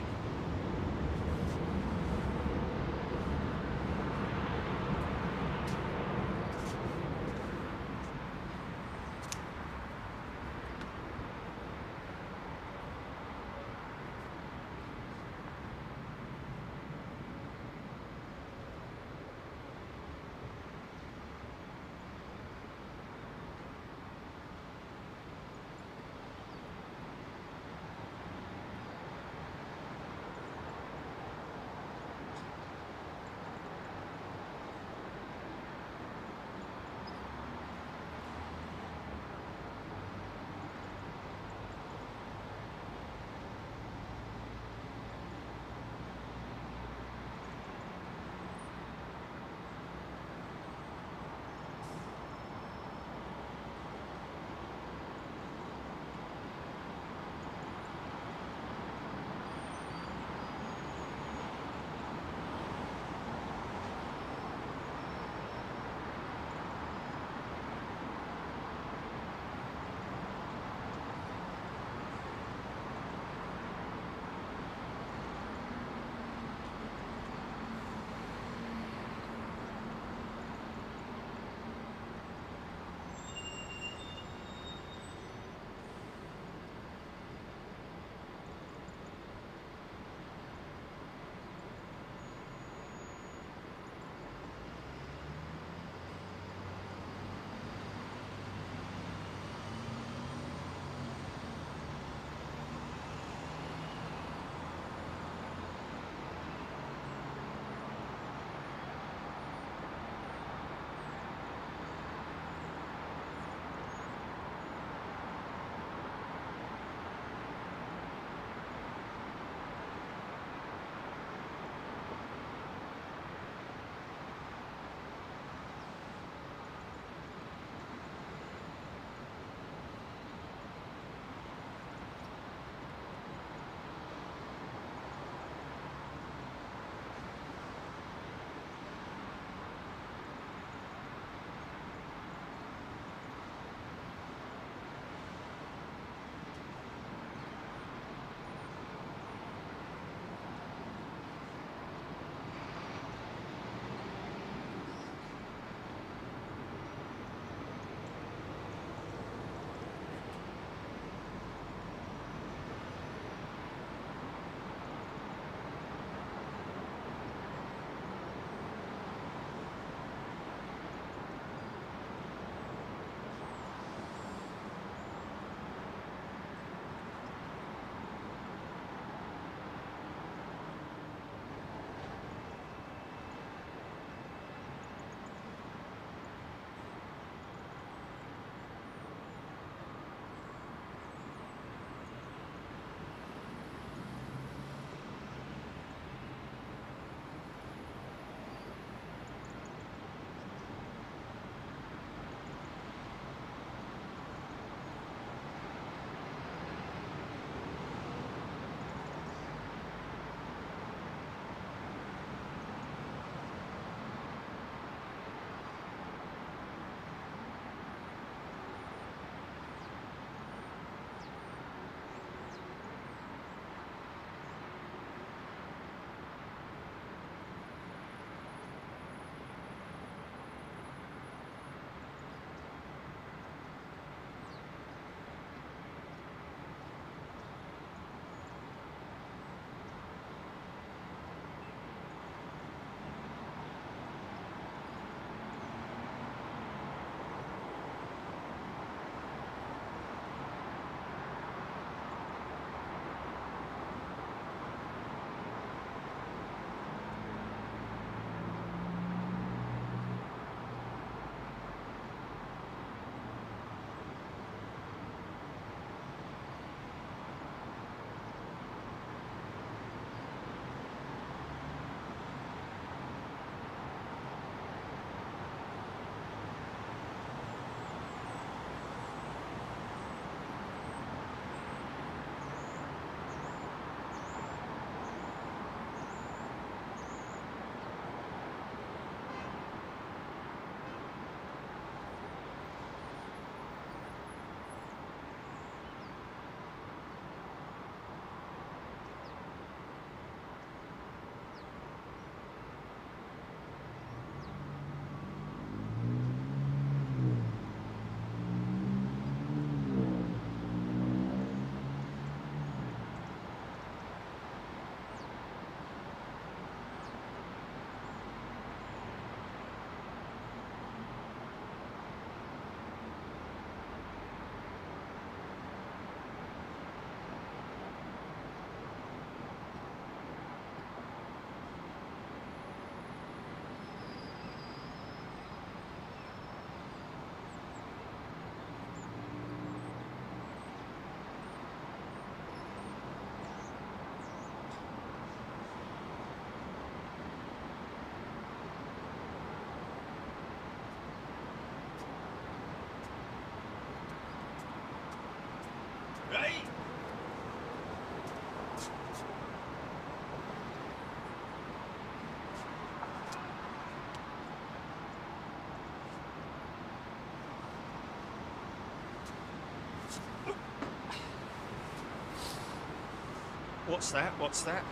What's that? What's that?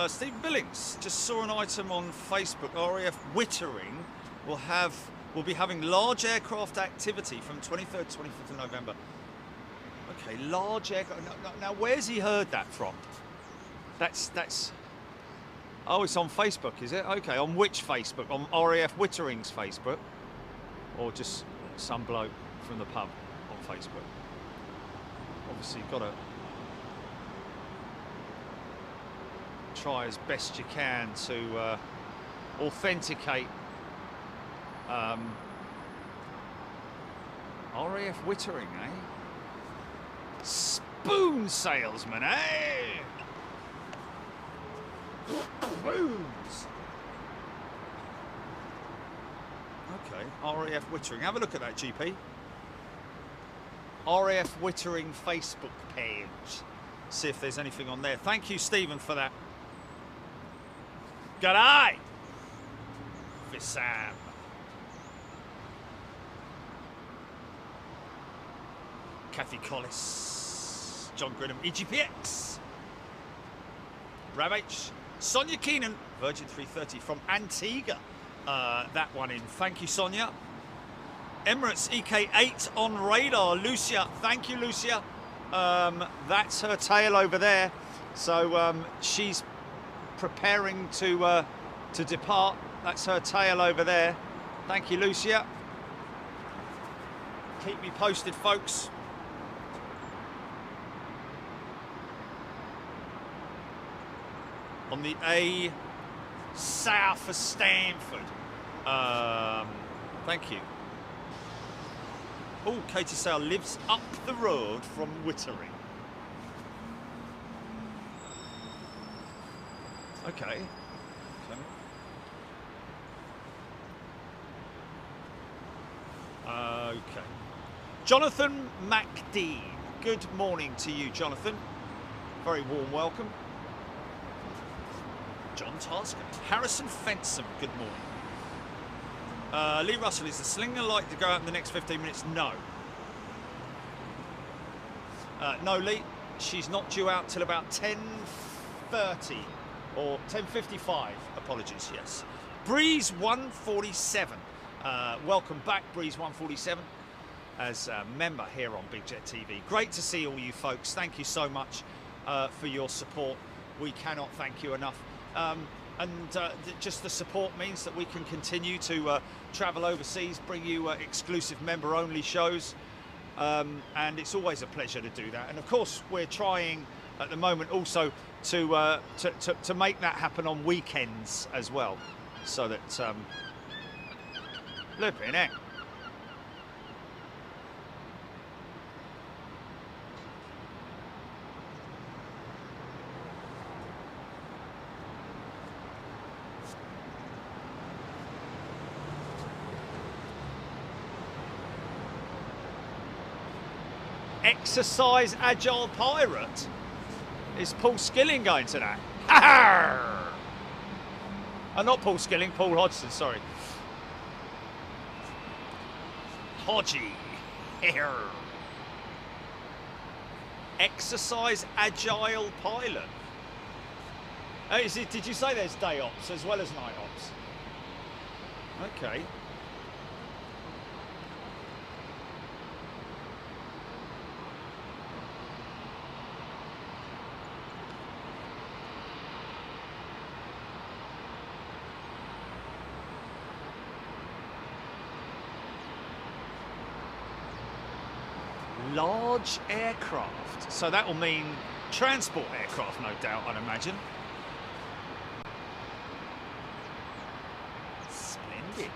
Steve Billings just saw an item on Facebook. RAF Wittering will be having large aircraft activity from 23rd to 25th of November. Okay, large aircraft. Now, where's he heard that from? That's. Oh, it's on Facebook, is it? Okay, on which Facebook? On RAF Wittering's Facebook, or just some bloke from the pub on Facebook? Obviously, you've got to try as best you can to authenticate RAF Wittering, eh? Spoon salesman, eh? Spoons. Okay, RAF Wittering. Have a look at that, GP. RAF Wittering Facebook page. See if there's anything on there. Thank you, Stephen, for that. G'day, Vissam. Kathy Collis, John Grinham, EGPX, Rav H, Sonia Keenan, Virgin 330 from Antigua. That one in. Thank you, Sonia. Emirates EK8 on radar. Lucia, thank you, Lucia. That's her tail over there. So she's preparing to depart. That's her tail over there. Thank you, Lucia. Keep me posted, folks. On the A south for Stanford. Thank you. Oh, Katie Sale lives up the road from Wittering. Okay. Okay. Jonathan MacD. Good morning to you, Jonathan. Very warm welcome. John Tasker. Harrison Fensom, good morning. Lee Russell, is the Slinger like to go out in the next 15 minutes? No. No, Lee. She's not due out till about 10:30 or 10:55. Apologies, yes. Breeze 147. Welcome back, Breeze 147, as a member here on Big Jet TV. Great to see all you folks. Thank you so much for your support. We cannot thank you enough. Just the support means that we can continue to travel overseas, bring you exclusive member-only shows, and it's always a pleasure to do that. And of course, we're trying at the moment also to make that happen on weekends as well, so that flipping heck. Exercise Agile Pirate. Is Paul Skilling going to that? Ha! Not Paul Skilling, Paul Hodgson, sorry. Hodgie. Exercise Agile Pilot. Did you say there's day ops as well as night ops? Okay. Large aircraft, so that will mean transport aircraft, no doubt, I'd imagine. Splendid.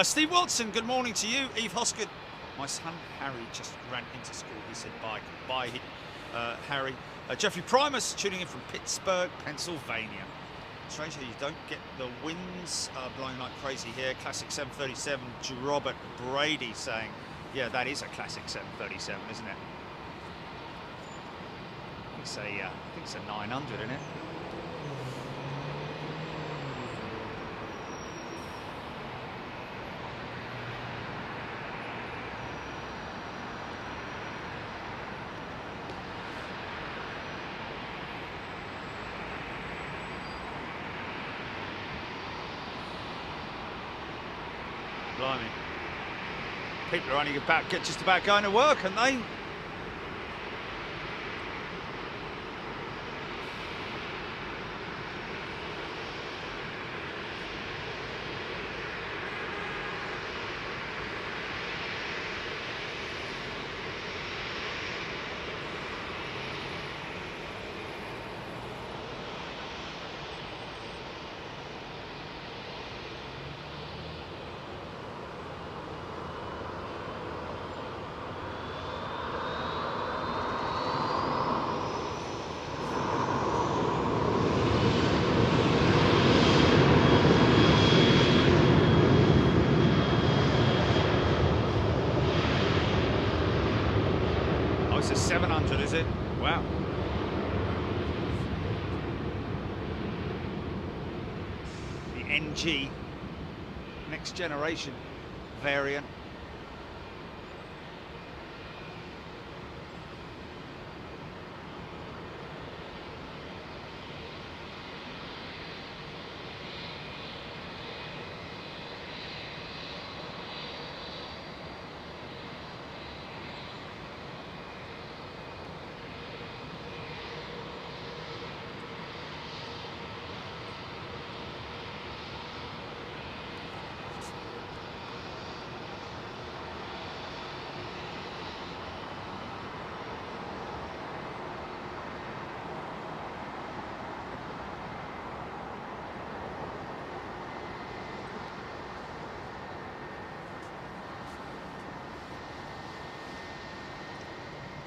Steve Watson, good morning to you. Eve Hoskett, my son Harry just ran into school. He said bye. Bye, Harry. Jeffrey Primus tuning in from Pittsburgh, Pennsylvania. Strange how you don't get the winds blowing like crazy here. Classic 737. Robert Brady saying, yeah, that is a classic 737, isn't it? I think it's a 900, isn't it? Blimey. People are only just about going to work, aren't they? It's a 700, is it? Wow. The NG, next generation variant.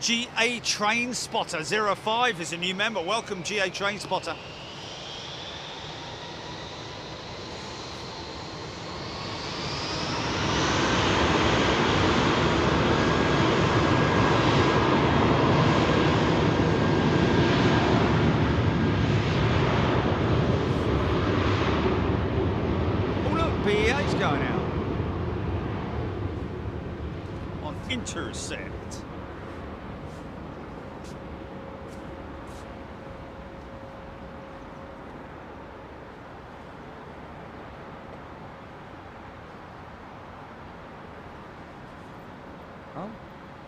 GA Train Spotter 05 is a new member. Welcome, GA Train Spotter. Oh look, BA's going out on Intercept.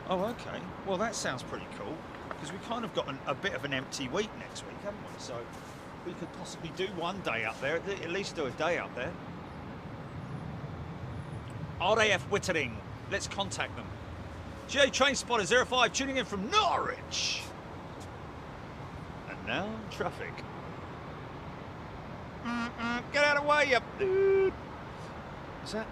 Oh, okay. Well, that sounds pretty cool, because we kind of got a bit of an empty week next week, haven't we? So we could possibly do one day up there, at least do a day up there. RAF Wittering, let's contact them. GA Train Spotter 05 tuning in from Norwich. And now traffic. Get out of the way, you dude. What's that?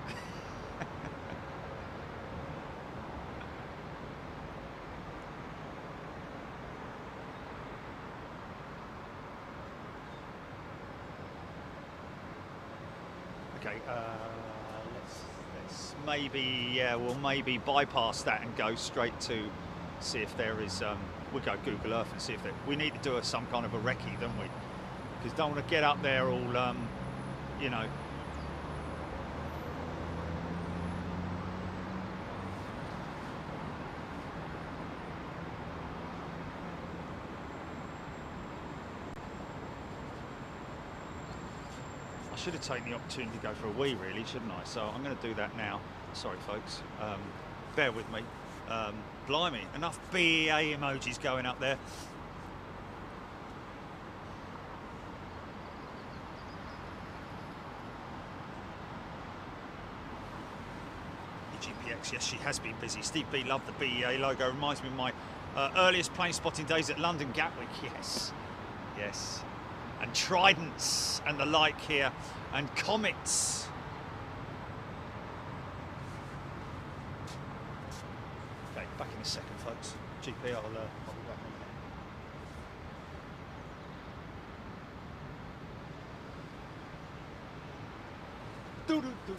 Okay, let's maybe, yeah, we'll maybe bypass that and go straight to see if there is, we'll go Google Earth and see if there, we need to do some kind of a recce, don't we? Because don't want to get up there all, you know. I should have taken the opportunity to go for a wee, really, shouldn't I? So I'm going to do that now. Sorry, folks. Bear with me. Blimey, enough BEA emojis going up there. GPX, yes, she has been busy. Steve B loved the BEA logo. Reminds me of my earliest plane spotting days at London Gatwick. Yes, yes. And tridents and the like here, and comets. Okay, back in a second, folks. GP, I'll be back in a minute.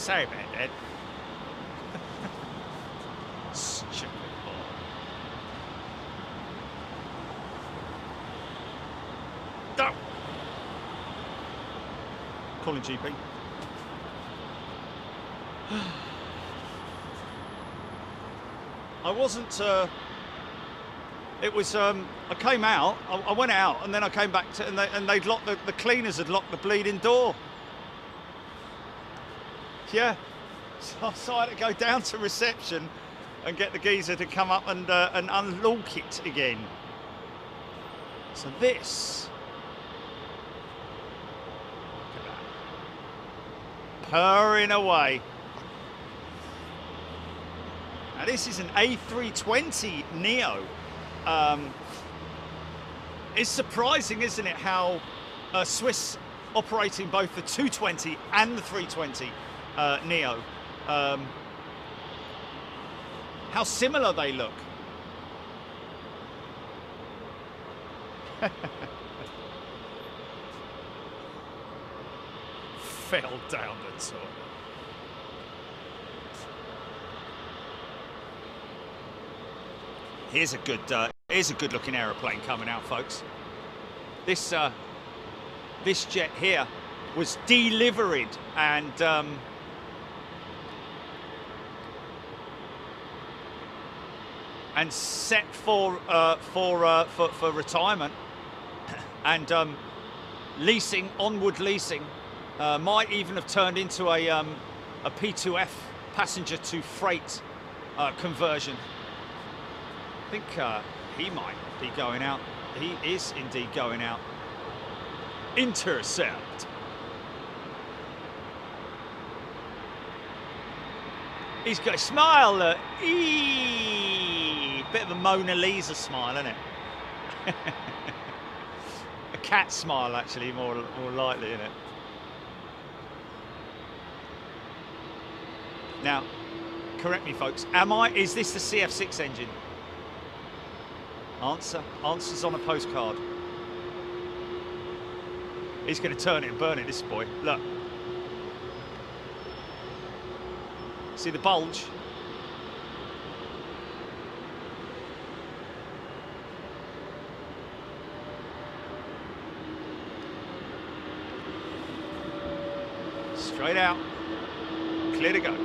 Sorry about that. Stupid ball. Don't. Calling GP. I wasn't. It was. I came out. I went out, and then I came back to, and they'd locked the cleaners had locked the bleeding door. Yeah, so I had to go down to reception and get the geezer to come up and unlock it again. So this. Look at that. Purring away. Now this is an A320 Neo. It's surprising, isn't it, how Swiss operating both the 220 and the 320 Neo, how similar they look. Fell down the toilet. Here's a good looking aeroplane coming out, folks. This this jet here was delivered and set for retirement and leasing, onward leasing, might even have turned into a P2F, passenger to freight conversion. I think he might be going out. He is indeed going out. Intercept. He's got a smile. Bit of a Mona Lisa smile, isn't it? A cat smile, actually, more likely, isn't it? Now, correct me, folks. Is this the CF6 engine? Answer's on a postcard. He's going to turn it and burn it, this boy. Look. See the bulge? Straight out. Clear to go.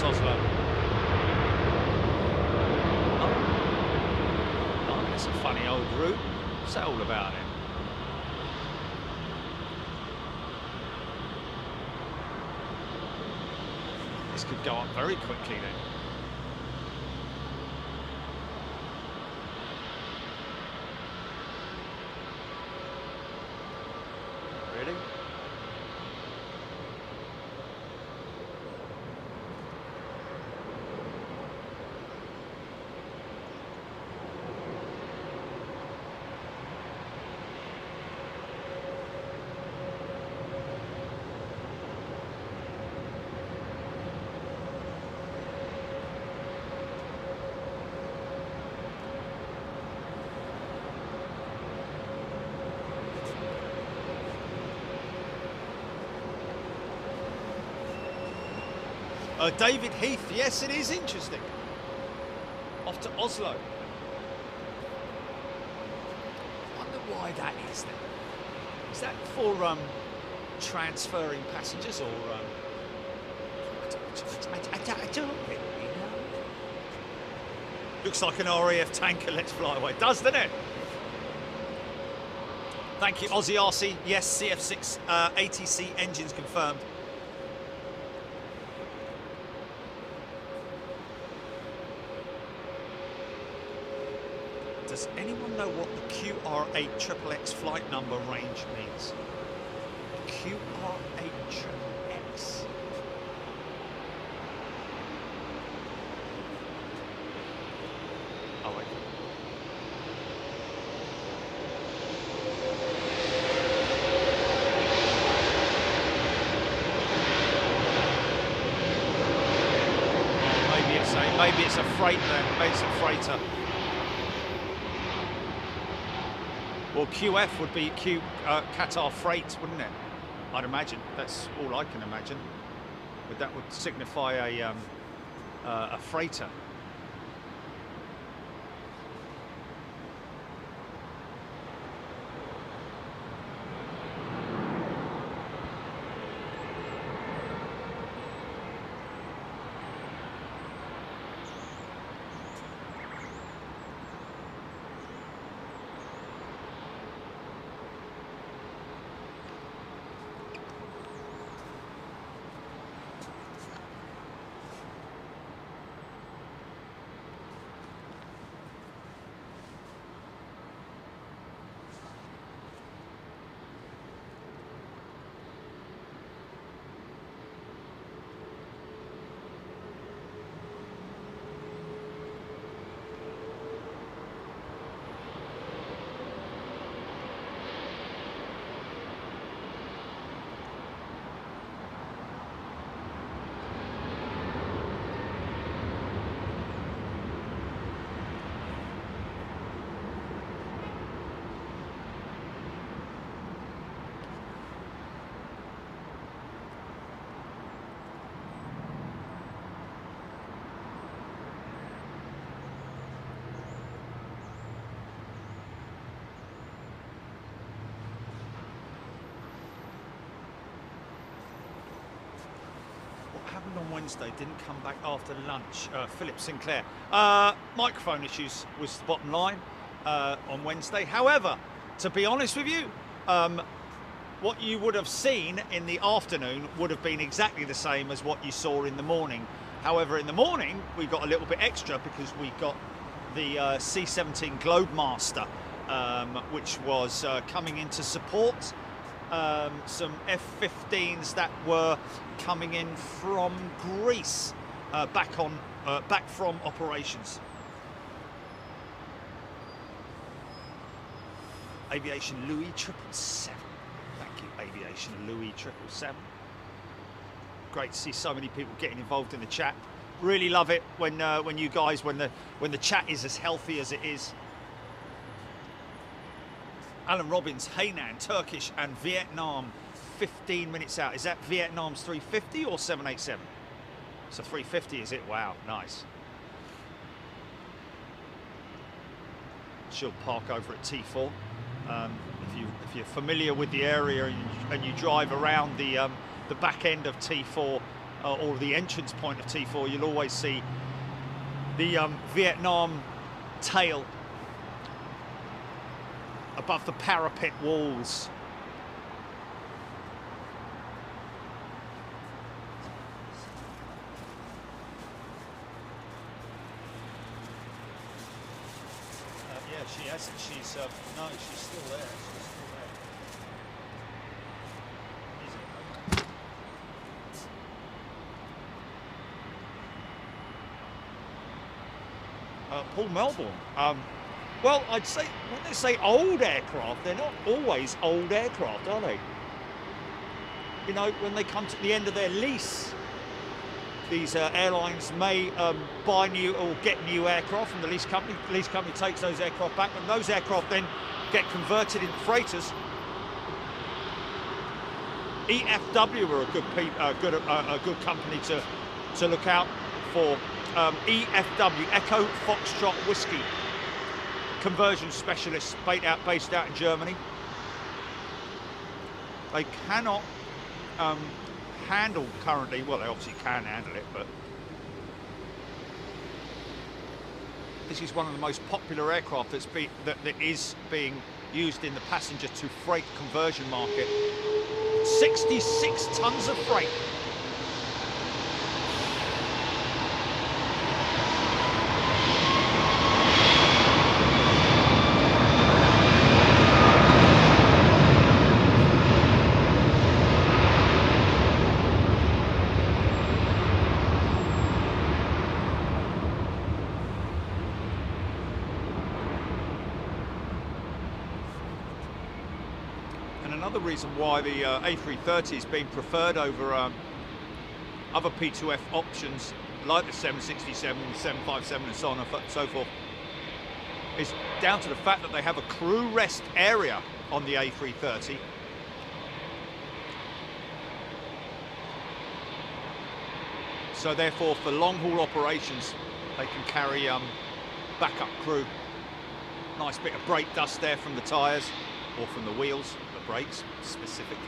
Oslo. Oh, that's a funny old route. What's that all about it? This could go up very quickly then. Really? David Heath, yes, it is interesting. Off to Oslo. Wonder why that is then. Is that for transferring passengers or? I don't really know. Looks like an RAF tanker. Let's fly away. Does, doesn't it? Thank you, Aussie RC. Yes, CF6 ATC engines confirmed. Does anyone know what the QR8XXX flight number range means? QR8XXX. Oh, wait. maybe it's a freighter then. Maybe it's a freighter. Well, QF would be Qatar Freight, wouldn't it? I'd imagine. That's all I can imagine. But that would signify a freighter. Happened on Wednesday, didn't come back after lunch. Philip Sinclair. Microphone issues was the bottom line on Wednesday. However, to be honest with you, what you would have seen in the afternoon would have been exactly the same as what you saw in the morning. However, in the morning, we got a little bit extra because we got the C-17 Globemaster, which was coming in to support some F-15s that were coming in from Greece, back from operations. Aviation Louis 777. Thank you, Aviation Louis 777. Great to see so many people getting involved in the chat. Really love it when you guys when the chat is as healthy as it is. Alan Robbins, Hainan, Turkish and Vietnam, 15 minutes out. Is that Vietnam's 350 or 787? It's a 350, is it? Wow, nice. She'll park over at T4. If you're familiar with the area and you drive around the back end of T4 or the entrance point of T4, you'll always see the Vietnam tail above the parapet walls. Yeah, she hasn't. She's no, she's still there. She's still there. Paul Melbourne. Well, I'd say, when they say old aircraft, they're not always old aircraft, are they? You know, when they come to the end of their lease, these airlines may buy new or get new aircraft from the lease company. The lease company takes those aircraft back, and those aircraft then get converted into freighters. EFW are a good company to look out for. EFW, Echo Foxtrot Whiskey. Conversion specialists based out in Germany. They cannot handle currently, well, they obviously can handle it, but this is one of the most popular aircraft that is being used in the passenger to freight conversion market. 66 tons of freight. Another reason why the A330 is being preferred over other P2F options like the 767, 757 and so on and so forth, is down to the fact that they have a crew rest area on the A330. So therefore, for long-haul operations, they can carry backup crew. Nice bit of brake dust there from the tyres, or from the wheels, the brakes specifically.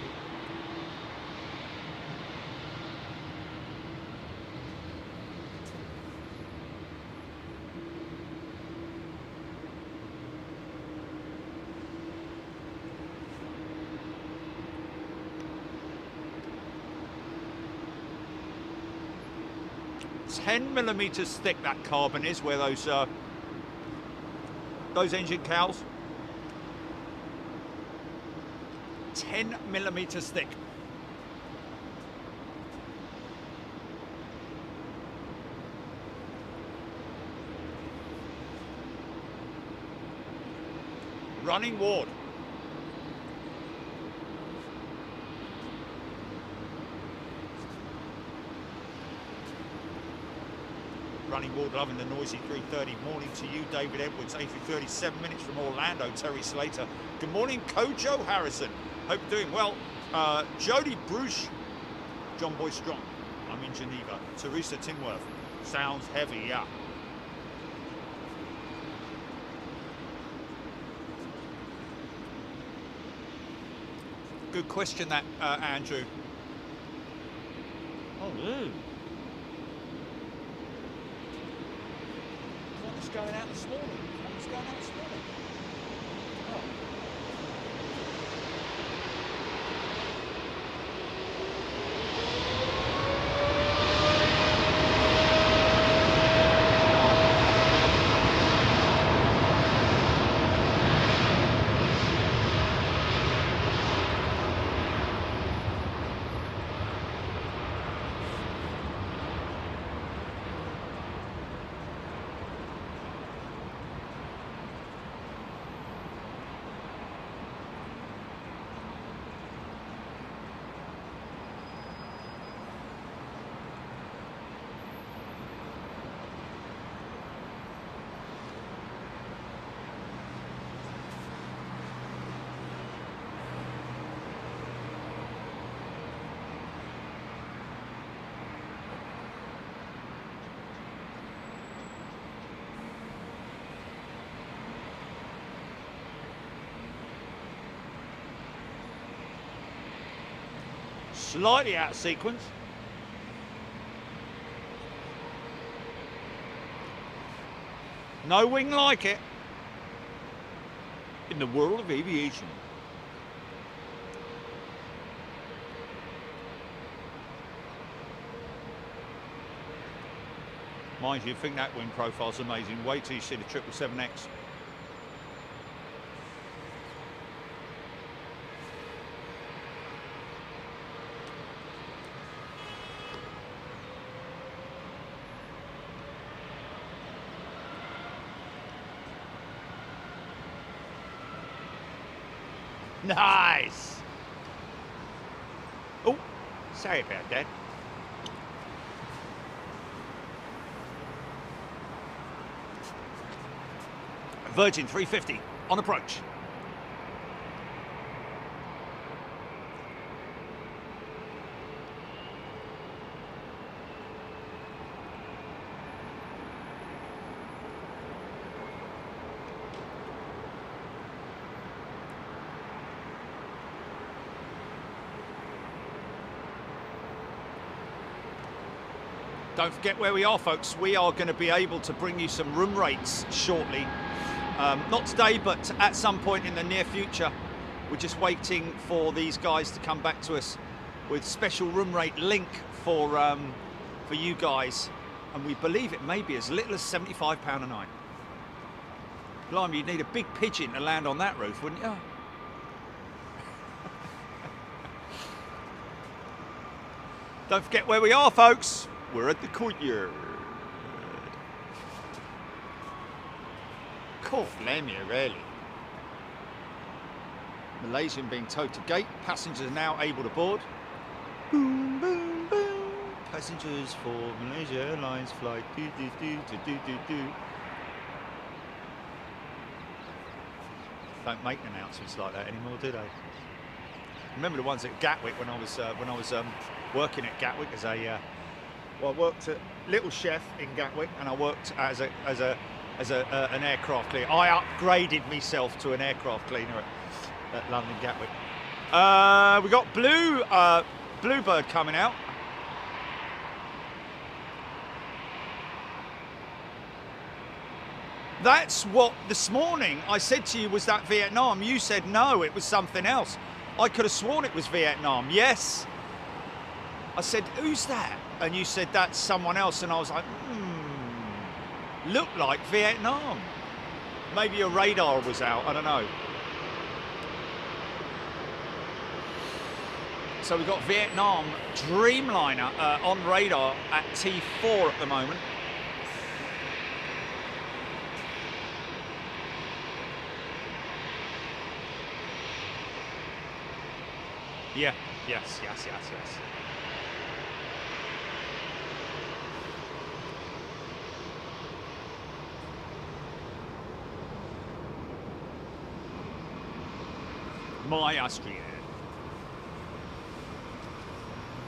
$10mm thick that carbon is, where those engine cowls. 10mm thick. Running ward. Running ward, loving the noisy 3:30. Morning to you, David Edwards. A330, 7 minutes from Orlando. Terry Slater. Good morning, Kojo Harrison. Hope you're doing well. Jody Bruce. John Boy Strong. I'm in Geneva. Teresa Tinworth. Sounds heavy, yeah. Good question, that, Andrew. Oh, yeah. What's going out this morning? What's going out this morning? Oh. Slightly out of sequence. No wing like it in the world of aviation. Mind you, think that wing profile's amazing. Wait till you see the 777X. Nice. Oh, sorry about that. Virgin 350 on approach. Don't forget where we are, folks. We are going to be able to bring you some room rates shortly. Not today, but at some point in the near future. We're just waiting for these guys to come back to us with special room rate link for you guys. And we believe it may be as little as £75 a night. Blimey, you'd need a big pigeon to land on that roof, wouldn't you? Don't forget where we are, folks. We're at the courtyard. Can't blame you, really. Malaysian being towed to gate. Passengers are now able to board. Boom, boom, boom. Passengers for Malaysia Airlines flight. Do, do, do, do, do, do, do. Don't make announcements like that anymore, do they? Remember the ones at Gatwick when I was working at Gatwick as a well, I worked at Little Chef in Gatwick, and I worked as an aircraft cleaner. I upgraded myself to an aircraft cleaner at London Gatwick. We got Bluebird coming out. That's what this morning I said to you was that Vietnam. You said no, it was something else. I could have sworn it was Vietnam. Yes. I said, who's that? And you said that's someone else, and I was like, looked like Vietnam. Maybe a radar was out, I don't know. So we've got Vietnam Dreamliner on radar at T4 at the moment. Yeah, yes. My Austrian.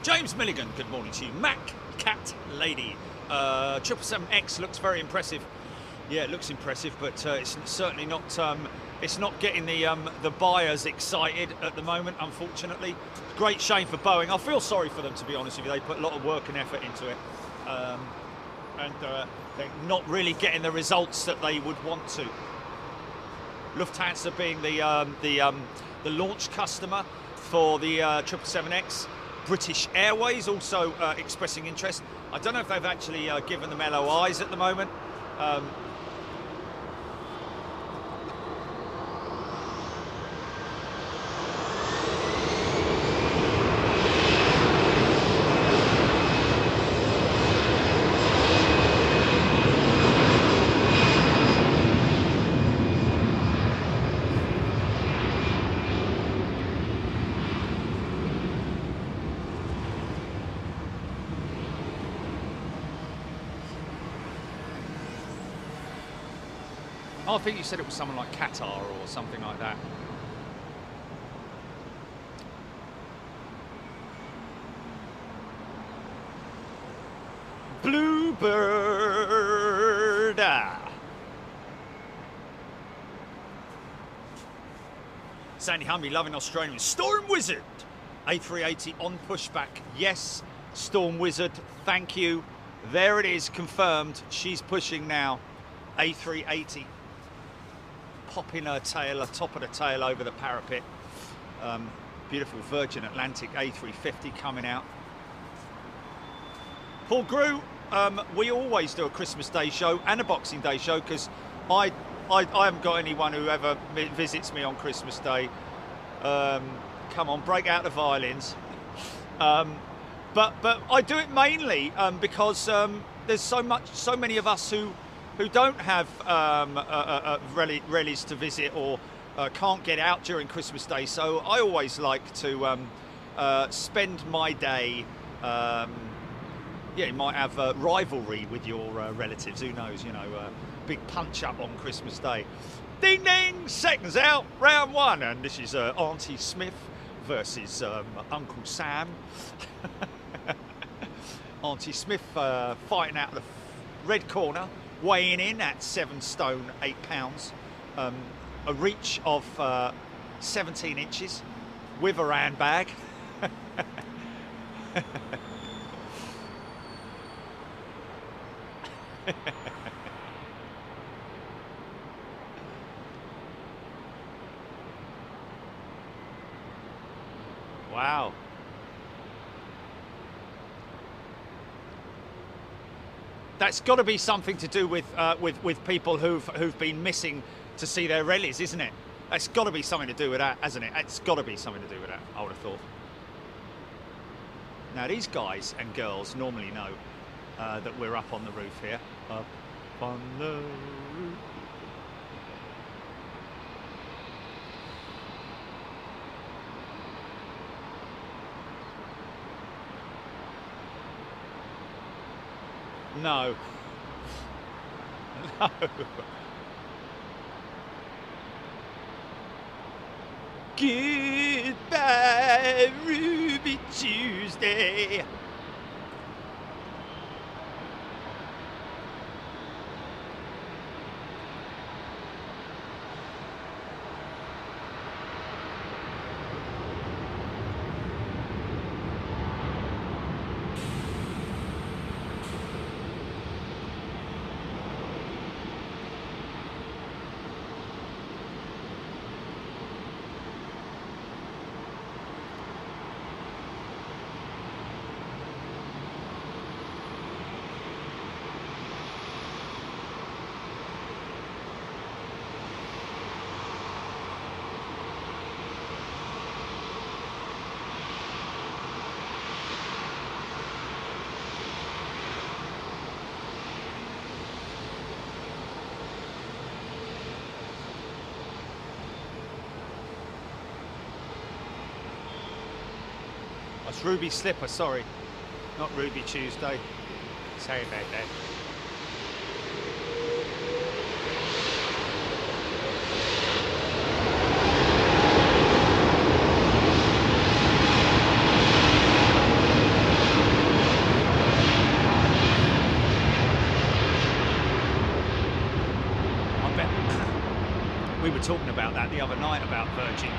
James Milligan, good morning to you. Mac Cat Lady. 777X looks very impressive. Yeah, it looks impressive, but it's certainly not. It's not getting the buyers excited at the moment, unfortunately. Great shame for Boeing. I feel sorry for them, to be honest with you. They put a lot of work and effort into it, and they're not really getting the results that they would want to. Lufthansa being the launch customer for the 777X. British Airways also expressing interest. I don't know if they've actually given them LOIs at the moment. Oh, I think you said it was someone like Qatar or something like that. Bluebird. Sandy Humby loving Australian. Storm Wizard. A380 on pushback. Yes, Storm Wizard. Thank you. There it is, confirmed. She's pushing now. A380. Popping her tail, top of the tail over the parapet. Beautiful Virgin Atlantic A350 coming out. Paul Grew, we always do a Christmas Day show and a Boxing Day show because I haven't got anyone who ever visits me on Christmas Day. Come on, break out the violins. But I do it mainly because there's so many of us who don't have rallies to visit or can't get out during Christmas Day. So I always like to spend my day. You might have a rivalry with your relatives. Who knows? You know, big punch up on Christmas Day. Ding ding! Seconds out, round one, and this is Auntie Smith versus Uncle Sam. Auntie Smith fighting out the red corner. Weighing in at 7 stone 8 pounds, a reach of 17 inches with a handbag. Wow. That's got to be something to do with people who've been missing to see their rallies, isn't it? It's got to be something to do with that, hasn't it? It's got to be something to do with that, I would have thought. Now, these guys and girls normally know that we're up on the roof here. Up on the roof. No. No. Goodbye, Ruby Tuesday. That's Ruby Slipper, sorry. Not Ruby Tuesday. Sorry about that. I bet we were talking about that the other night about Virgin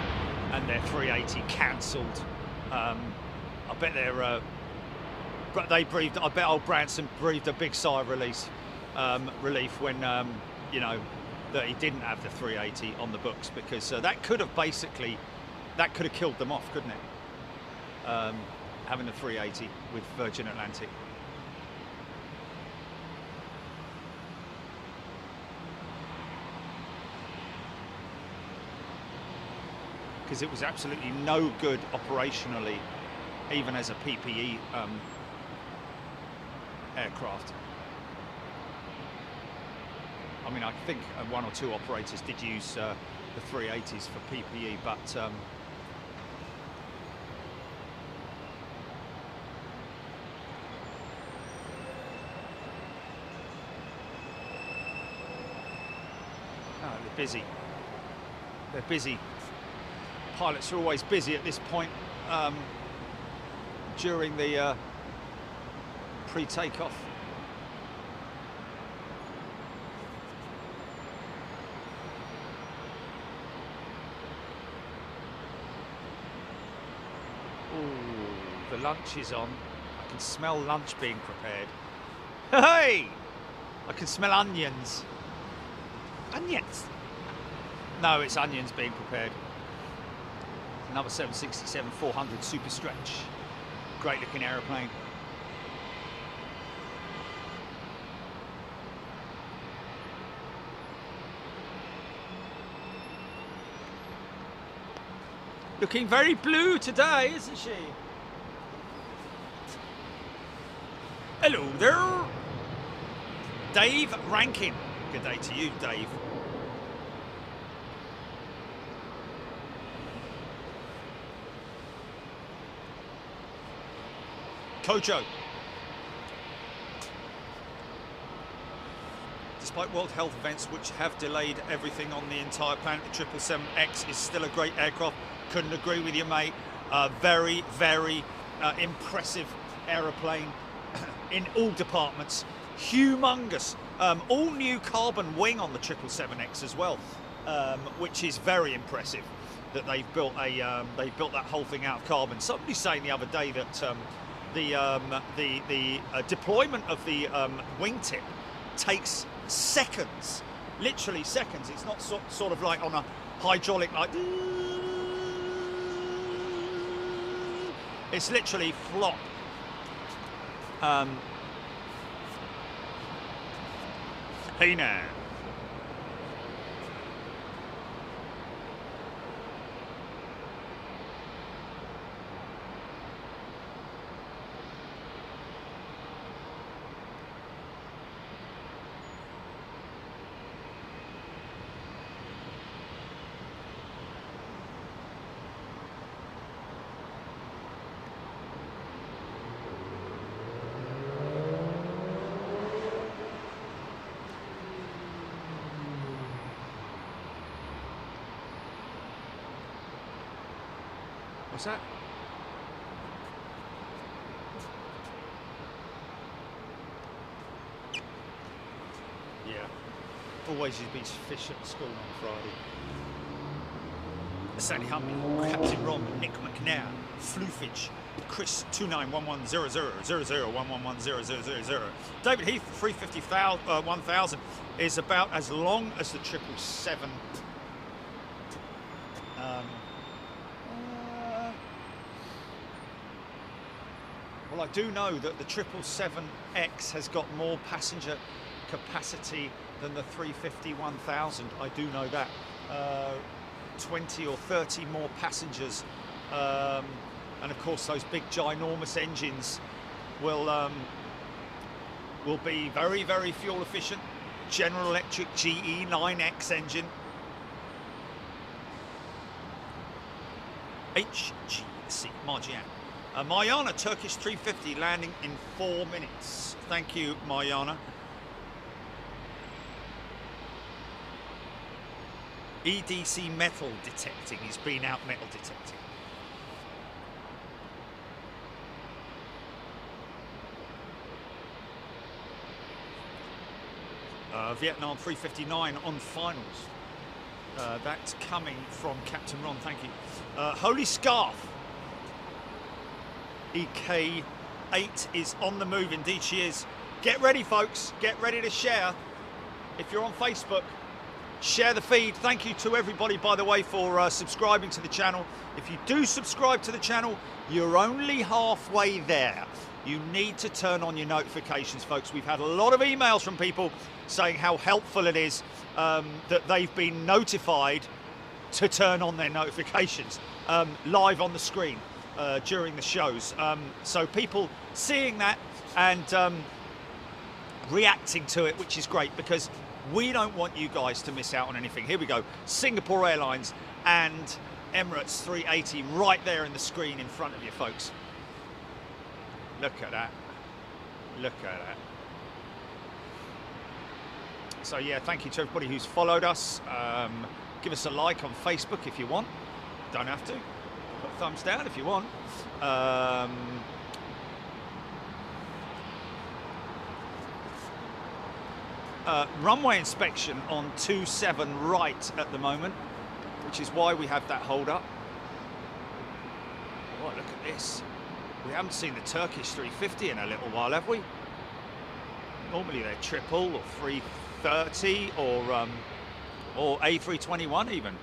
and their 380 cancelled. I bet they breathed. I bet old Branson breathed a big sigh of relief when you know that he didn't have the 380 on the books, because that could have killed them off, couldn't it? Having the 380 with Virgin Atlantic. Because it was absolutely no good operationally, even as a PPE aircraft. I mean, I think one or two operators did use the 380s for PPE, but no, they're busy. They're busy. Pilots are always busy at this point during the pre-takeoff. Ooh, the lunch is on. I can smell lunch being prepared. Hey! I can smell onions. Onions? No, it's onions being prepared. Another 767-400 super stretch. Great looking aeroplane. Looking very blue today, isn't she? Hello there. Dave Rankin. Good day to you, Dave. Kojo. Despite World Health events which have delayed everything on the entire planet, the 777X is still a great aircraft. Couldn't agree with you, mate. Very, very impressive aeroplane in all departments. Humongous. All new carbon wing on the 777X as well, which is very impressive. That they've built that whole thing out of carbon. Somebody saying the other day that the deployment of the wingtip takes seconds, literally seconds. It's not sort of like on a hydraulic, like it's literally flop. Hey now. Was that? Yeah. Always used to be fish at school on Friday. Sandy Humby, Captain Ron, Nick McNair, Floofage, Chris 29110000111000. David Heath 1000 is about as long as the 777. Well, I do know that the 777X has got more passenger capacity than the 350-1000. I do know that. 20 or 30 more passengers, and of course those big ginormous engines will be very, very fuel efficient. General Electric GE 9X engine. HGC Margian. Mariana, Turkish 350 landing in 4 minutes. Thank you, Mariana. EDC metal detecting. He's been out metal detecting. Vietnam 359 on finals. That's coming from Captain Ron. Thank you. Holy Scarf. EK8 is on the move. Indeed she is. Get ready, folks. Get ready to share. If you're on Facebook, share the feed. Thank you to everybody, by the way, for subscribing to the channel. If you do subscribe to the channel, you're only halfway there. You need to turn on your notifications, folks. We've had a lot of emails from people saying how helpful it is that they've been notified to turn on their notifications live on the screen during the shows. So people seeing that and reacting to it, which is great, because we don't want you guys to miss out on anything. Here we go. Singapore Airlines and Emirates 380 right there in the screen in front of you, folks. Look at that. Look at that. So yeah, thank you to everybody who's followed us. Give us a like on Facebook if you want. Don't have to. Put a thumbs down if you want. Runway inspection on 27 right at the moment, which is why we have that hold up. Oh, look at this. We haven't seen the Turkish 350 in a little while, have we? Normally they're triple or 330 or A321 even.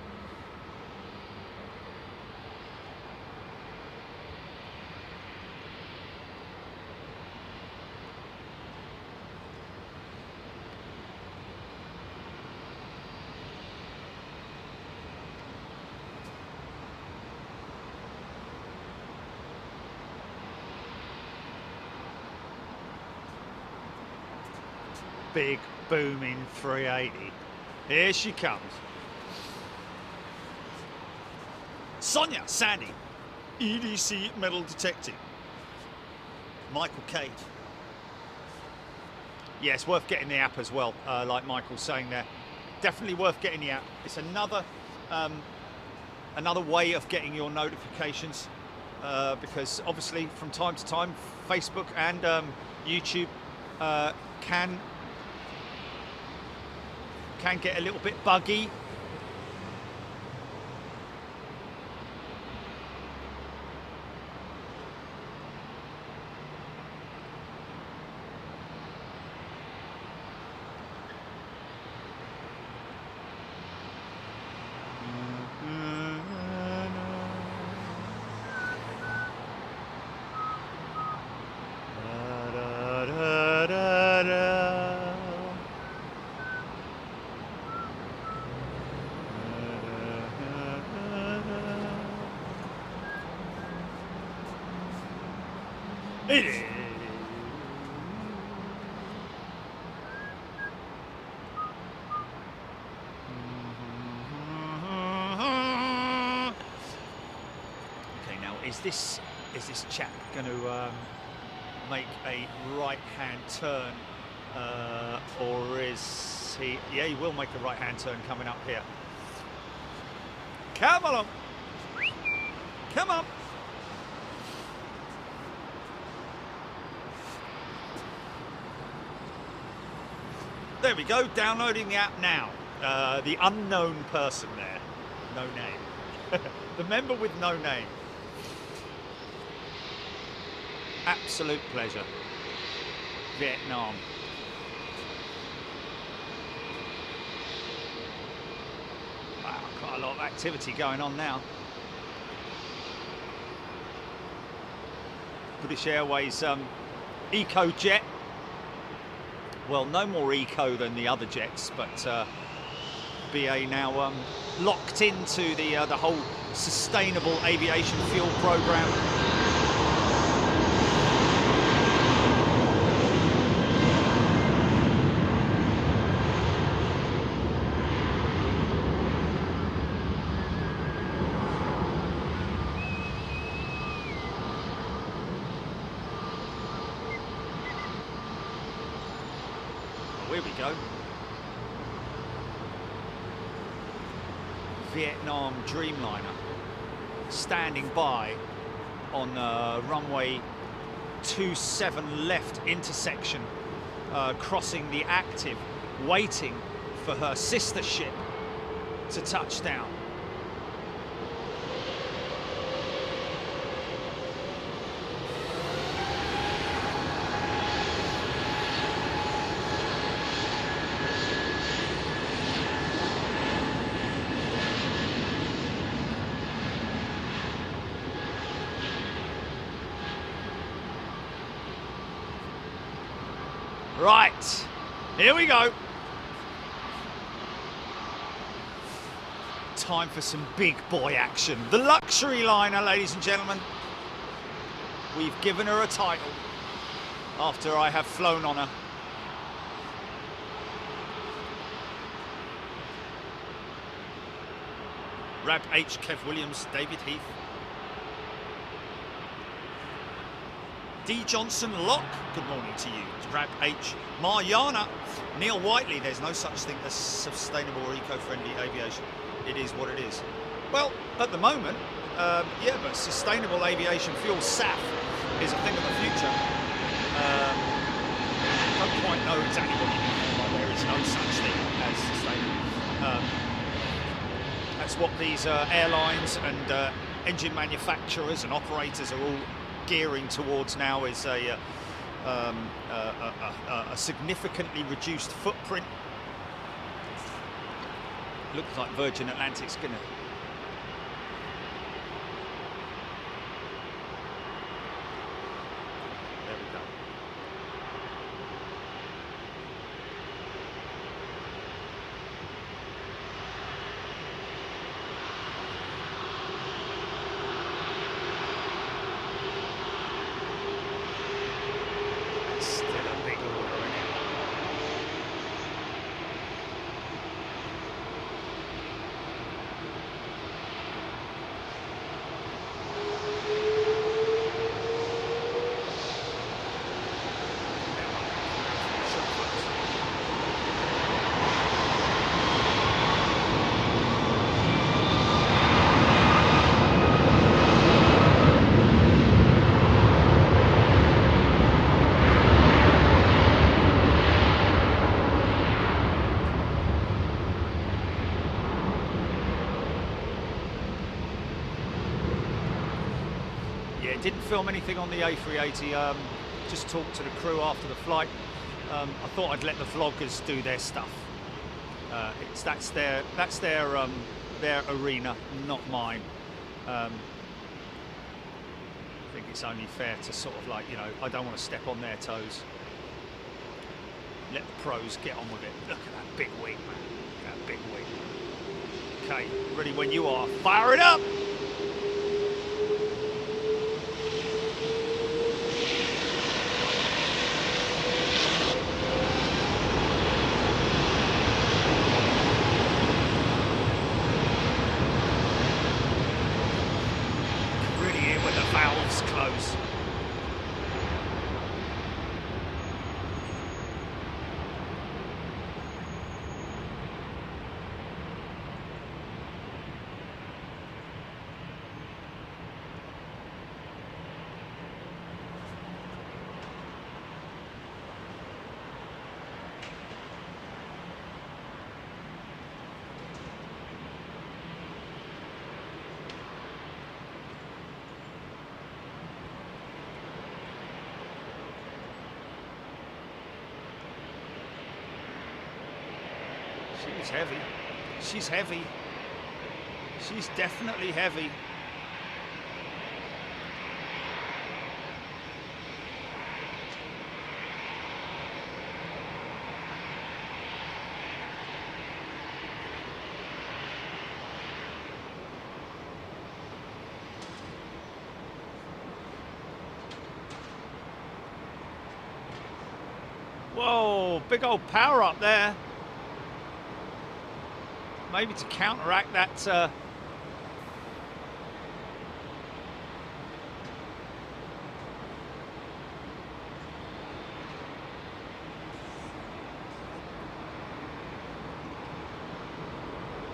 Big booming 380. Here she comes. Sonia, Sandy, EDC metal detecting. Michael K. Yeah, it's worth getting the app as well, like Michael's saying there. Definitely worth getting the app. It's another way of getting your notifications, because obviously from time to time Facebook and YouTube can get a little bit buggy. It is. Okay, now is this chap going to make a right-hand turn, or is he? Yeah, he will make a right-hand turn coming up here. Come along. Come on. There we go, downloading the app now. The unknown person there, no name. The member with no name. Absolute pleasure. Vietnam. Wow, quite a lot of activity going on now. British Airways eco jet. Well, no more eco than the other jets, but BA now locked into the whole sustainable aviation fuel program. Here we go. Vietnam Dreamliner standing by on runway 27 left intersection, crossing the active, waiting for her sister ship to touch down. Right, here we go. Time for some big boy action. The luxury liner, ladies and gentlemen. We've given her a title after I have flown on her. Rab H, Kev Williams, David Heath. D. Johnson Locke, good morning to you. Rab H. Mariana. Neil Whiteley, there's no such thing as sustainable or eco-friendly aviation. It is what it is. Well, at the moment, yeah, but sustainable aviation fuel, SAF, is a thing of the future. Don't quite know exactly what you mean by there is no such thing as sustainable. That's what these airlines and engine manufacturers and operators are all gearing towards now, is a significantly reduced footprint. Looks like Virgin Atlantic's going to... There we go. Still a big order, isn't it? Yeah, didn't film anything on the A380, just talked to the crew after the flight. I thought I'd let the vloggers do their stuff. That's their arena, not mine. I think it's only fair to sort of, like, you know, I don't want to step on their toes. Let the pros get on with it. Look at that big wing, man. Look at that big wing. Okay, ready when you are. Fire it up! Really here when the valves close. It's heavy. She's heavy. She's definitely heavy. Whoa, big old power up there. Maybe to counteract that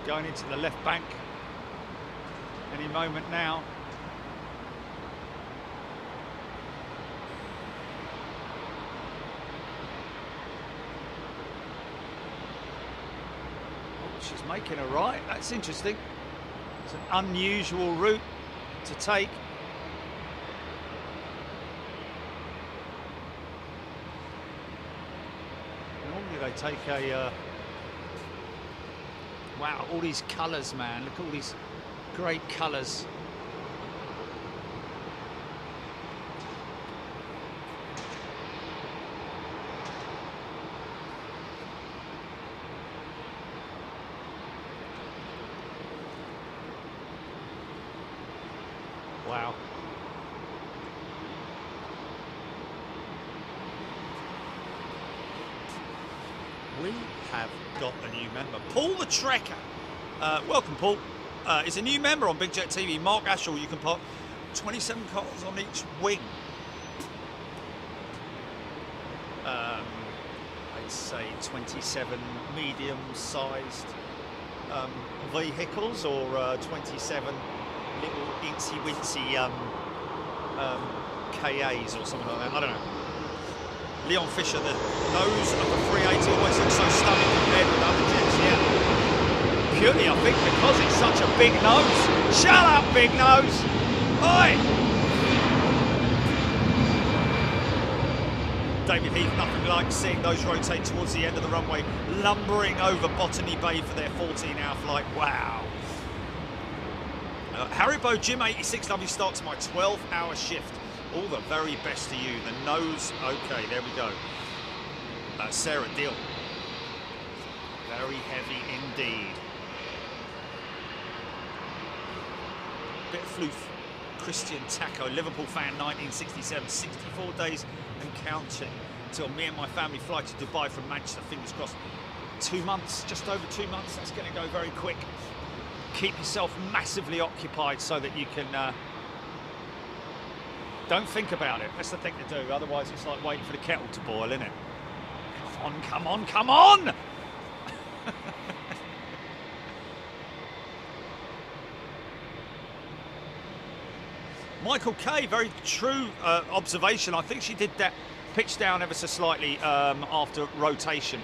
going into the left bank any moment now. She's making a right. That's interesting. It's an unusual route to take. Normally they take a wow, all these colours, man. Look at all these great colours. Wow. We have got a new member. Paul the Trekker. Welcome, Paul. Is a new member on Big Jet TV. Mark Ashall, you can put 27 cars on each wing. I'd say 27 medium-sized vehicles, or 27 little incy-wincy KAs or something like that. I don't know. Leon Fisher, the nose of the 380 always looks so stunning compared with other jets, yeah. Purely, I think, because it's such a big nose. Shut up, big nose! Oi! David Heath, nothing like seeing those rotate towards the end of the runway, lumbering over Botany Bay for their 14-hour flight. Wow. Haribo Jim 86, lovely start to my 12-hour shift. All the very best to you. The nose, okay, there we go. Sarah Dill. Very heavy indeed. Bit of floof. Christian Taco, Liverpool fan, 1967, 64 days and counting until me and my family fly to Dubai from Manchester, fingers crossed. 2 months, just over 2 months, that's going to go very quick. Keep yourself massively occupied so that you can don't think about it. That's the thing to do, otherwise it's like waiting for the kettle to boil, isn't it? Come on, come on, come on! Michael Kay, very true observation. I think she did that pitch down ever so slightly after rotation.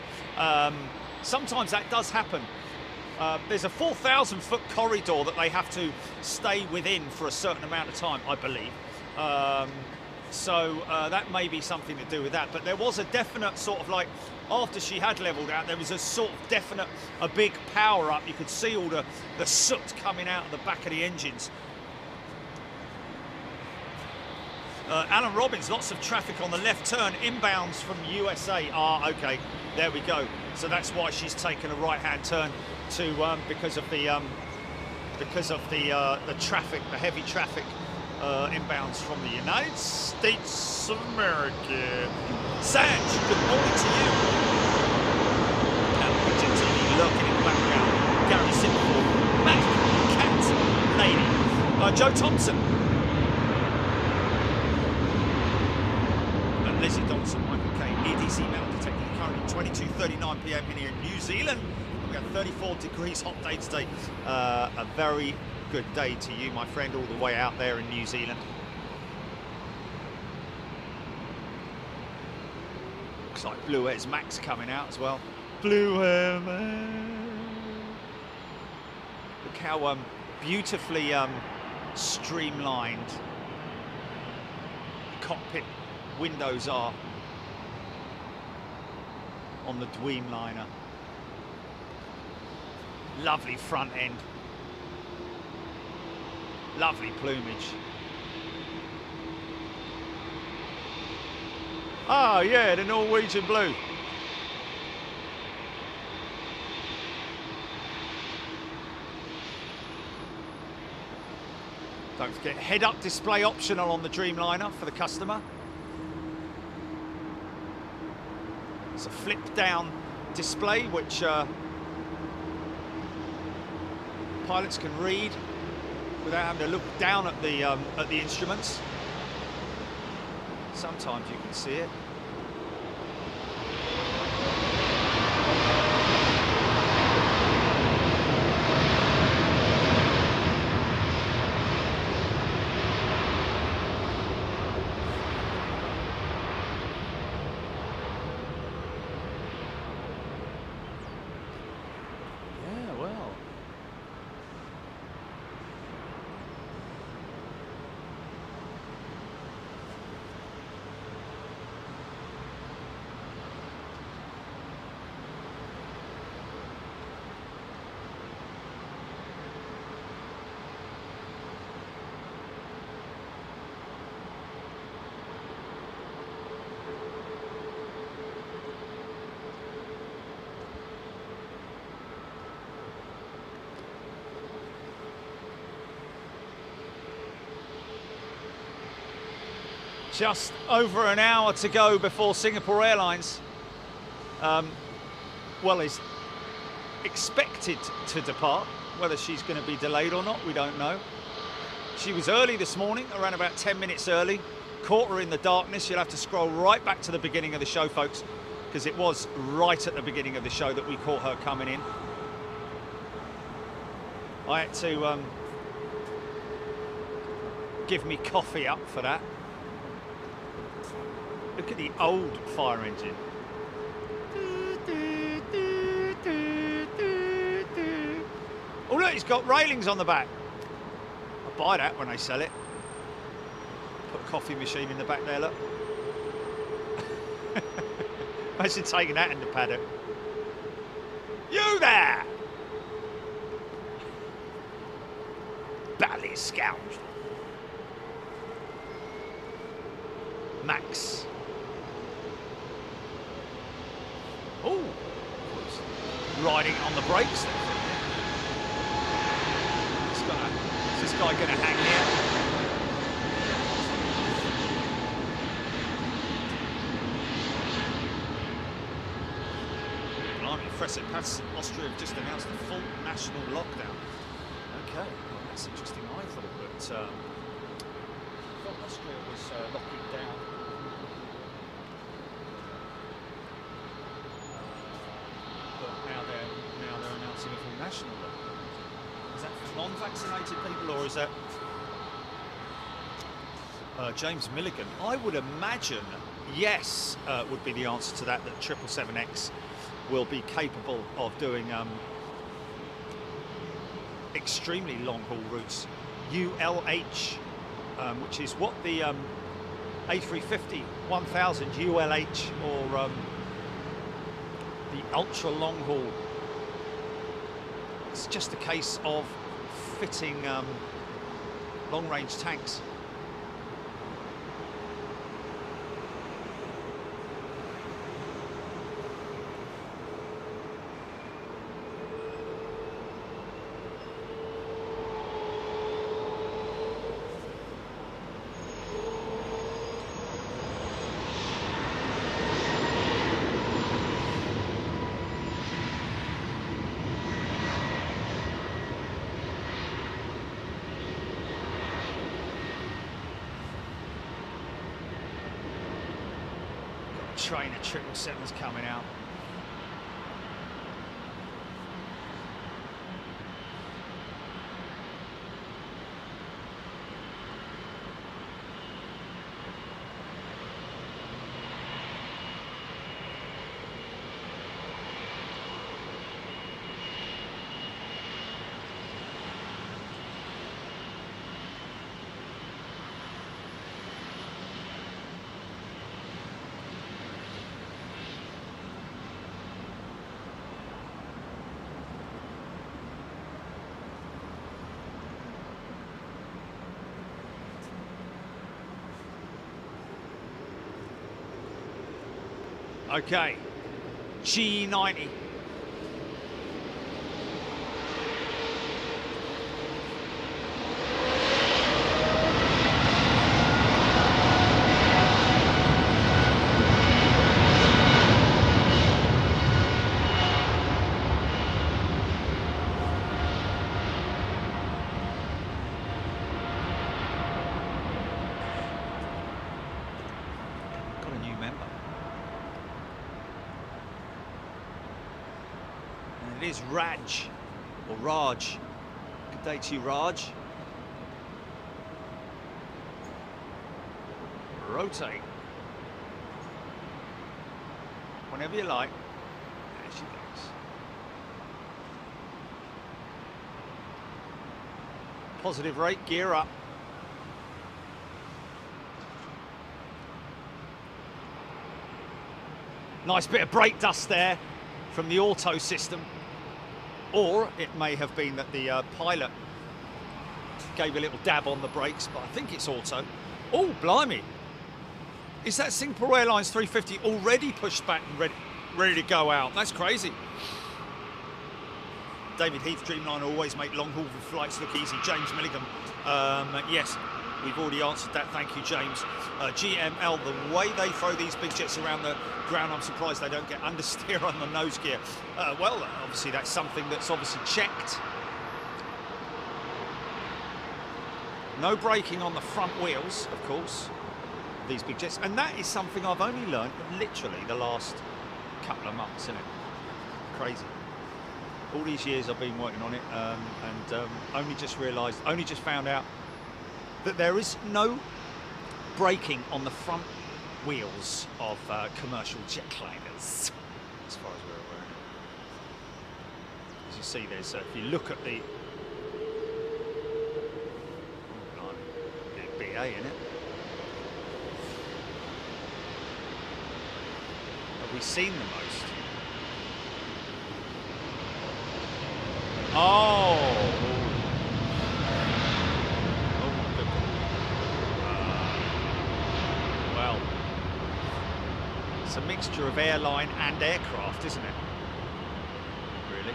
Sometimes that does happen. There's a 4,000-foot corridor that they have to stay within for a certain amount of time, I believe. So that may be something to do with that. But there was a definite sort of like, after she had levelled out, there was a sort of definite, a big power up. You could see all the soot coming out of the back of the engines. Alan Robbins, lots of traffic on the left turn, inbounds from USA. Ah, okay, there we go. So that's why she's taken a right-hand turn to because of the traffic, the heavy traffic inbounds from the United States of America. Sanj, good morning to you. Picture TV lurking in the background. Gary Simple, Mac, Cat, Lady, Joe Thompson. Leslie Donaldson, Michael Kane, EDC metal detecting currently 22:39 p.m. in here in New Zealand. We've got 34 degrees, hot day today. A very good day to you, my friend, all the way out there in New Zealand. Looks like Blue Air's Max coming out as well. Blue Air Max. Look how beautifully streamlined the cockpit windows are on the Dreamliner. Lovely front end. Lovely plumage. Oh yeah, the Norwegian blue. Don't forget, head-up display optional on the Dreamliner for the customer. It's a flip-down display which pilots can read without having to look down at the instruments. Sometimes you can see it. Just over an hour to go before Singapore Airlines, well, is expected to depart. Whether she's going to be delayed or not, we don't know. She was early this morning, around about 10 minutes early. Caught her in the darkness. You'll have to scroll right back to the beginning of the show, folks, because it was right at the beginning of the show that we caught her coming in. I had to give me coffee up for that. Look at the old fire engine. Oh look, it's got railings on the back. I'll buy that when they sell it. Put a coffee machine in the back there, look. Imagine taking that in the paddock. You there! Bally scoundrel. Max. Oh, riding on the brakes there. Is this guy gonna hang here? Blimey, Fresset Austria have just announced a full national lockdown. Okay, well, that's interesting. I thought that Austria was locking down. Now they're announcing a full national lockdown. Is that for non-vaccinated people, or is that James Milligan? I would imagine yes would be the answer to that. That 777X will be capable of doing extremely long-haul routes, ULH, which is what the A350 1000 ULH, or the ultra long haul. It's just a case of fitting long range tanks. Train of 777s coming out. Okay, G90. Got a new member. And it is Raj, or Raj. Good day to you, Raj. Rotate. Whenever you like. There she goes. Positive rate, gear up. Nice bit of brake dust there from the auto system. Or it may have been that the pilot gave a little dab on the brakes, but I think it's auto. Oh, blimey. Is that Singapore Airlines 350 already pushed back and ready to go out? That's crazy. David Heath, Dreamliner always make long-haul flights look easy. James Milligan, yes, we've already answered that. Thank you, James. GML, the way they throw these big jets around the ground, I'm surprised they don't get understeer on the nose gear. Well, obviously that's something that's obviously checked. No braking on the front wheels, of course, these big jets. And that is something I've only learned literally the last couple of months, isn't it? Crazy. All these years I've been working on it, and only just found out that there is no braking on the front wheels of commercial jetliners, as far as we're aware. As you see, there's if you look at the BA in it. Have we seen the most? Oh. Well, it's a mixture of airline and aircraft, isn't it? Really?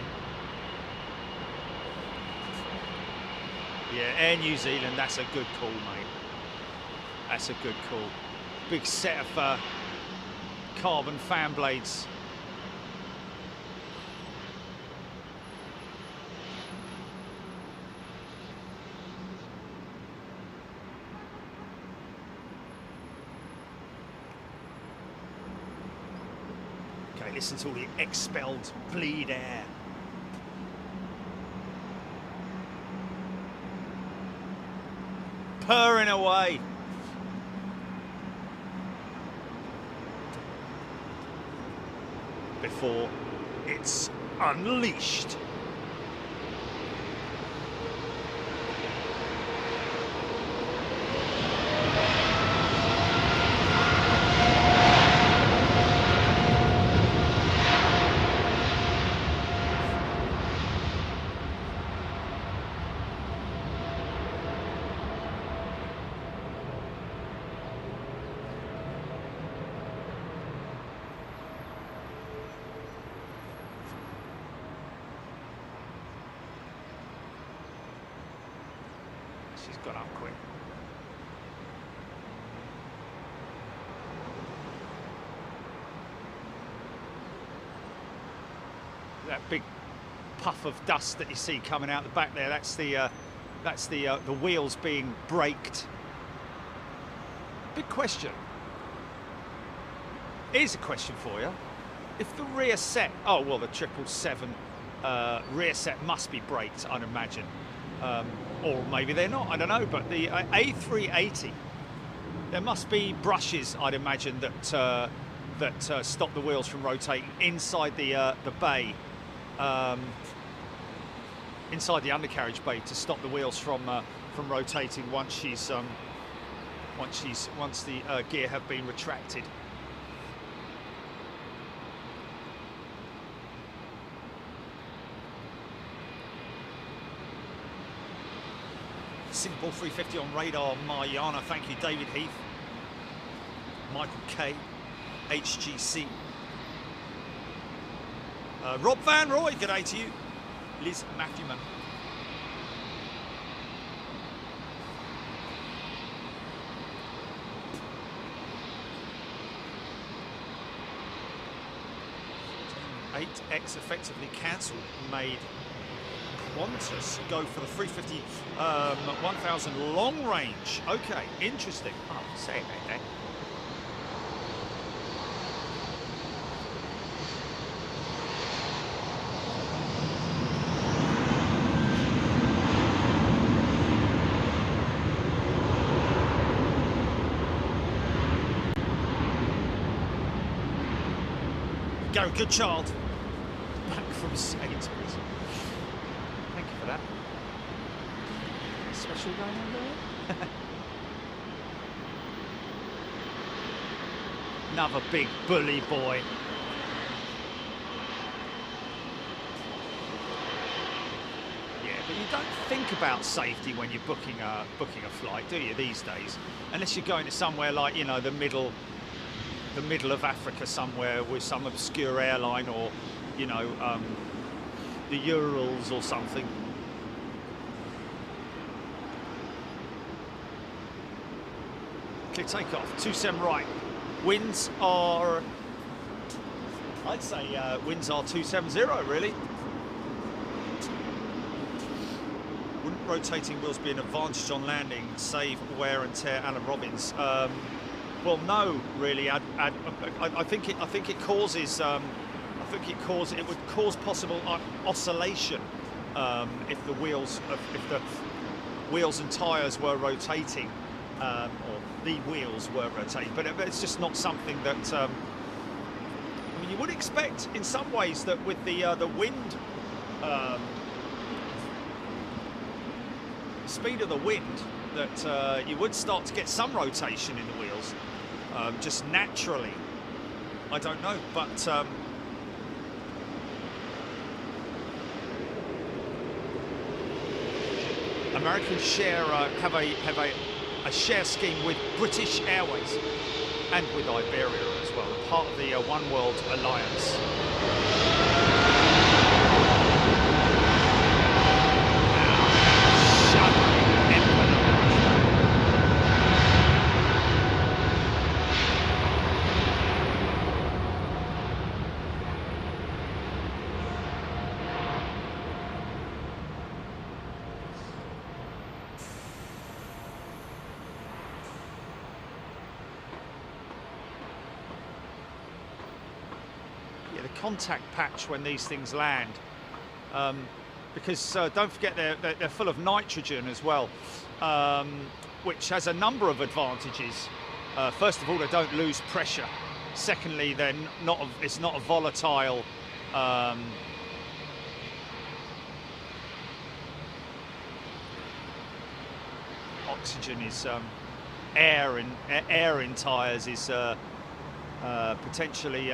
Yeah, Air New Zealand, that's a good call, mate. That's a good call. Big set of carbon fan blades. Listen to all the expelled bleed air. Purring away. Before it's unleashed. She's got up quick. That big puff of dust that you see coming out the back there, that's the wheels being braked. Big question. Here's a question for you. If the rear set, oh well, the 777 rear set must be braked, I'd imagine. Or maybe they're not, I don't know, but the A380, there must be brushes, I'd imagine, that stop the wheels from rotating inside the bay, inside the undercarriage bay, to stop the wheels from rotating once the gear have been retracted. Singapore 350 on radar, Mariana. Thank you, David Heath. Michael K, HGC. Rob Van Roy, good day to you. Liz Matthewman. X effectively cancelled, made Qantas go for the 350 1000 long range. Okay, interesting. Oh, say it, mate. Go, good child. Back from Sainsbury's. Thank you for that. Special going on there? Another big bully boy. Yeah, but you don't think about safety when you're booking a flight, do you, these days? Unless you're going to somewhere like, you know, the middle of Africa somewhere with some obscure airline, or, you know, the Urals or something. Clear takeoff, 27 right. Winds are, I'd say winds are 270 really. Wouldn't rotating wheels be an advantage on landing, save wear and tear, Alan Robbins? Well, no, really. I think it causes. It would cause possible oscillation if the wheels and tyres were rotating, or the wheels were rotating. But it's just not something that. I mean, you would expect in some ways that with the wind, speed of the wind, that you would start to get some rotation in the wheels. Just naturally, I don't know, but Americans have a share scheme with British Airways and with Iberia as well, part of the One World Alliance. Contact patch when these things land, because don't forget they're full of nitrogen as well, which has a number of advantages. First of all, they don't lose pressure. Secondly, it's not a volatile oxygen is air in tyres is potentially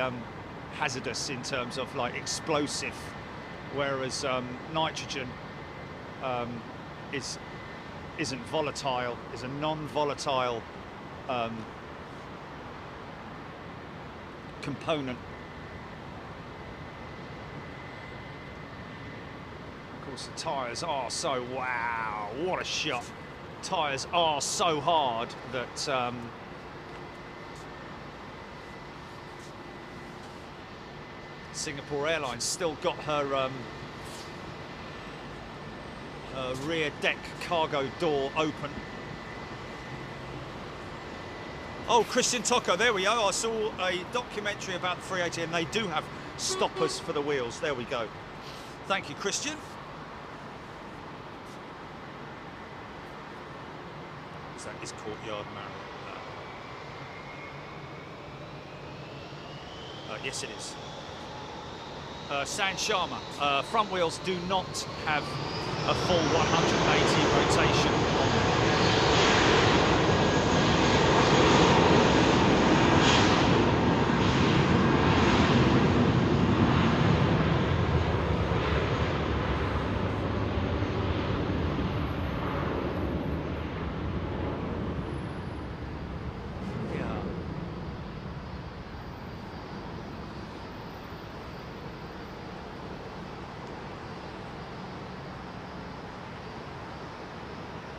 hazardous in terms of like explosive, whereas nitrogen isn't volatile, is a non-volatile component. Of course, the tyres are so, wow, what a shot. Tyres are so hard that Singapore Airlines still got her rear deck cargo door open. Oh, Christian Tocco, there we go. I saw a documentary about the 380 and they do have stoppers for the wheels. There we go. Thank you, Christian. So that is Courtyard Marrow. Yes, it is. San Sharma, front wheels do not have a full 180 rotation.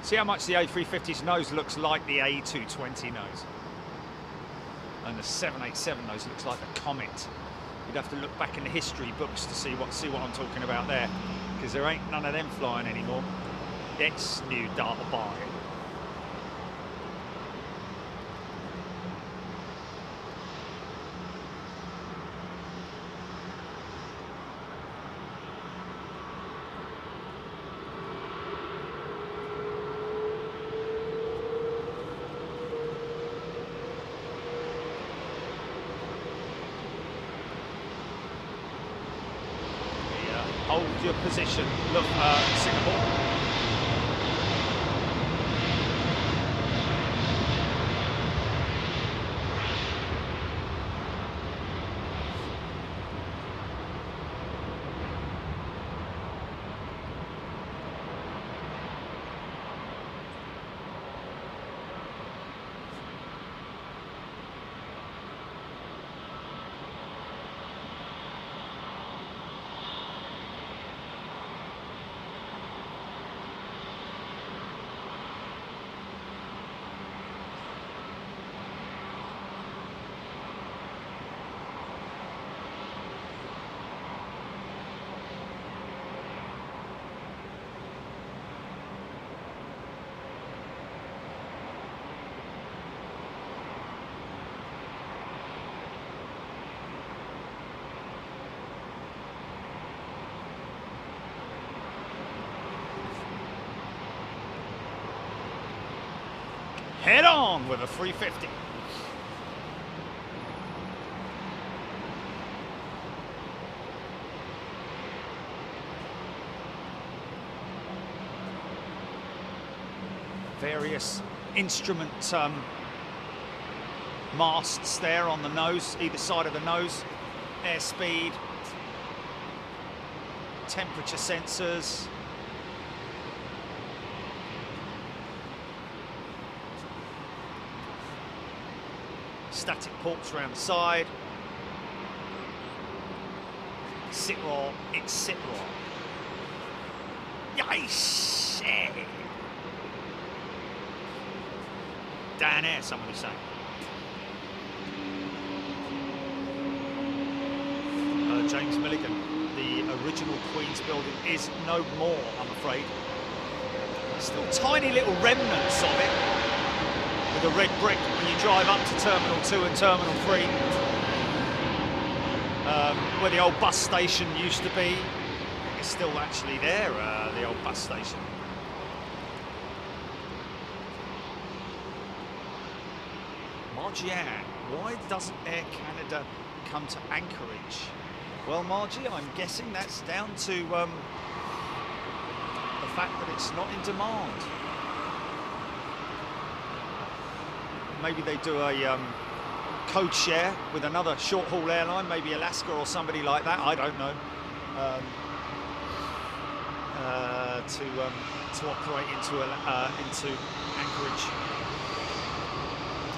See how much the A350's nose looks like the A220 nose. And the 787 nose looks like the Comet. You'd have to look back in the history books to see what I'm talking about there, because there ain't none of them flying anymore. It's new data bar. Hold your position. Look, Singapore. Head on with a 350. Various instrument masts there on the nose, either side of the nose. Airspeed, temperature sensors. Static ports around the side. Sit roll, it's sit roll. Yes! Down air, somebody saying. James Milligan, the original Queen's building is no more, I'm afraid. Still tiny little remnants of it. The red brick when you drive up to Terminal 2 and Terminal 3, where the old bus station used to be. It's still actually there, the old bus station. Margie-Anne, why doesn't Air Canada come to Anchorage? Well, Margie, I'm guessing that's down to the fact that it's not in demand. Maybe they do a code share with another short-haul airline, maybe Alaska or somebody like that. I don't know. To operate into Anchorage.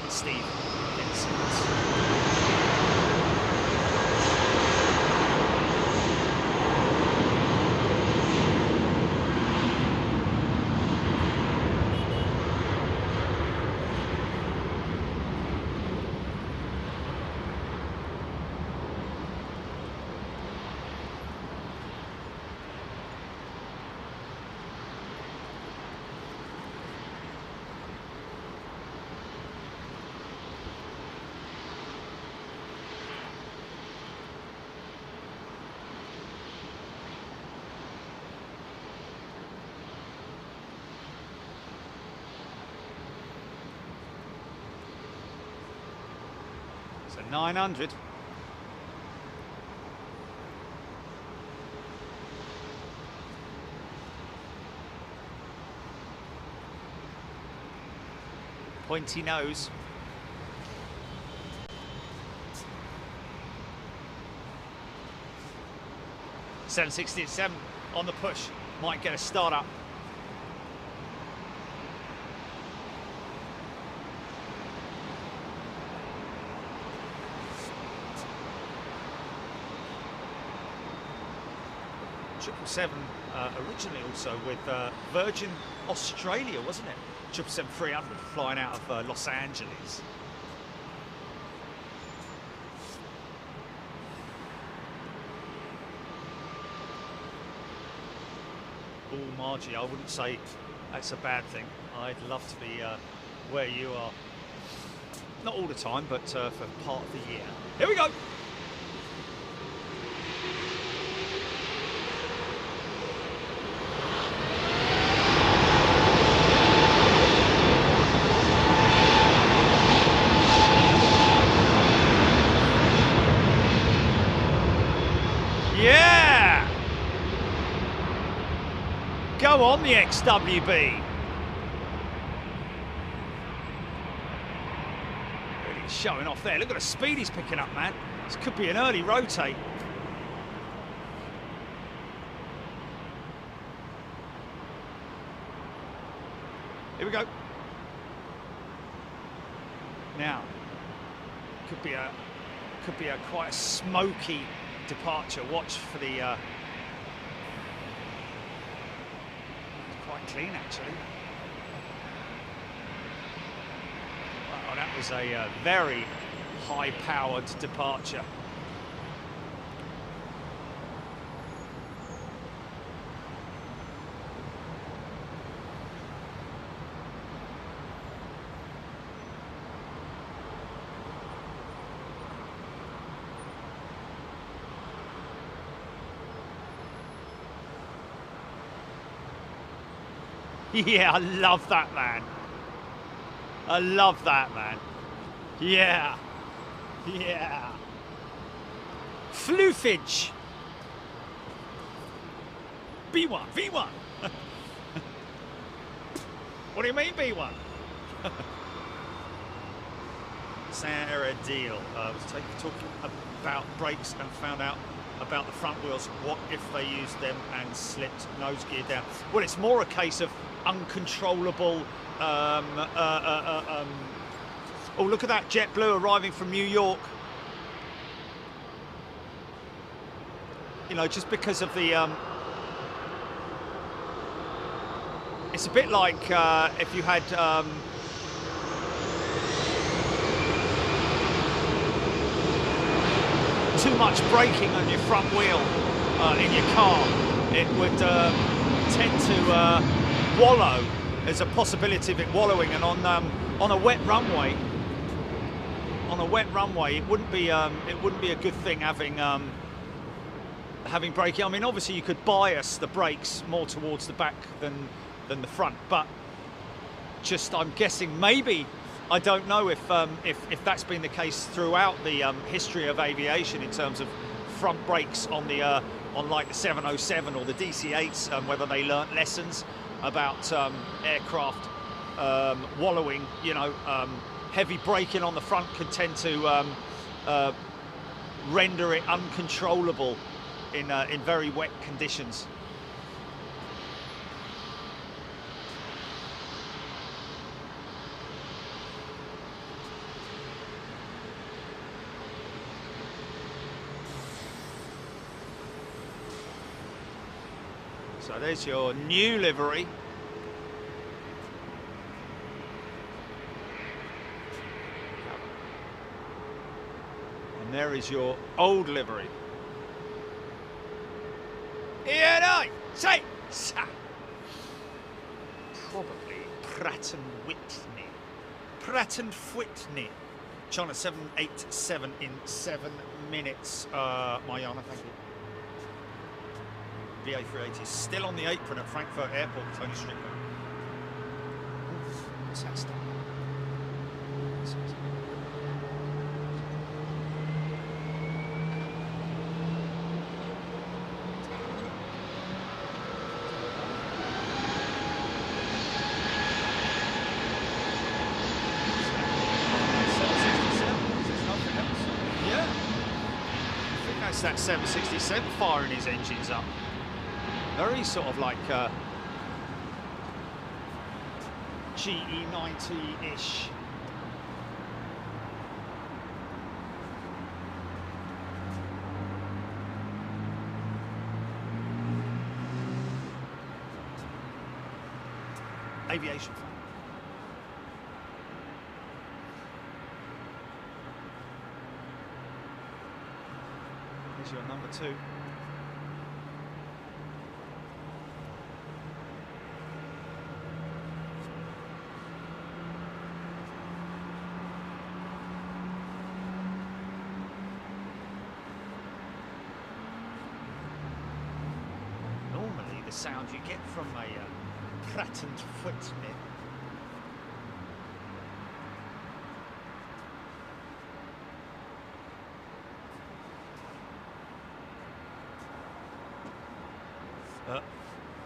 Steve. So 900. Pointy nose. $767 on the push. Might get a start up. originally also with Virgin Australia, wasn't it? 777-300 flying out of Los Angeles. Oh, Margie, I wouldn't say that's a bad thing. I'd love to be where you are. Not all the time, but for part of the year. Here we go. Yeah! Go on, the XWB. Really showing off there. Look at the speed he's picking up, man. This could be an early rotate. Here we go. Now, could be a quite a smoky departure. Watch for the quite clean actually. Wow, that was a very high-powered departure. Yeah, I love that, man. I love that, man. Yeah. Yeah. Floofage. B1, V1. What do you mean, B1? Sarah Deal was talking about brakes and found out about the front wheels. What if they used them and slipped nose gear down? Well, it's more a case of uncontrollable. Oh, look at that JetBlue arriving from New York. You know, just because of the. It's a bit like if you had. Too much braking on your front wheel in your car, it would tend to wallow. There's a possibility of it wallowing, and on a wet runway, it wouldn't be a good thing having braking. I mean, obviously you could bias the brakes more towards the back than the front, but just I'm guessing maybe. I don't know if that's been the case throughout the history of aviation in terms of front brakes on the on like the 707 or the DC-8s, whether they learnt lessons about aircraft wallowing. You know, heavy braking on the front can tend to render it uncontrollable in very wet conditions. So there's your new livery. And there is your old livery. Here I say, probably Pratt and Whitney. Pratt and Whitney. China 787 in 7 minutes. Mariana, thank you. The A380 is still on the apron at Frankfurt Airport, Tony Strickland. What's that stuff? Yeah. I think that's that 767 firing his engines up. Very sort of like GE90-ish. aviation fan. Here's your number 2. Normally the sound you get from a Pratt and Whitney.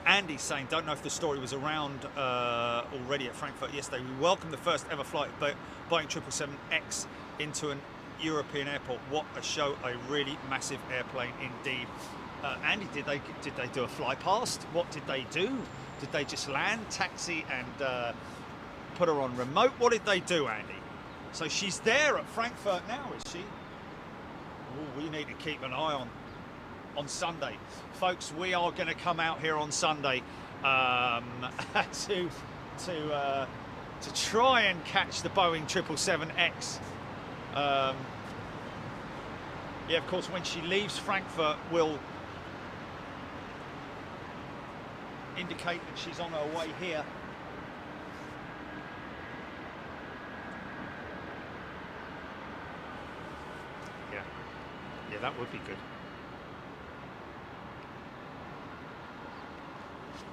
Andy's saying, don't know if the story was around already at Frankfurt yesterday. We welcomed the first ever flight of Boeing 777X into an European airport. What a show, a really massive airplane indeed. Andy, did they do a fly past? What did they do? Did they just land, taxi and put her on remote? What did they do, Andy? So she's there at Frankfurt now, is she? Ooh, we need to keep an eye on Sunday. Folks, we are going to come out here on Sunday to try and catch the Boeing 777X. Yeah, of course, when she leaves Frankfurt, we'll indicate that she's on her way here. Yeah, that would be good.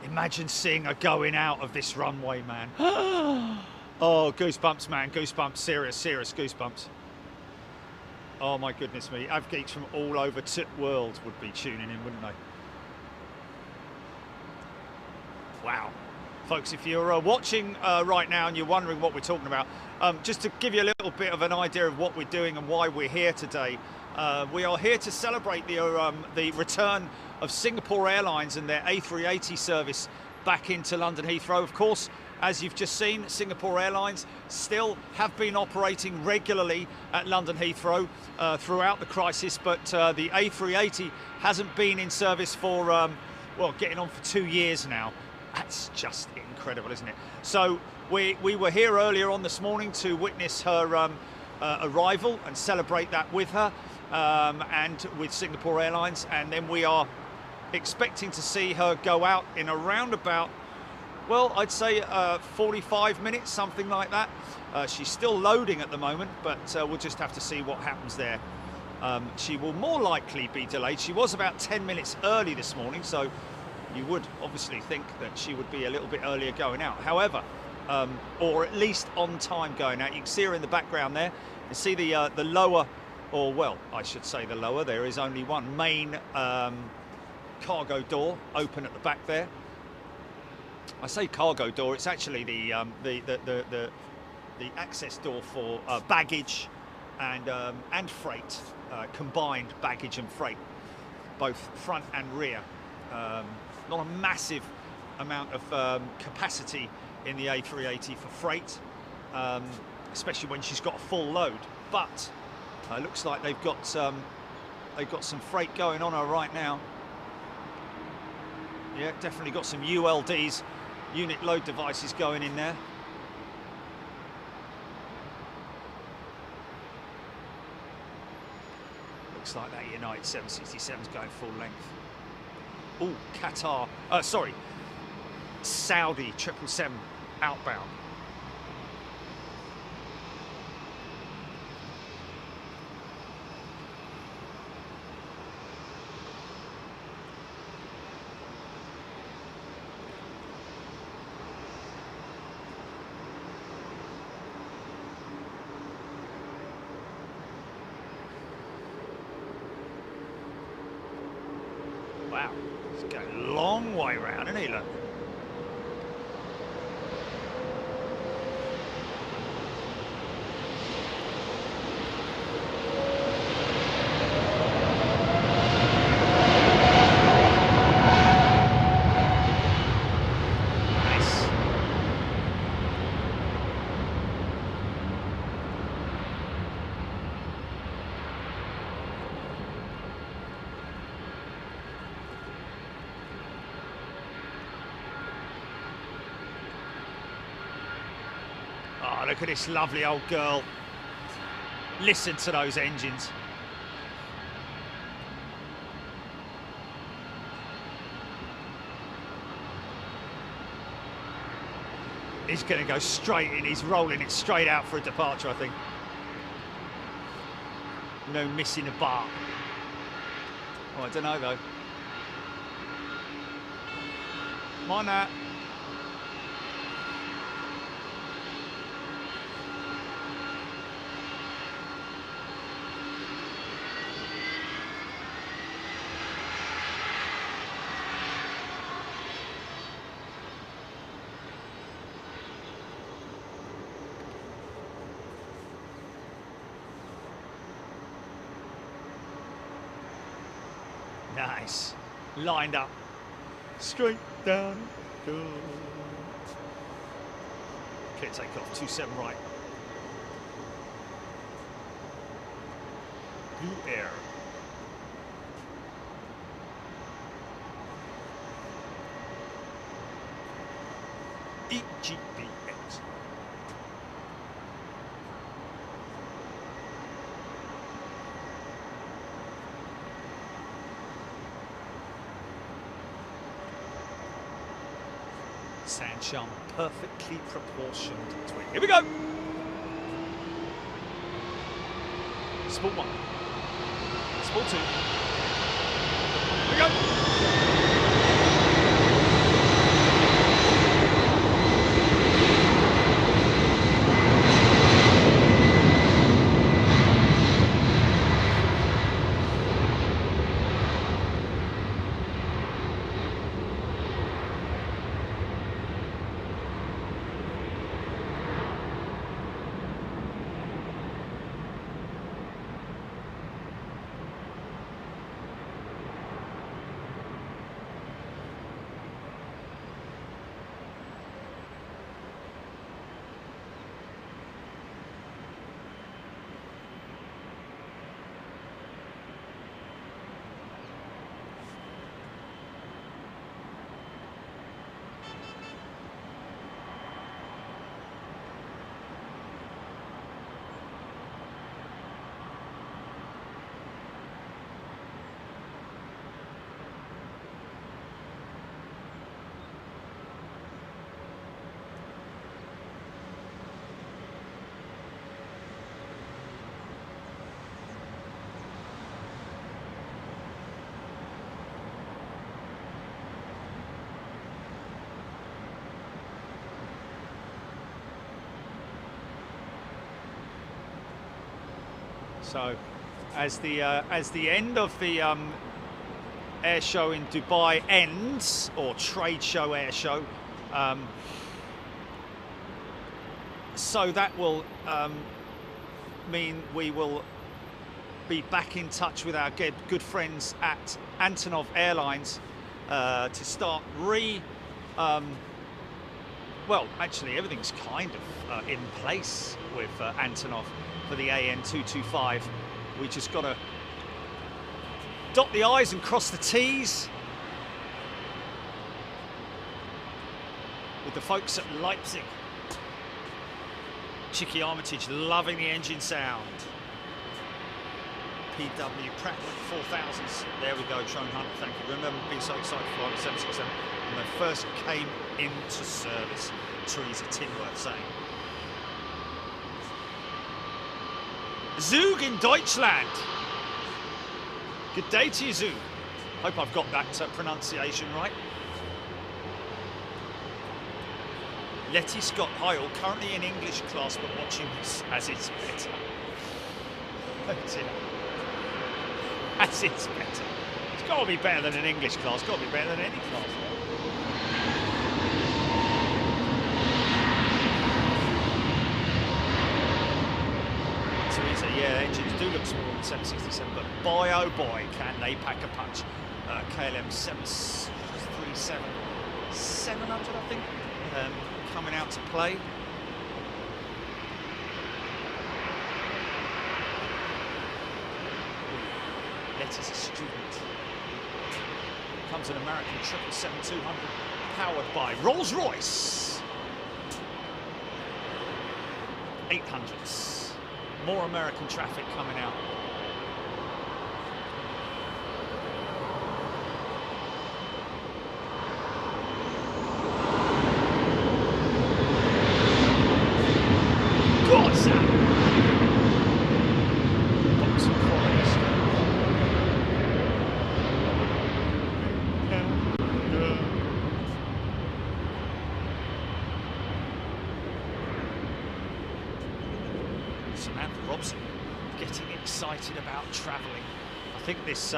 Imagine seeing her going out of this runway, man. Oh, goosebumps, man, goosebumps, serious goosebumps. Oh my goodness me, avgeeks from all over the world would be tuning in, wouldn't they? Wow. Folks, if you're watching right now and you're wondering what we're talking about, just to give you a little bit of an idea of what we're doing and why we're here today, we are here to celebrate the return of Singapore Airlines and their A380 service back into London Heathrow. Of course, as you've just seen, Singapore Airlines still have been operating regularly at London Heathrow throughout the crisis, but the A380 hasn't been in service for, well, getting on for 2 years now. That's just incredible, isn't it? So we were here earlier on this morning to witness her arrival and celebrate that with her and with Singapore Airlines, and then we are expecting to see her go out in around about, well, I'd say 45 minutes, something like that. She's still loading at the moment, but we'll just have to see what happens there. She will more likely be delayed. She was about 10 minutes early this morning, so you would obviously think that she would be a little bit earlier going out. However, or at least on time going out. You can see her in the background there. You see the lower, or well, I should say the lower. There is only one main cargo door open at the back there. I say cargo door. It's actually the access door for baggage and freight, combined baggage and freight, both front and rear. Not a massive amount of capacity in the A380 for freight, especially when she's got a full load. But looks like they've got some freight going on her right now. Yeah, definitely got some ULDs, unit load devices, going in there. Looks like that United 767 is going full length. Oh, Qatar, sorry, Saudi 777 outbound. Wow, he's going a long way round, isn't he, look? Nice. Oh, look at this lovely old girl. Listen to those engines. He's going to go straight in. He's rolling it straight out for a departure, I think. No missing a bar. Oh, I don't know, though. Mind that. Nice. Lined up. Straight down. Go. Clear takeoff. 27 right. Blue air. EGBX. Sandsham, perfectly proportioned twin. Here we go! Sport 1. Sport 2. Here we go! So, as the end of the air show in Dubai ends, or trade show air show, so that will mean we will be back in touch with our good friends at Antonov Airlines to start well, actually everything's kind of in place with Antonov for the AN225. We just got to dot the I's and cross the T's with the folks at Leipzig. Chicky Armitage loving the engine sound. PW Pratt 4000s. There we go, Trone Hunter, thank you. Remember being so excited for the 767 when they first came into service. Teresa Tinworth saying. Zug in Deutschland. Good day to you, Zug. Hope I've got that pronunciation right. Letty Scott Heil, currently in English class, but watching this as it's better. As it's better. It's got to be better than an English class. Got to be better than any class. Teresa, yeah, engines do look small in 767, but boy, oh boy, can they pack a punch. KLM 737, 700, I think, coming out to play. Letty's a student. Comes an American 777-200 powered by Rolls-Royce. 800s. More American traffic coming out. God, Sam! Box of qualities. Samantha Robson getting excited about travelling. I think this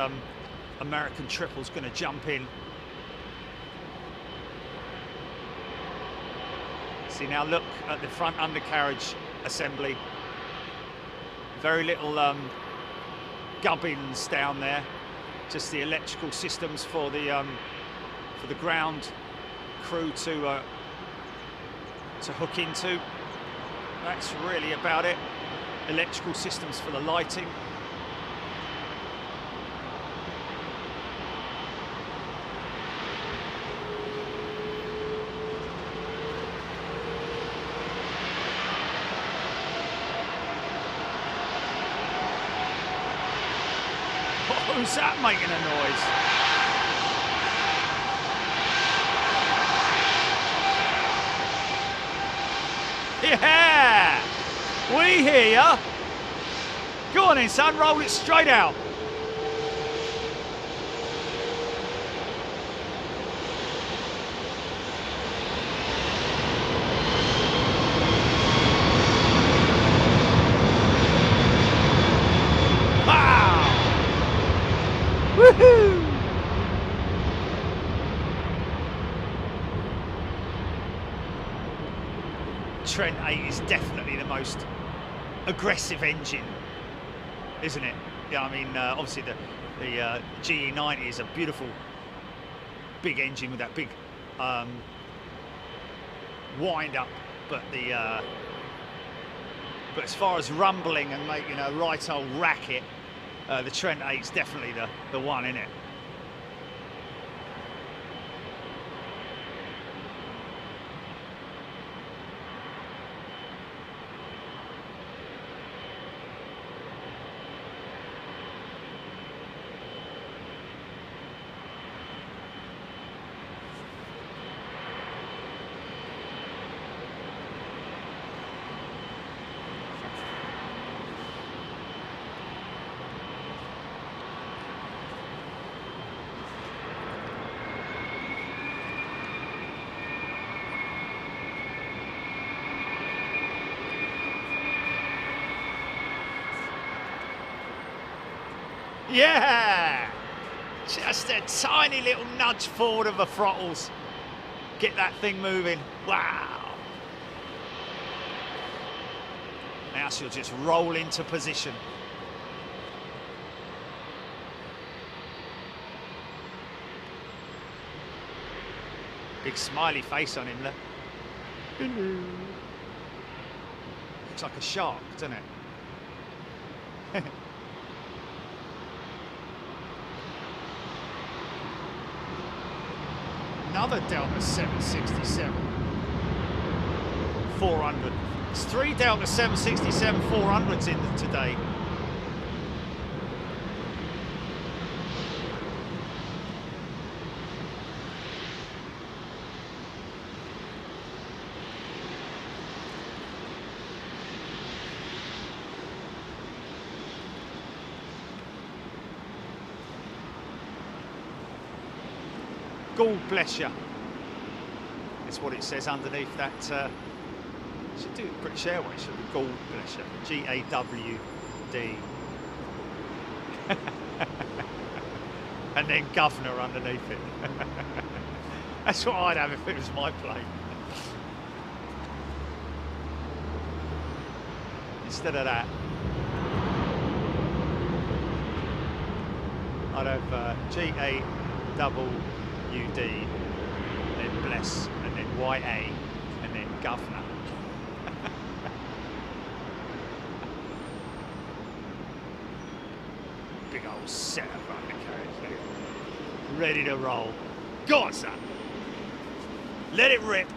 American triple's going to jump in. See, now look at the front undercarriage assembly. Very little gubbins down there. Just the electrical systems for the ground crew to hook into. That's really about it. Electrical systems for the lighting. Who's that making a noise? Yeah! We hear ya! Go on in, son, roll it straight out. Wow! Woohoo! Trent 8 is definitely the most aggressive engine, isn't it? Yeah, I mean, obviously the GE90 is a beautiful big engine with that big wind up, but as far as rumbling and making a right old racket, the Trent 8 is definitely the one, isn't it? Yeah! Just a tiny little nudge forward of the throttles. Get that thing moving. Wow! Now she'll just roll into position. Big smiley face on him there. Hello. Looks like a shark, doesn't it? Another Delta 767 400. There's 3 Delta 767 400s in them today. God bless you. That's what it says underneath that. Should do British Airways, should be God bless you. G-A-W-D. And then governor underneath it. That's what I'd have if it was my plane. Instead of that, I'd have G-A-W-D, then bless, and then Y-A, and then governor. Big old setup undercarriage there. Ready to roll. Go on, son. Let it rip.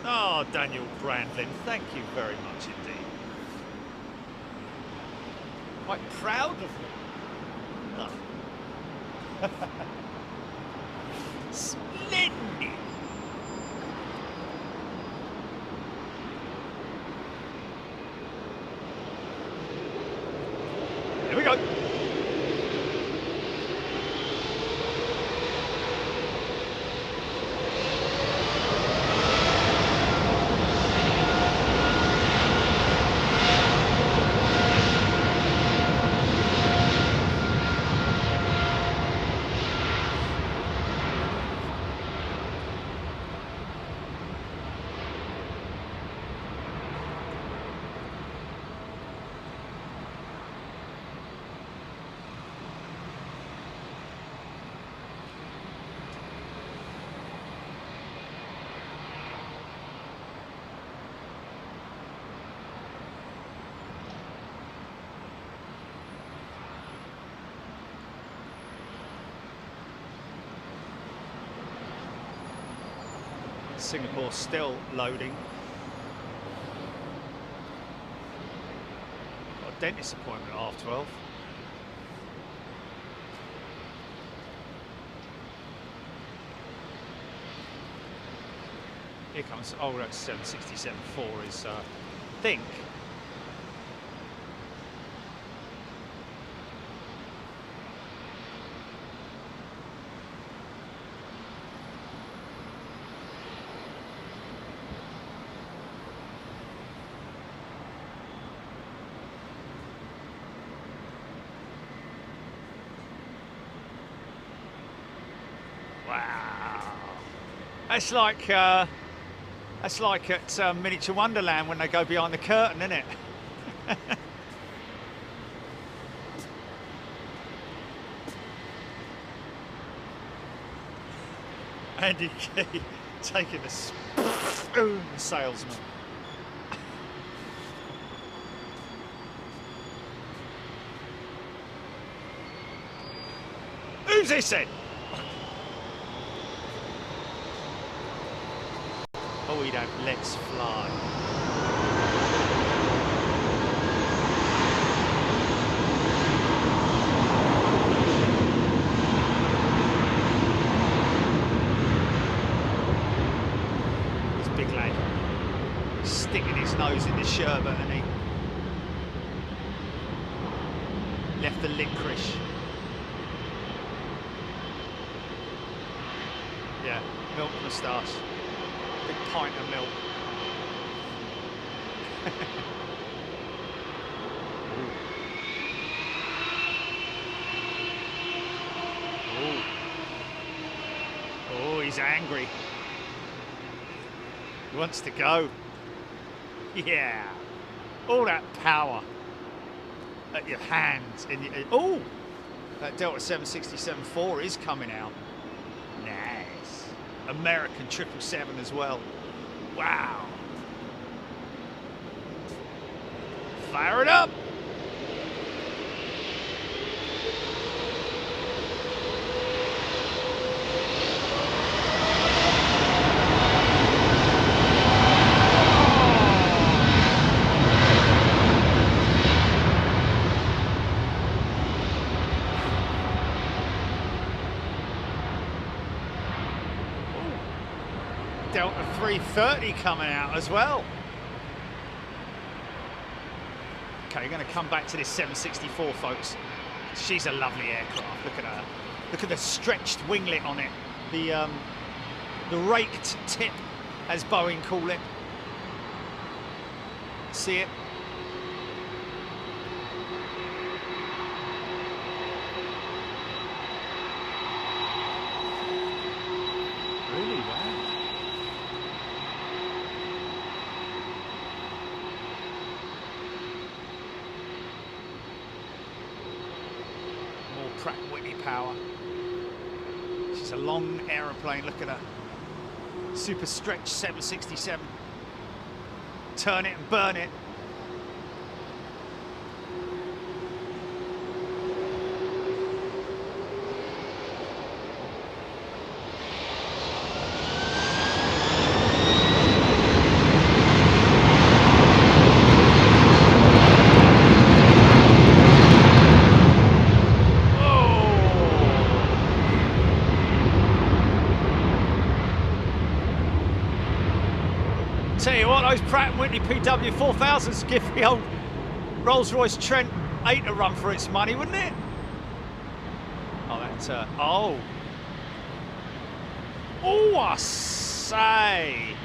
Oh, Daniel Brandlin, thank you very much indeed. Quite proud of you. Oh. Splendid. Here we go. Singapore still loading. Got a dentist appointment at 12:30. Here comes, oh, that's 767-4 is, I think. Wow, that's like at Miniature Wonderland when they go behind the curtain, isn't it? Andy Key taking the salesman. Who's this then? Oh, we don't. Let's fly. This big lad sticking his nose in the sherbet, and he left the licorice. Yeah, milk moustache. Big pint of milk. Oh, he's angry. He wants to go. Yeah. All that power at your hands. Oh, that Delta 767-4 is coming out. Nice. American 777 as well. Wow. Fire it up. Delta 330 coming out as well. Okay, we're going to come back to this 764, folks. She's a lovely aircraft. Look at her. Look at the stretched winglet on it. The raked tip, as Boeing call it. See it? Really? Wow. Pratt & Whitney power. She's a long aeroplane, look at her. Super stretch 767. Turn it and burn it. Tell you what, those Pratt & Whitney PW4000s give the old Rolls-Royce Trent 8 a run for its money, wouldn't it? Oh, that's oh, I say.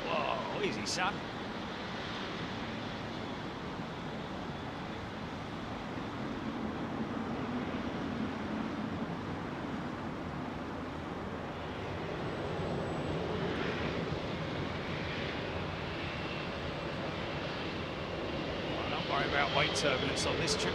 Whoa, easy, son. Don't worry about weight turbulence on this trip.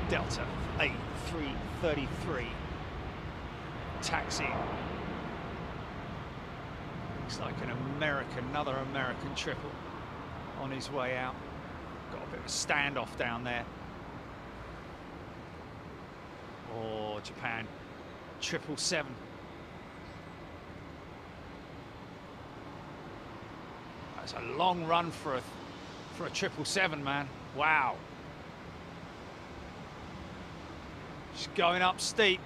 Delta A333 taxi. Looks like another American triple on his way out. Got a bit of a standoff down there. Or Japan 777. That's a long run for a 777, man. Wow. Just going up steep.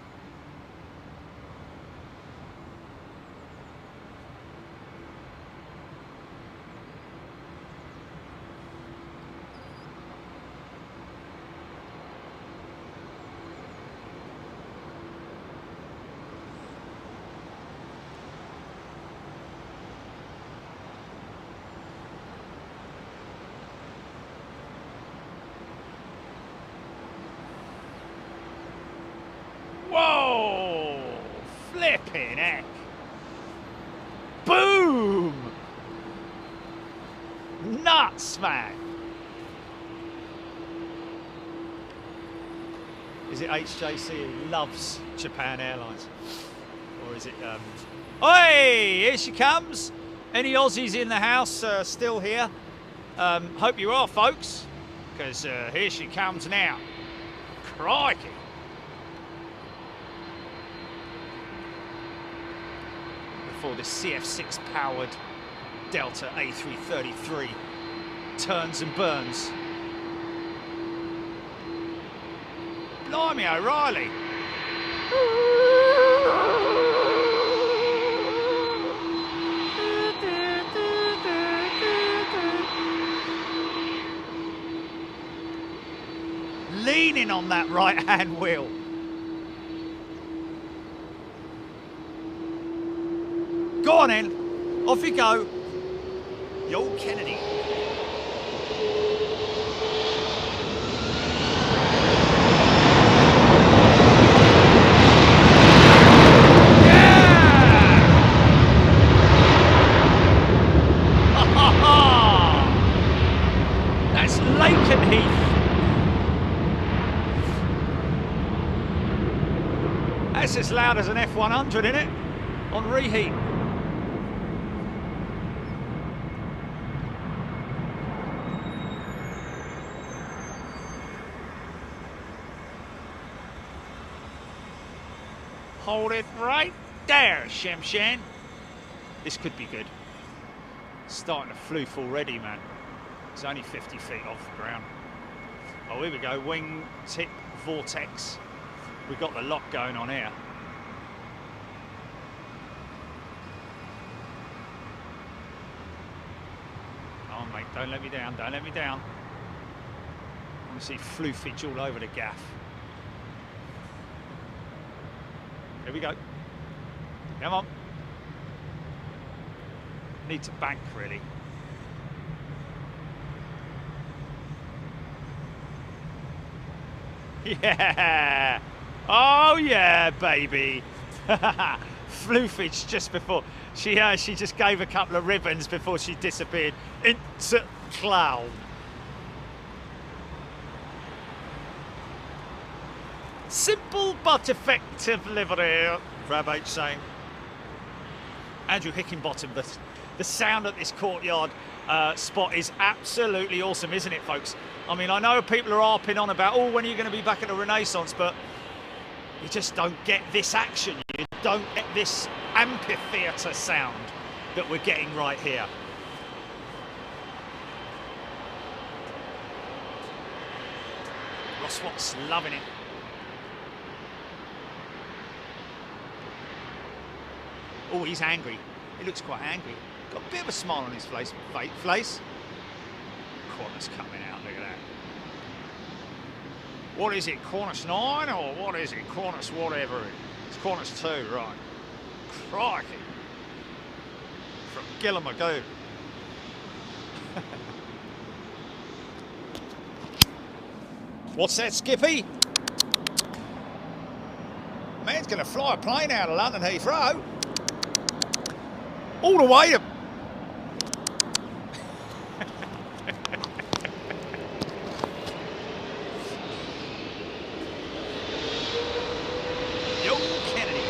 Whoa! Flipping heck! Boom! Nuts, man! Is it HJC who loves Japan Airlines? Or is it, Oi! Here she comes! Any Aussies in the house still here? Hope you are, folks, because here she comes now. Crikey! Before the CF6 powered Delta A333 turns and burns. Blimey O'Reilly! Leaning on that right hand wheel. Go on in, off you go. Yo, Kennedy. Yeah! That's Lakenheath. That's as loud as an F100, isn't it? On reheat. Hold it right there, Shemshan. This could be good. Starting to floof already, man. It's only 50 feet off the ground. Oh, here we go. Wing tip vortex. We've got the lock going on here. Oh, mate, don't let me down. Don't let me down. I want to see floofage all over the gaff. Here we go. Come on. Need to bank, really. Yeah. Oh, yeah, baby. Floofage just before. She just gave a couple of ribbons before she disappeared into cloud. Simple but effective livery, Rab H saying. Andrew Hickenbottom, the sound at this courtyard spot is absolutely awesome, isn't it, folks? I mean, I know people are harping on about, oh, when are you going to be back at the Renaissance, but you just don't get this action. You don't get this amphitheatre sound that we're getting right here. Ross Watts loving it. Oh, he's angry. He looks quite angry. Got a bit of a smile on his face. Cornice coming out, look at that. What is it, Cornice 9 or what is it? Cornice whatever. It's Cornice 2, right. Crikey. From Gillamagoo. What's that, Skippy? Man's going to fly a plane out of London Heathrow. All the way to... Yo, Kennedy.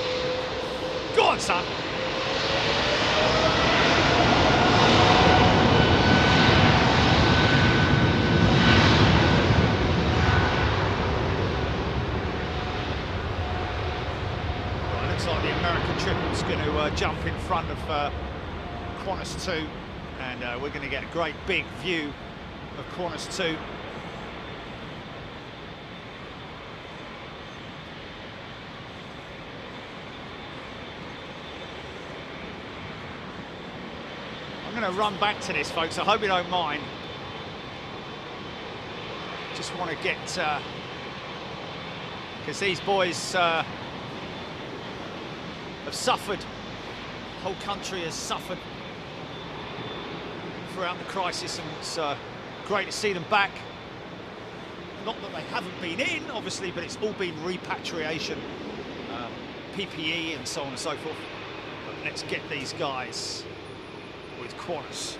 Go on, son. Like the American triple's going to jump in front of Qantas 2, and we're going to get a great big view of Qantas 2. I'm going to run back to this, folks. I hope you don't mind. Just want to get, because these boys have suffered. The whole country has suffered throughout the crisis, and it's great to see them back. Not that they haven't been in, obviously, but it's all been repatriation, PPE and so on and so forth. But let's get these guys with Qantas.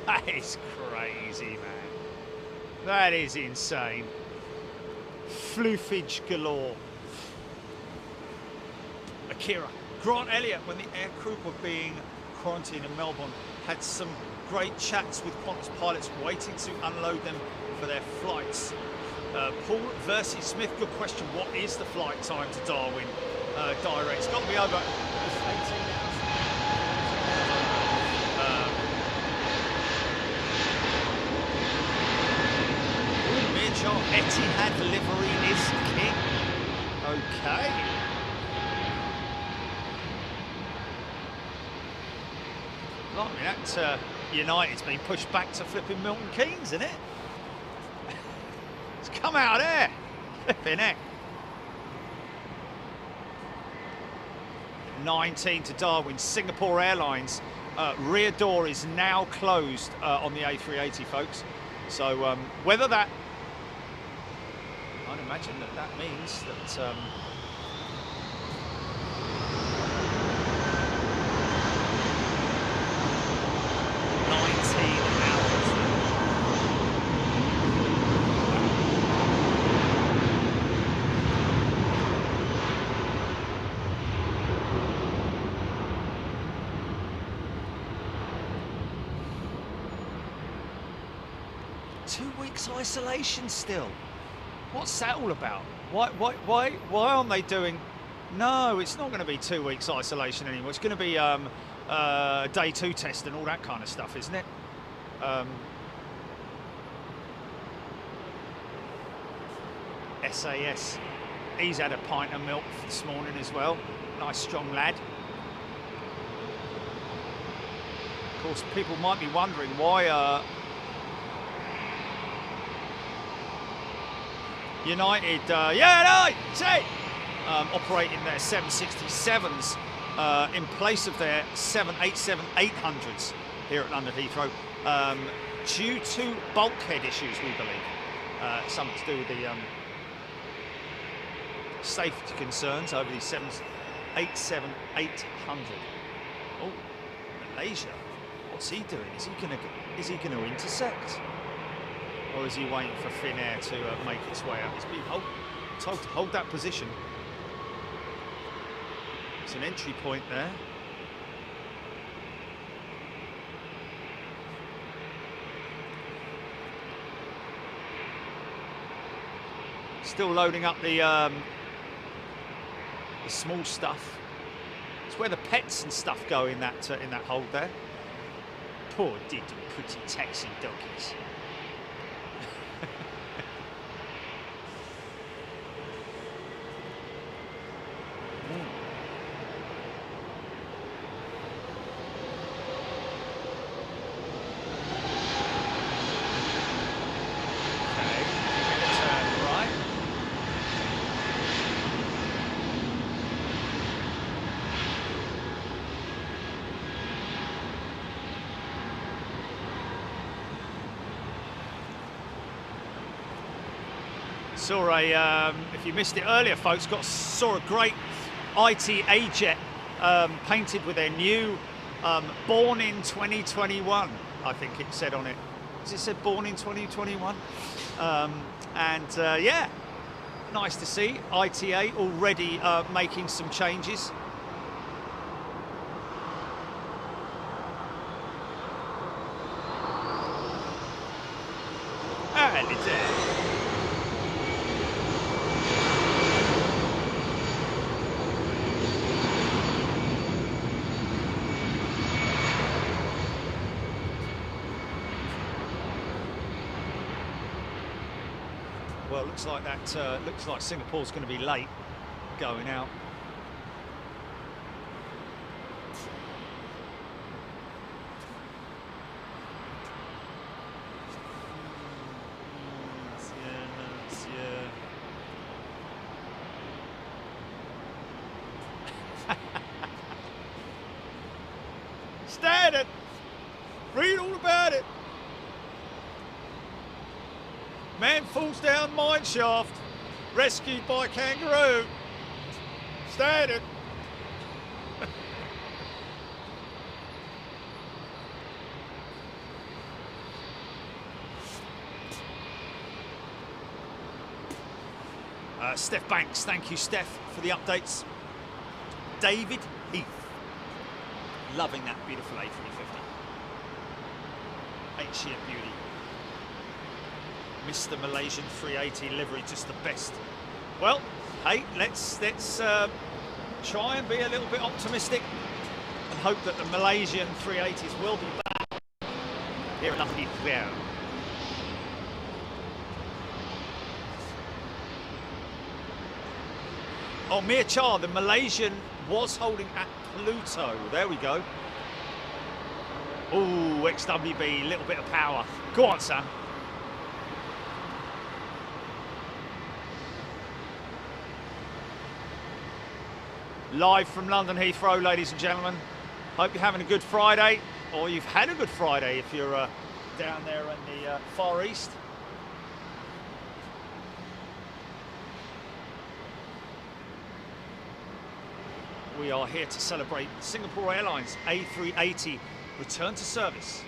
That is crazy, man. That is insane. Floofage galore. Akira. Grant Elliott, when the aircrew were being quarantined in Melbourne, had some great chats with Qantas pilots waiting to unload them for their flights. Paul Versey Smith, good question. What is the flight time to Darwin direct? It's got to be over 18 hours. Mearchart, Etihad livery is king. Okay. I mean, that United's been pushed back to flipping Milton Keynes, isn't it? It's come out there. Flipping heck. 19 to Darwin. Singapore Airlines rear door is now closed on the A380, folks. So whether that, I'd imagine that means that 19 hours. Isolation still. What's that all about? Why aren't they doing? No, it's not going to be 2 weeks isolation anymore. It's going to be day 2 test and all that kind of stuff, isn't it? SAS. He's had a pint of milk this morning as well. Nice strong lad. Of course, people might be wondering why United, operating their 767s in place of their 787-800s here at London Heathrow, due to bulkhead issues, we believe. Something to do with the safety concerns over the 787-800. Oh, Malaysia. What's he doing? Is he gonna intersect? Or is he waiting for thin air to make its way out? He's being told to hold that position. It's an entry point there. Still loading up the small stuff. It's where the pets and stuff go in that hold there. Poor diddly pretty taxi doggies. Saw a, if you missed it earlier, folks, saw a great ITA jet painted with their new born in 2021, I think it said on it. Has it said born in 2021? Yeah, nice to see ITA already making some changes. And it's well, looks like that. Looks like Singapore's going to be late going out. Stand it. Read all about it. Man falls down mine shaft, rescued by kangaroo. Stand it. Steph Banks, thank you, Steph, for the updates. David Heath, loving that beautiful A350. Ain't she a beauty? Mr. Malaysian 380 livery, just the best. Well, hey, let's try and be a little bit optimistic and hope that the Malaysian 380s will be back here at Heathrow. Oh, Mia Char, the Malaysian was holding at Pluto. There we go. Oh, XWB, a little bit of power. Go on, Sam. Live from London Heathrow, ladies and gentlemen. Hope you're having a good Friday, or you've had a good Friday if you're down there in the Far East. We are here to celebrate Singapore Airlines A380 return to service,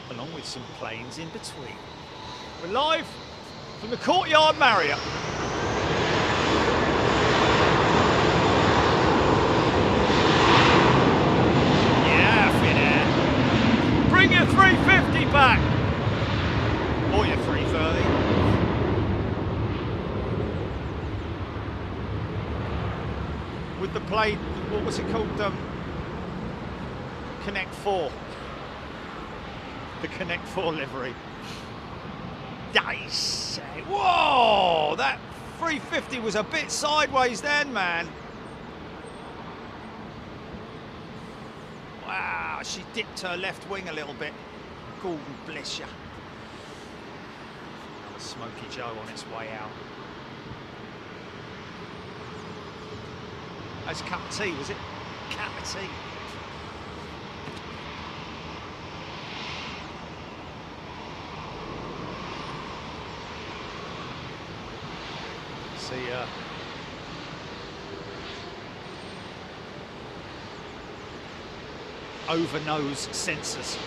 along with some planes in between. We're live from the Courtyard Marriott. Yeah, Finnair. Bring your 350 back. Or your 330. With the plane, what was it called? Connect 4. The Connect 4 livery. Nice. Whoa, that 350 was a bit sideways then, man. Wow, she dipped her left wing a little bit. Gordon bless you. Another Smoky Joe on its way out. That's a cup of tea, was it? Cup of tea. See, over nose sensors.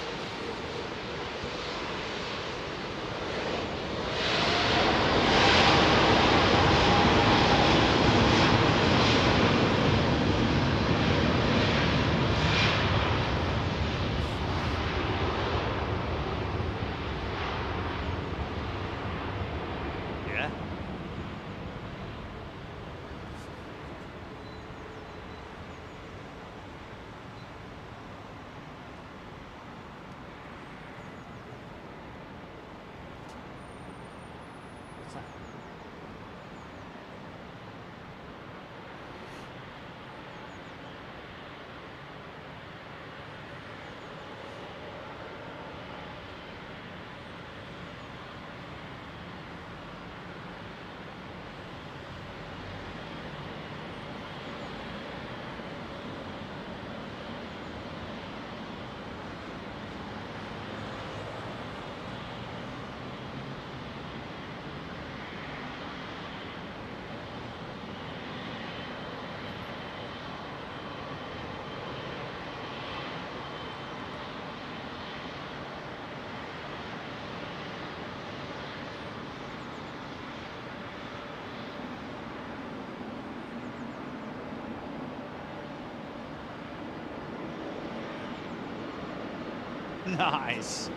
Nice.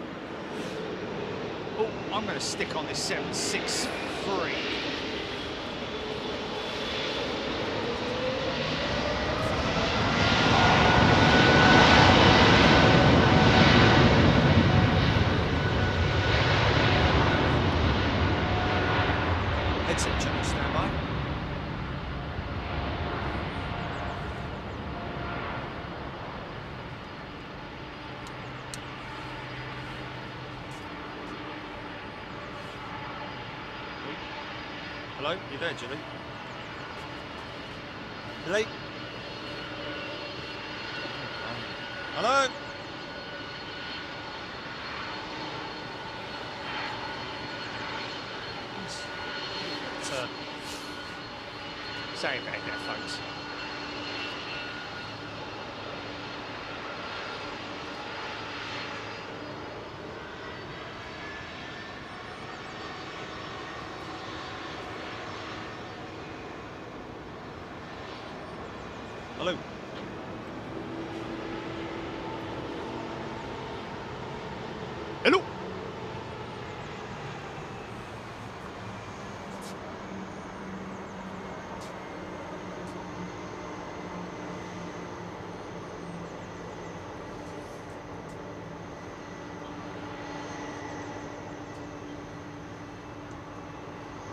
Oh, I'm going to stick on this 763. Headset channel standby. Hello, you there, Julie? Julie? Hello? Sorry about that, folks. Hello. Hello.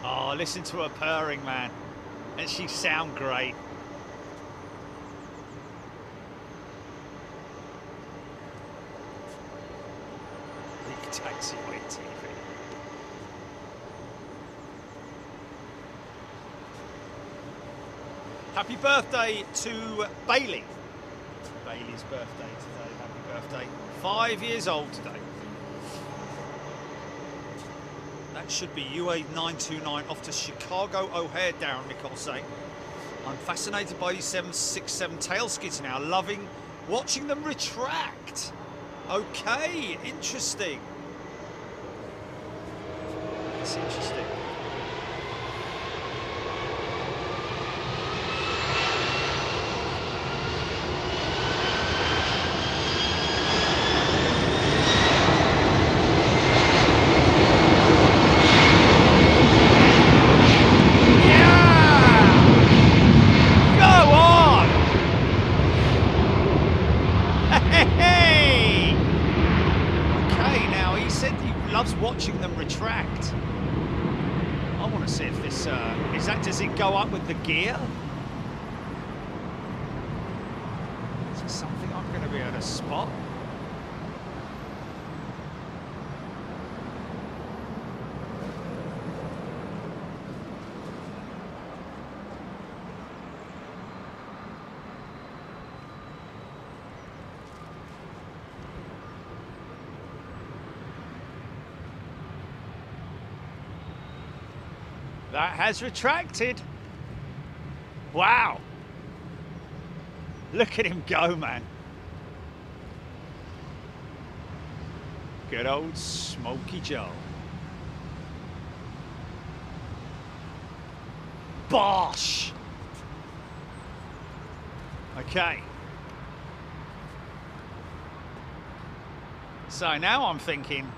Oh, listen to her purring, man. And she sound great. Big taxiway TV. Happy birthday to Bailey. Bailey's birthday today. Happy birthday. 5 years old today. That should be UA929 off to Chicago O'Hare, Darren Nicole saying. I'm fascinated by these 767 tail skids now, loving watching them retract. Okay, interesting. That's interesting. Watching them retract. I want to see if this does it go up with the gear? Is it something I'm going to be able to spot? That has retracted. Wow. Look at him go, man. Good old Smokey Joe. Bosh. Okay. So now I'm thinking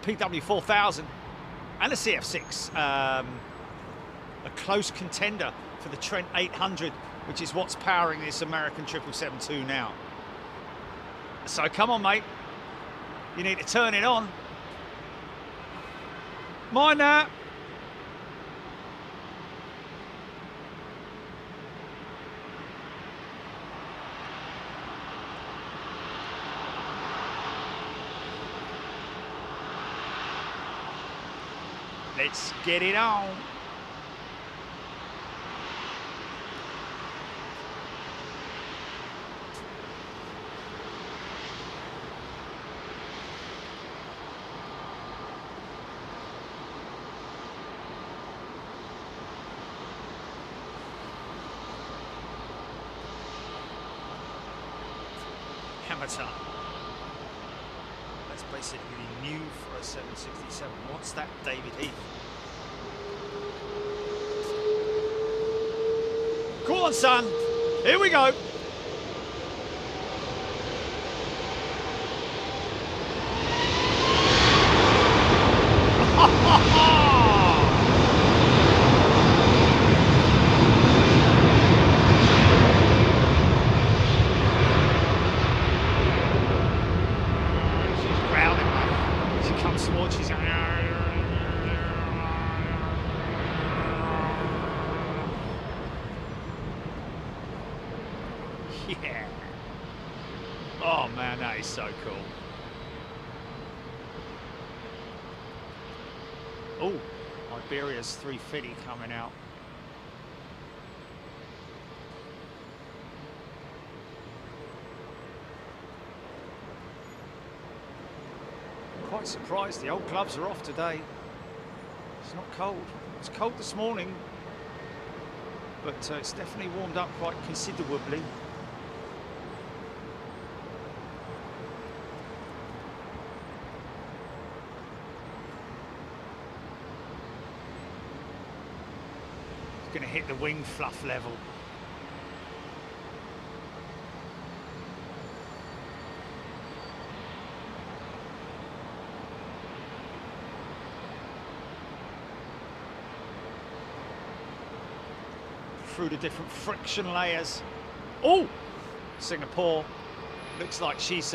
PW4000 and a CF6, a close contender for the Trent 800, which is what's powering this American 777-2 now. So come on, mate. You need to turn it on. Mind that. Let's get it on. Hammer time. That's basically new for a 767. What's that, David Heath? Come on, son. Here we go. She's growling, man. She comes towards, she's going, yeah. Oh man, that is so cool. Oh, Iberia's 350 coming out. I'm quite surprised the old gloves are off today. It's not cold. It's cold this morning, but it's definitely warmed up quite considerably. Going to hit the wing fluff level. through the different friction layers. Oh, Singapore. Looks like she's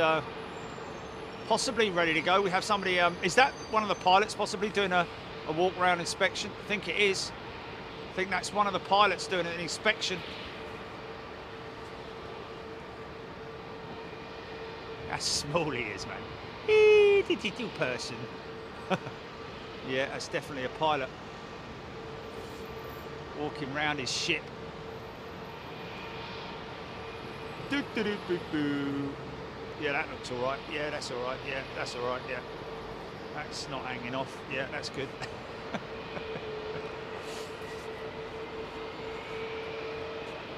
possibly ready to go. We have somebody, is that one of the pilots possibly doing a walk around inspection? I think it is. I think that's one of the pilots doing an inspection. How small he is, man. Little person. Yeah, that's definitely a pilot walking around his ship. Do, do, do, do, do. Yeah, that looks all right. Yeah, that's all right. Yeah, that's all right. Yeah, that's not hanging off. Yeah, that's good.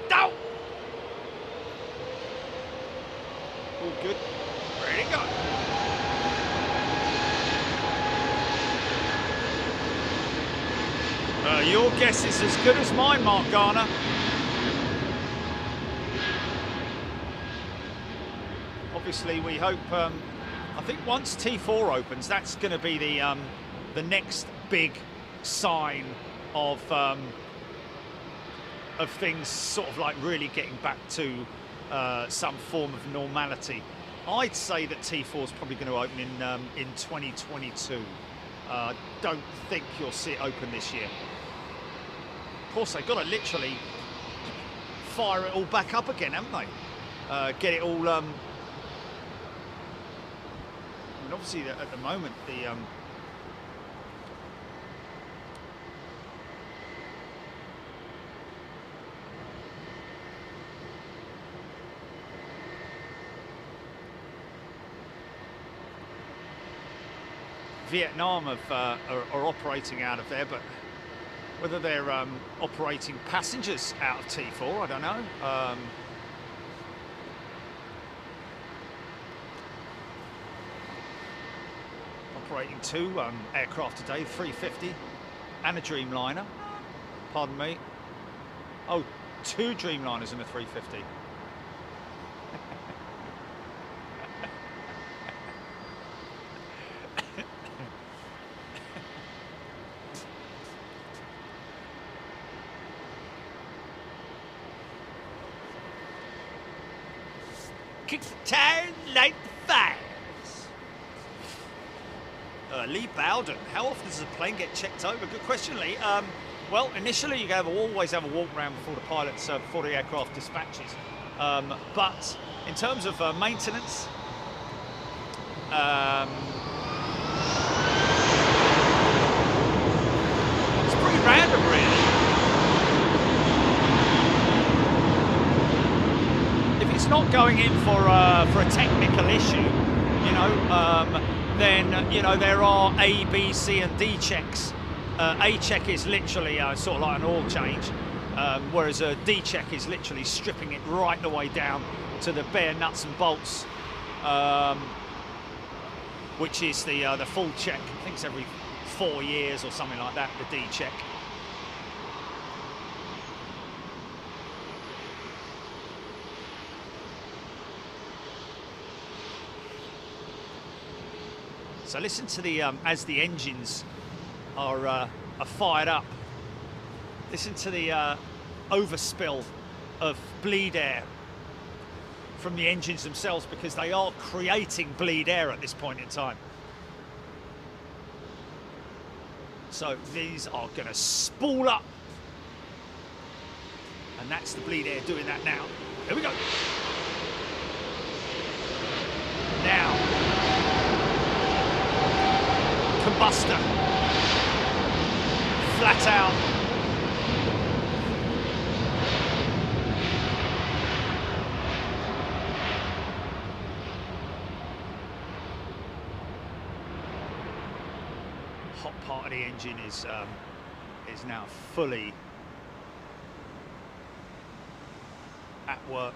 Down. All good. Ready to go. Your guess is as good as mine, Mark Garner. Obviously, we hope. I think once T4 opens, that's going to be the next big sign of things sort of like really getting back to some form of normality. I'd say that T4 is probably going to open in 2022. Don't think you'll see it open this year. Of course, they've got to literally fire it all back up again, haven't they? Get it all. I mean, obviously, at the moment, the Vietnam are operating out of there, but whether they're operating passengers out of T4, I don't know. Operating two aircraft today, 350 and a Dreamliner. Pardon me. Oh, two Dreamliners and a 350. Kick the tire, light the fires. Lee Bowden, how often does a plane get checked over? Good question, Lee. Well, initially you always have a walk around before the pilots, before the aircraft dispatches. But in terms of maintenance, it's pretty random, really. If it's not going in for a technical issue, you know, then you know there are A, B, C, and D checks. A check is literally sort of like an oil change, whereas a D check is literally stripping it right the way down to the bare nuts and bolts, which is the full check. I think it's every 4 years or something like that, the D check. So listen to the as the engines are fired up. Listen to the overspill of bleed air from the engines themselves, because they are creating bleed air at this point in time. So these are going to spool up, and that's the bleed air doing that now. Here we go. Now. Combustor, flat out. Hot part of the engine is now fully at work.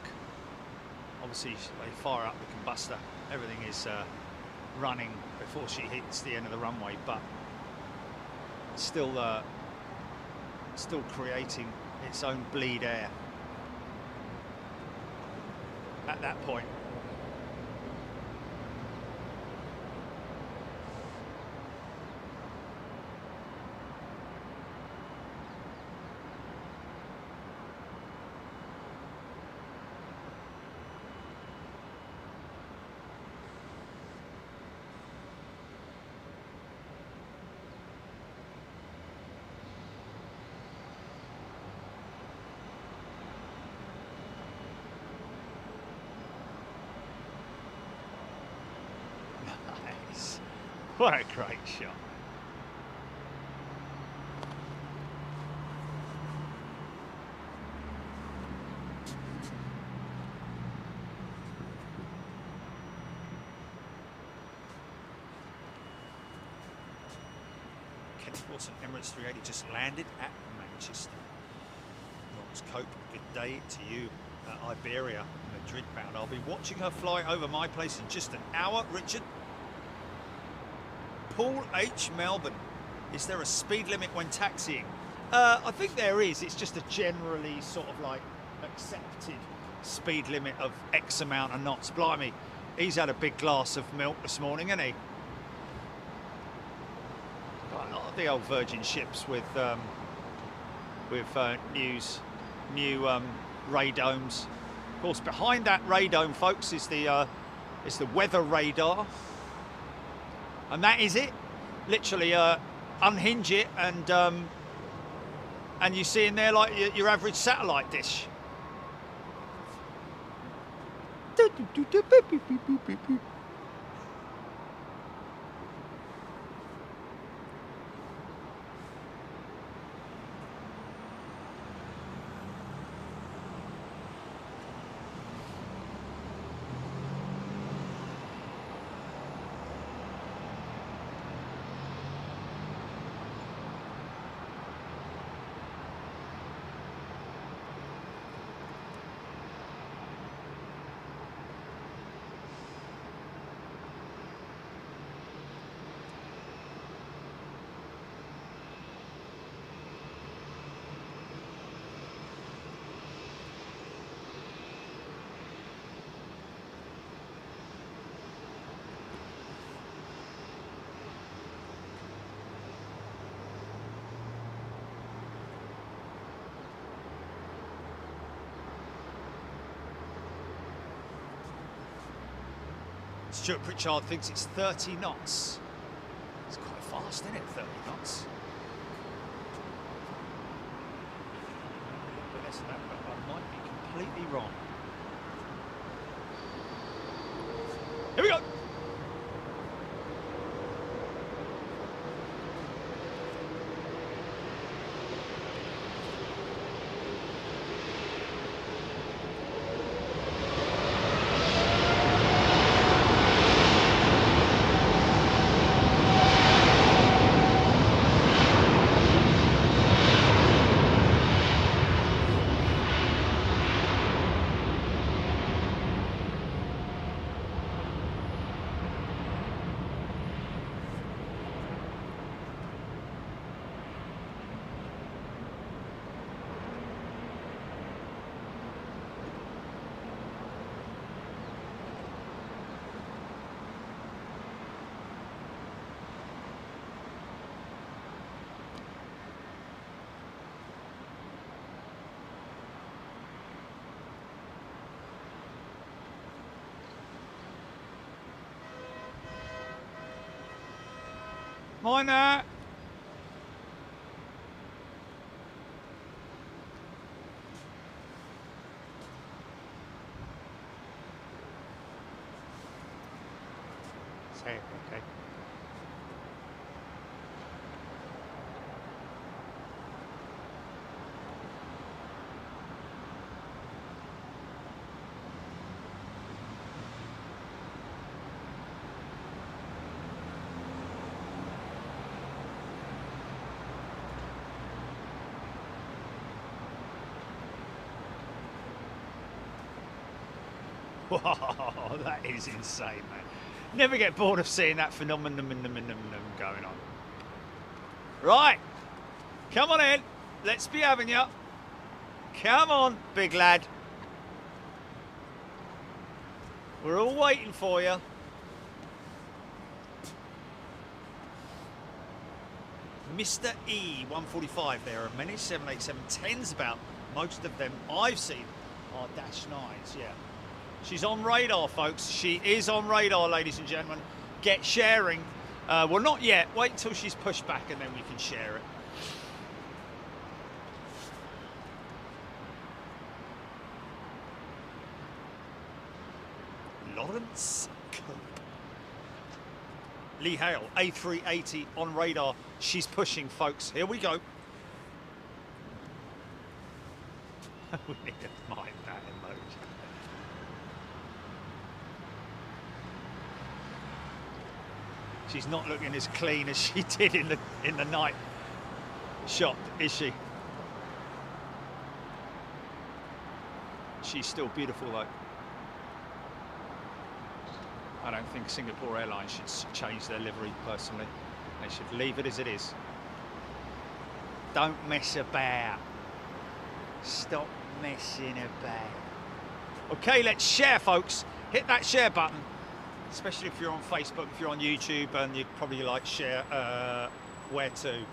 Obviously, they fire up the combustor. Everything is running before she hits the end of the runway, but still creating its own bleed air at that point. What a great shot. Kenny Wilson, Emirates 380 just landed at Manchester. Lawrence Cope, good day to you. Iberia, Madrid bound. I'll be watching her fly over my place in just an hour. Richard. Paul H. Melbourne. Is there a speed limit when taxiing? I think there is. It's just a generally sort of like accepted speed limit of X amount of knots. Blimey, he's had a big glass of milk this morning, hasn't he? Got a lot of the old Virgin ships with new radomes. Of course, behind that radome, folks, is the weather radar, and that is it. Literally, unhinge it, and you see in there like your average satellite dish. Stuart Pritchard thinks it's 30 knots. It's quite fast, isn't it? 30 knots. A little bit less than that, but I might be completely wrong. Here we go. Mind that. Say it, okay. Whoa, that is insane, man. Never get bored of seeing that phenomenon going on. Right, come on in. Let's be having you. Come on, big lad. We're all waiting for you. Mr. E, 145. There are many 787-10s about. Most of them I've seen are -9s, yeah. She's on radar, folks. She is on radar, ladies and gentlemen. Get sharing. Well, not yet. Wait till she's pushed back and then we can share it. Lawrence Cope. Lee Hale, A380 on radar. She's pushing, folks. Here we go. We need to mind that emoji. She's not looking as clean as she did in the night shot, is she? She's still beautiful though. I don't think Singapore Airlines should change their livery personally. They should leave it as it is. Don't mess about. Stop messing about. Okay, let's share, folks. Hit that share button, especially if you're on Facebook, if you're on YouTube, and you'd probably like share where to.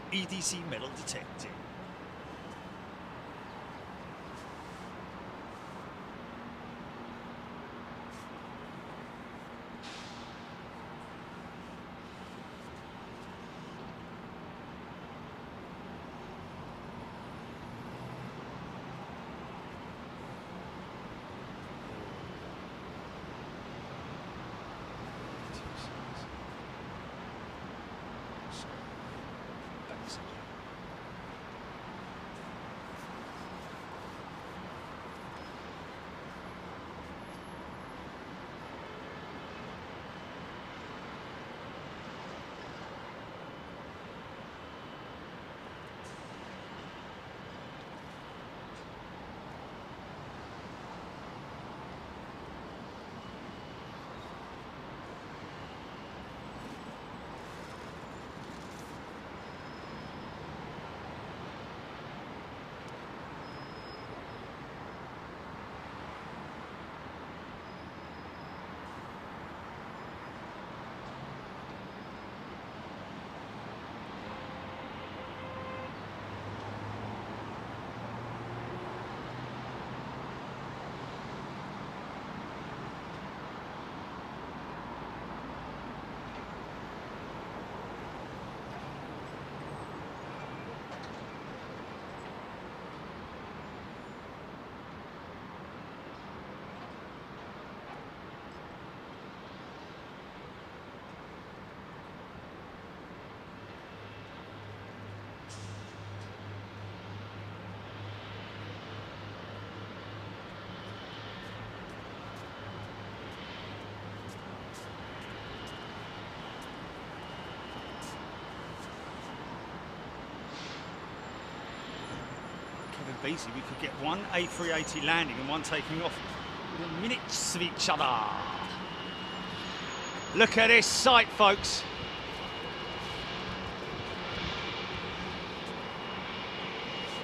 EDC metal detected. Basically, we could get one A380 landing and one taking off within minutes of each other. Look at this sight, folks.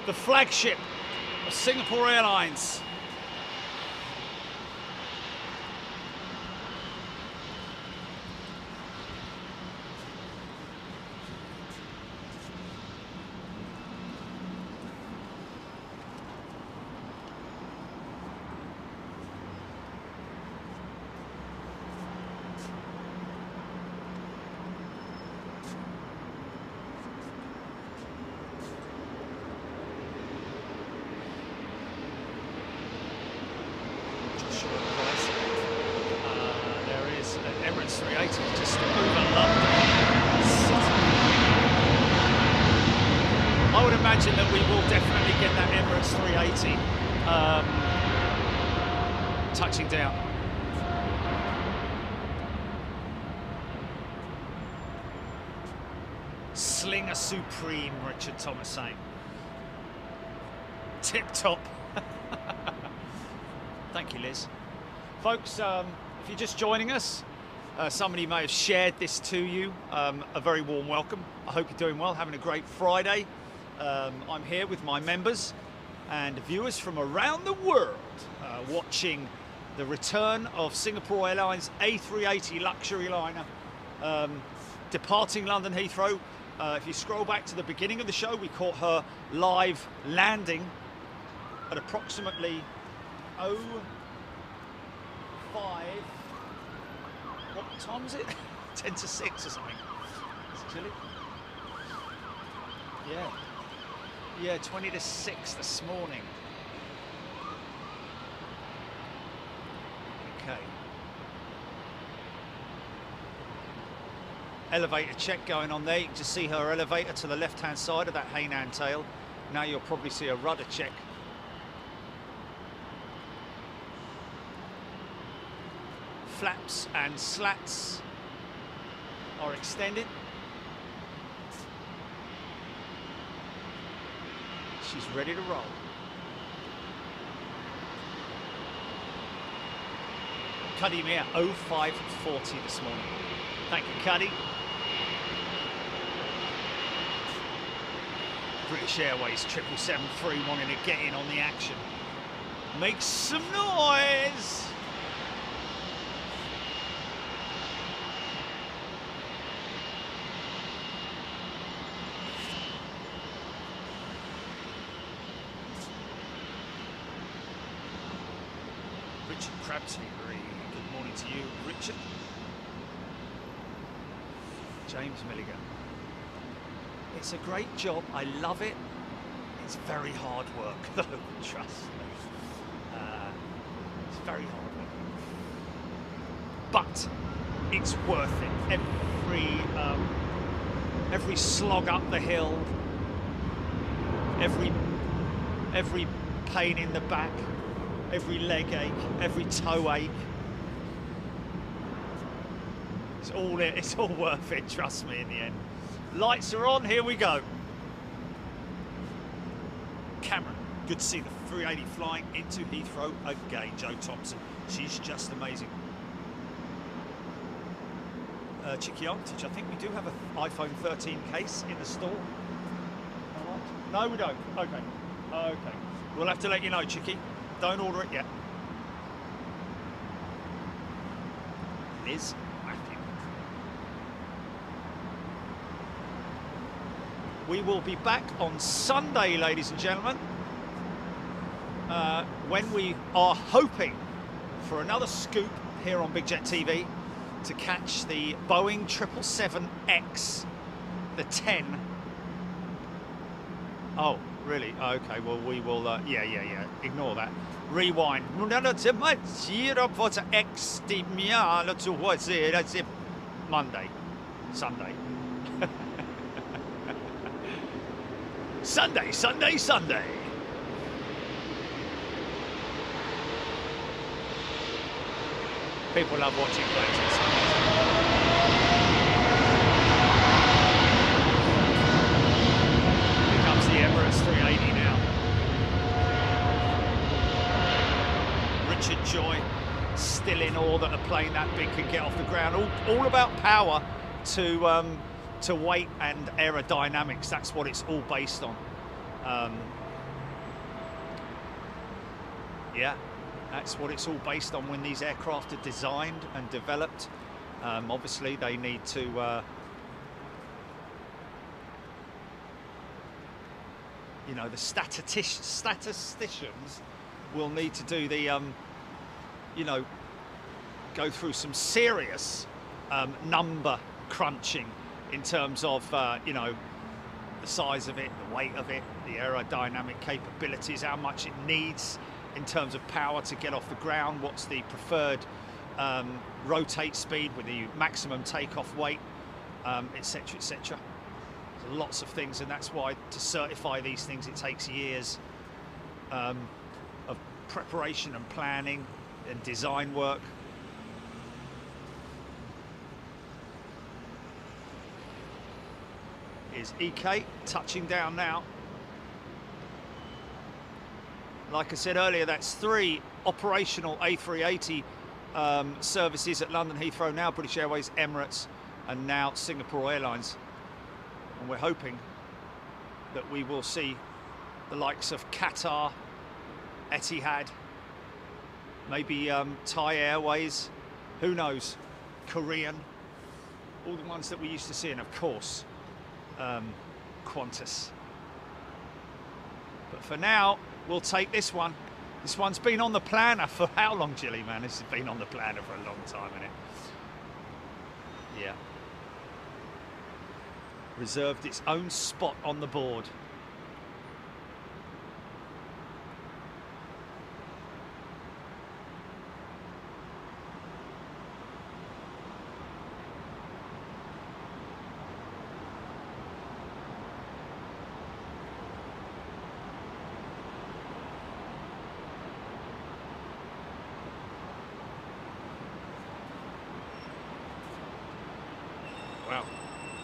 The flagship of Singapore Airlines. There is an Emirates 380 just over London City. I would imagine that we will definitely get that Emirates 380 touching down. Slinger Supreme, Richard Thomas saying. Tip top. Thank you, Liz. Folks, if you're just joining us, somebody may have shared this to you. A very warm welcome. I hope you're doing well, having a great Friday. I'm here with my members and viewers from around the world watching the return of Singapore Airlines A380 luxury liner departing London Heathrow. If you scroll back to the beginning of the show, we caught her live landing at approximately 05. What time is it? 10 to 6 or something. Is it chilly? Yeah. Yeah, 20 to 6 this morning. Okay. Elevator check going on there. You can just see her elevator to the left-hand side of that Hainan tail. Now you'll probably see a rudder check. Flaps and slats are extended. She's ready to roll. Cuddy Mere 0540 this morning. Thank you, Cuddy. British Airways 777-3 wanting to get in on the action. Make some noise! Richard Crabtree, very good morning to you, Richard. James Milligan. It's a great job. I love it. It's very hard work, though. Trust me. It's very hard work, but it's worth it. Every slog up the hill, every pain in the back, every leg ache, every toe ache. It's all worth it, trust me, in the end. Lights are on, here we go. Cameron, good to see the 380 flying into Heathrow again. Joe Thompson, she's just amazing. Chicky Armitage, I think we do have an iPhone 13 case in the store. No, we don't. Okay. Okay. We'll have to let you know, Chicky. Don't order it yet. Liz Matthew. We will be back on Sunday, ladies and gentlemen, when we are hoping for another scoop here on Big Jet TV to catch the Boeing 777X, the 10. Oh, really? Okay, well, we will, yeah, ignore that. Rewind. Monday. Sunday. Sunday. People love watching planes on Sundays. Here comes the Emirates 380 now. Richard Joy still in awe that a plane that big can get off the ground. All about power to weight and aerodynamics. That's what it's all based on. Yeah, that's what it's all based on when these aircraft are designed and developed. Obviously, they need to you know, the statisticians will need to do the you know, go through some serious number crunching in terms of you know, the size of it, the weight of it, the aerodynamic capabilities, how much it needs in terms of power to get off the ground, what's the preferred rotate speed with the maximum takeoff weight, etc, etc. There's lots of things, and that's why to certify these things it takes years of preparation and planning and design work. Is EK touching down now. Like I said earlier, that's 3 operational A380 services at London Heathrow now, British Airways, Emirates, and now Singapore Airlines. And we're hoping that we will see the likes of Qatar, Etihad, maybe Thai Airways, who knows, Korean, all the ones that we used to see, and of course, Qantas. But for now, we'll take this one. This one's been on the planner for how long, Gilly, man? This has been on the planner for a long time, isn't it? Yeah. Reserved its own spot on the board.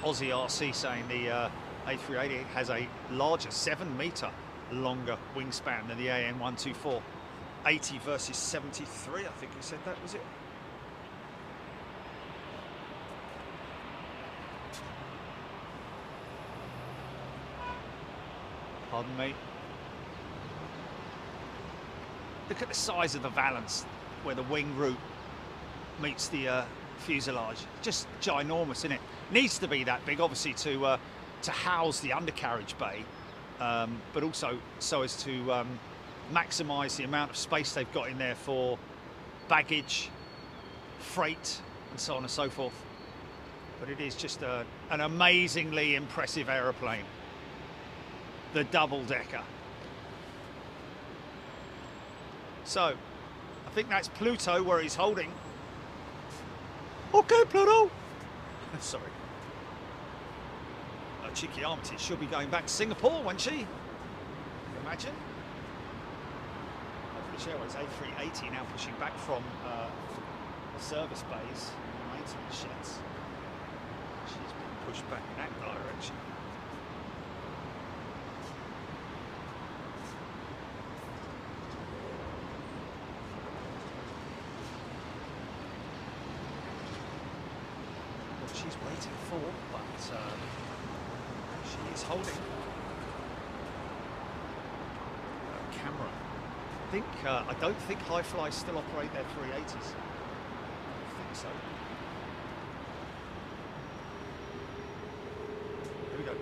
Aussie RC saying the A380 has a larger 7 metre longer wingspan than the AN124. 80 versus 73, I think you said that, was it? Pardon me. Look at the size of the valance where the wing root meets the fuselage. Just ginormous, isn't it? Needs to be that big, obviously, to house the undercarriage bay, but also so as to maximise the amount of space they've got in there for baggage, freight, and so on and so forth. But it is just an amazingly impressive aeroplane. The double-decker. So, I think that's Pluto where he's holding. Okay, Pluto. Sorry. Cheeky Armitage, she'll be going back to Singapore, won't she? Can you imagine? British Airways A380 now pushing back from the service bays and the maintenance sheds. She's been pushed back in that direction. She's waiting for, but she is holding camera. I don't think High Fly still operate their 380s. I don't think so. Here we go.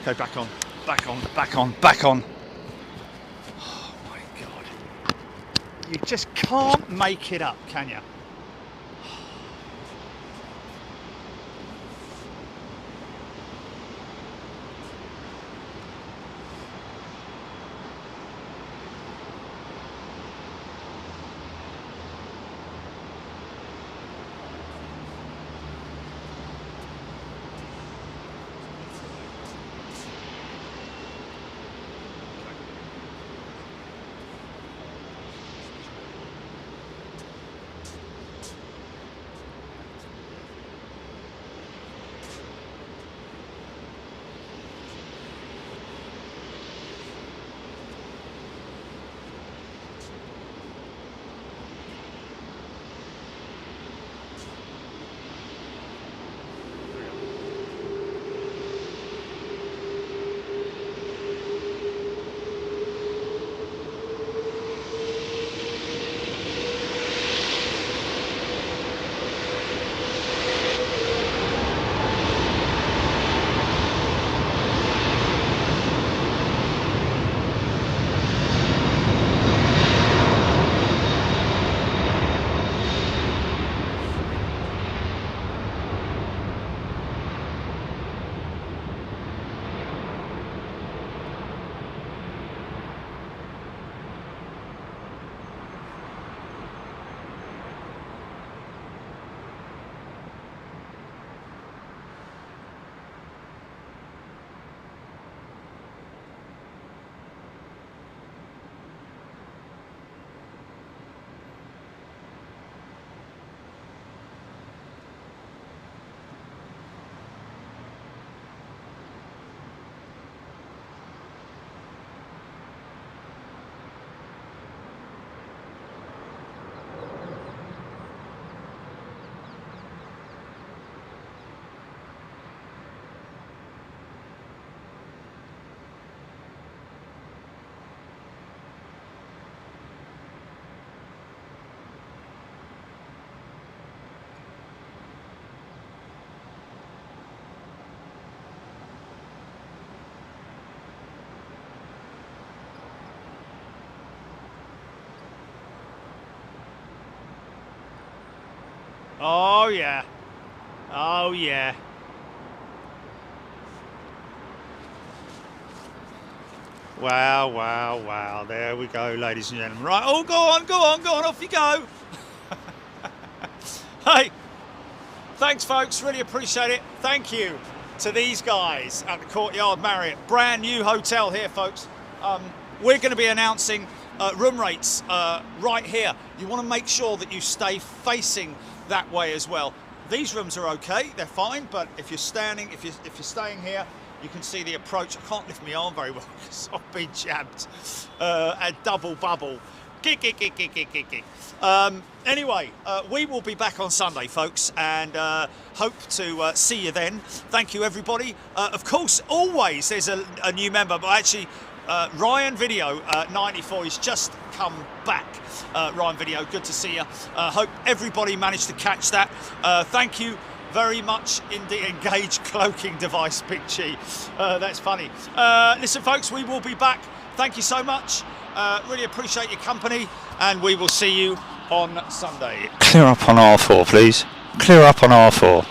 Okay, back on, back on, back on, back on. Oh my God. You just can't make it up, can you? Oh yeah. Oh yeah. Wow, wow, wow. There we go, ladies and gentlemen. Right, oh, go on, off you go. Hey, thanks, folks. Really appreciate it. Thank you to these guys at the Courtyard Marriott. Brand new hotel here, folks. We're going to be announcing room rates right here. You want to make sure that you stay facing that way as well. These rooms are okay, they're fine, but if you're standing, if you're staying here, you can see the approach. I can't lift my arm very well because I've been jabbed a double bubble. Anyway, we will be back on Sunday, folks, and hope to see you then. Thank you, everybody. Of course, always there's a new member, but actually Ryan Video 94 has just come back. Ryan Video, good to see you. Hope everybody managed to catch that. Thank you very much indeed. Engaged cloaking device, Big G. That's funny. Listen, folks, we will be back. Thank you so much. Really appreciate your company, and we will see you on Sunday. Clear up on R4, please. Clear up on R4.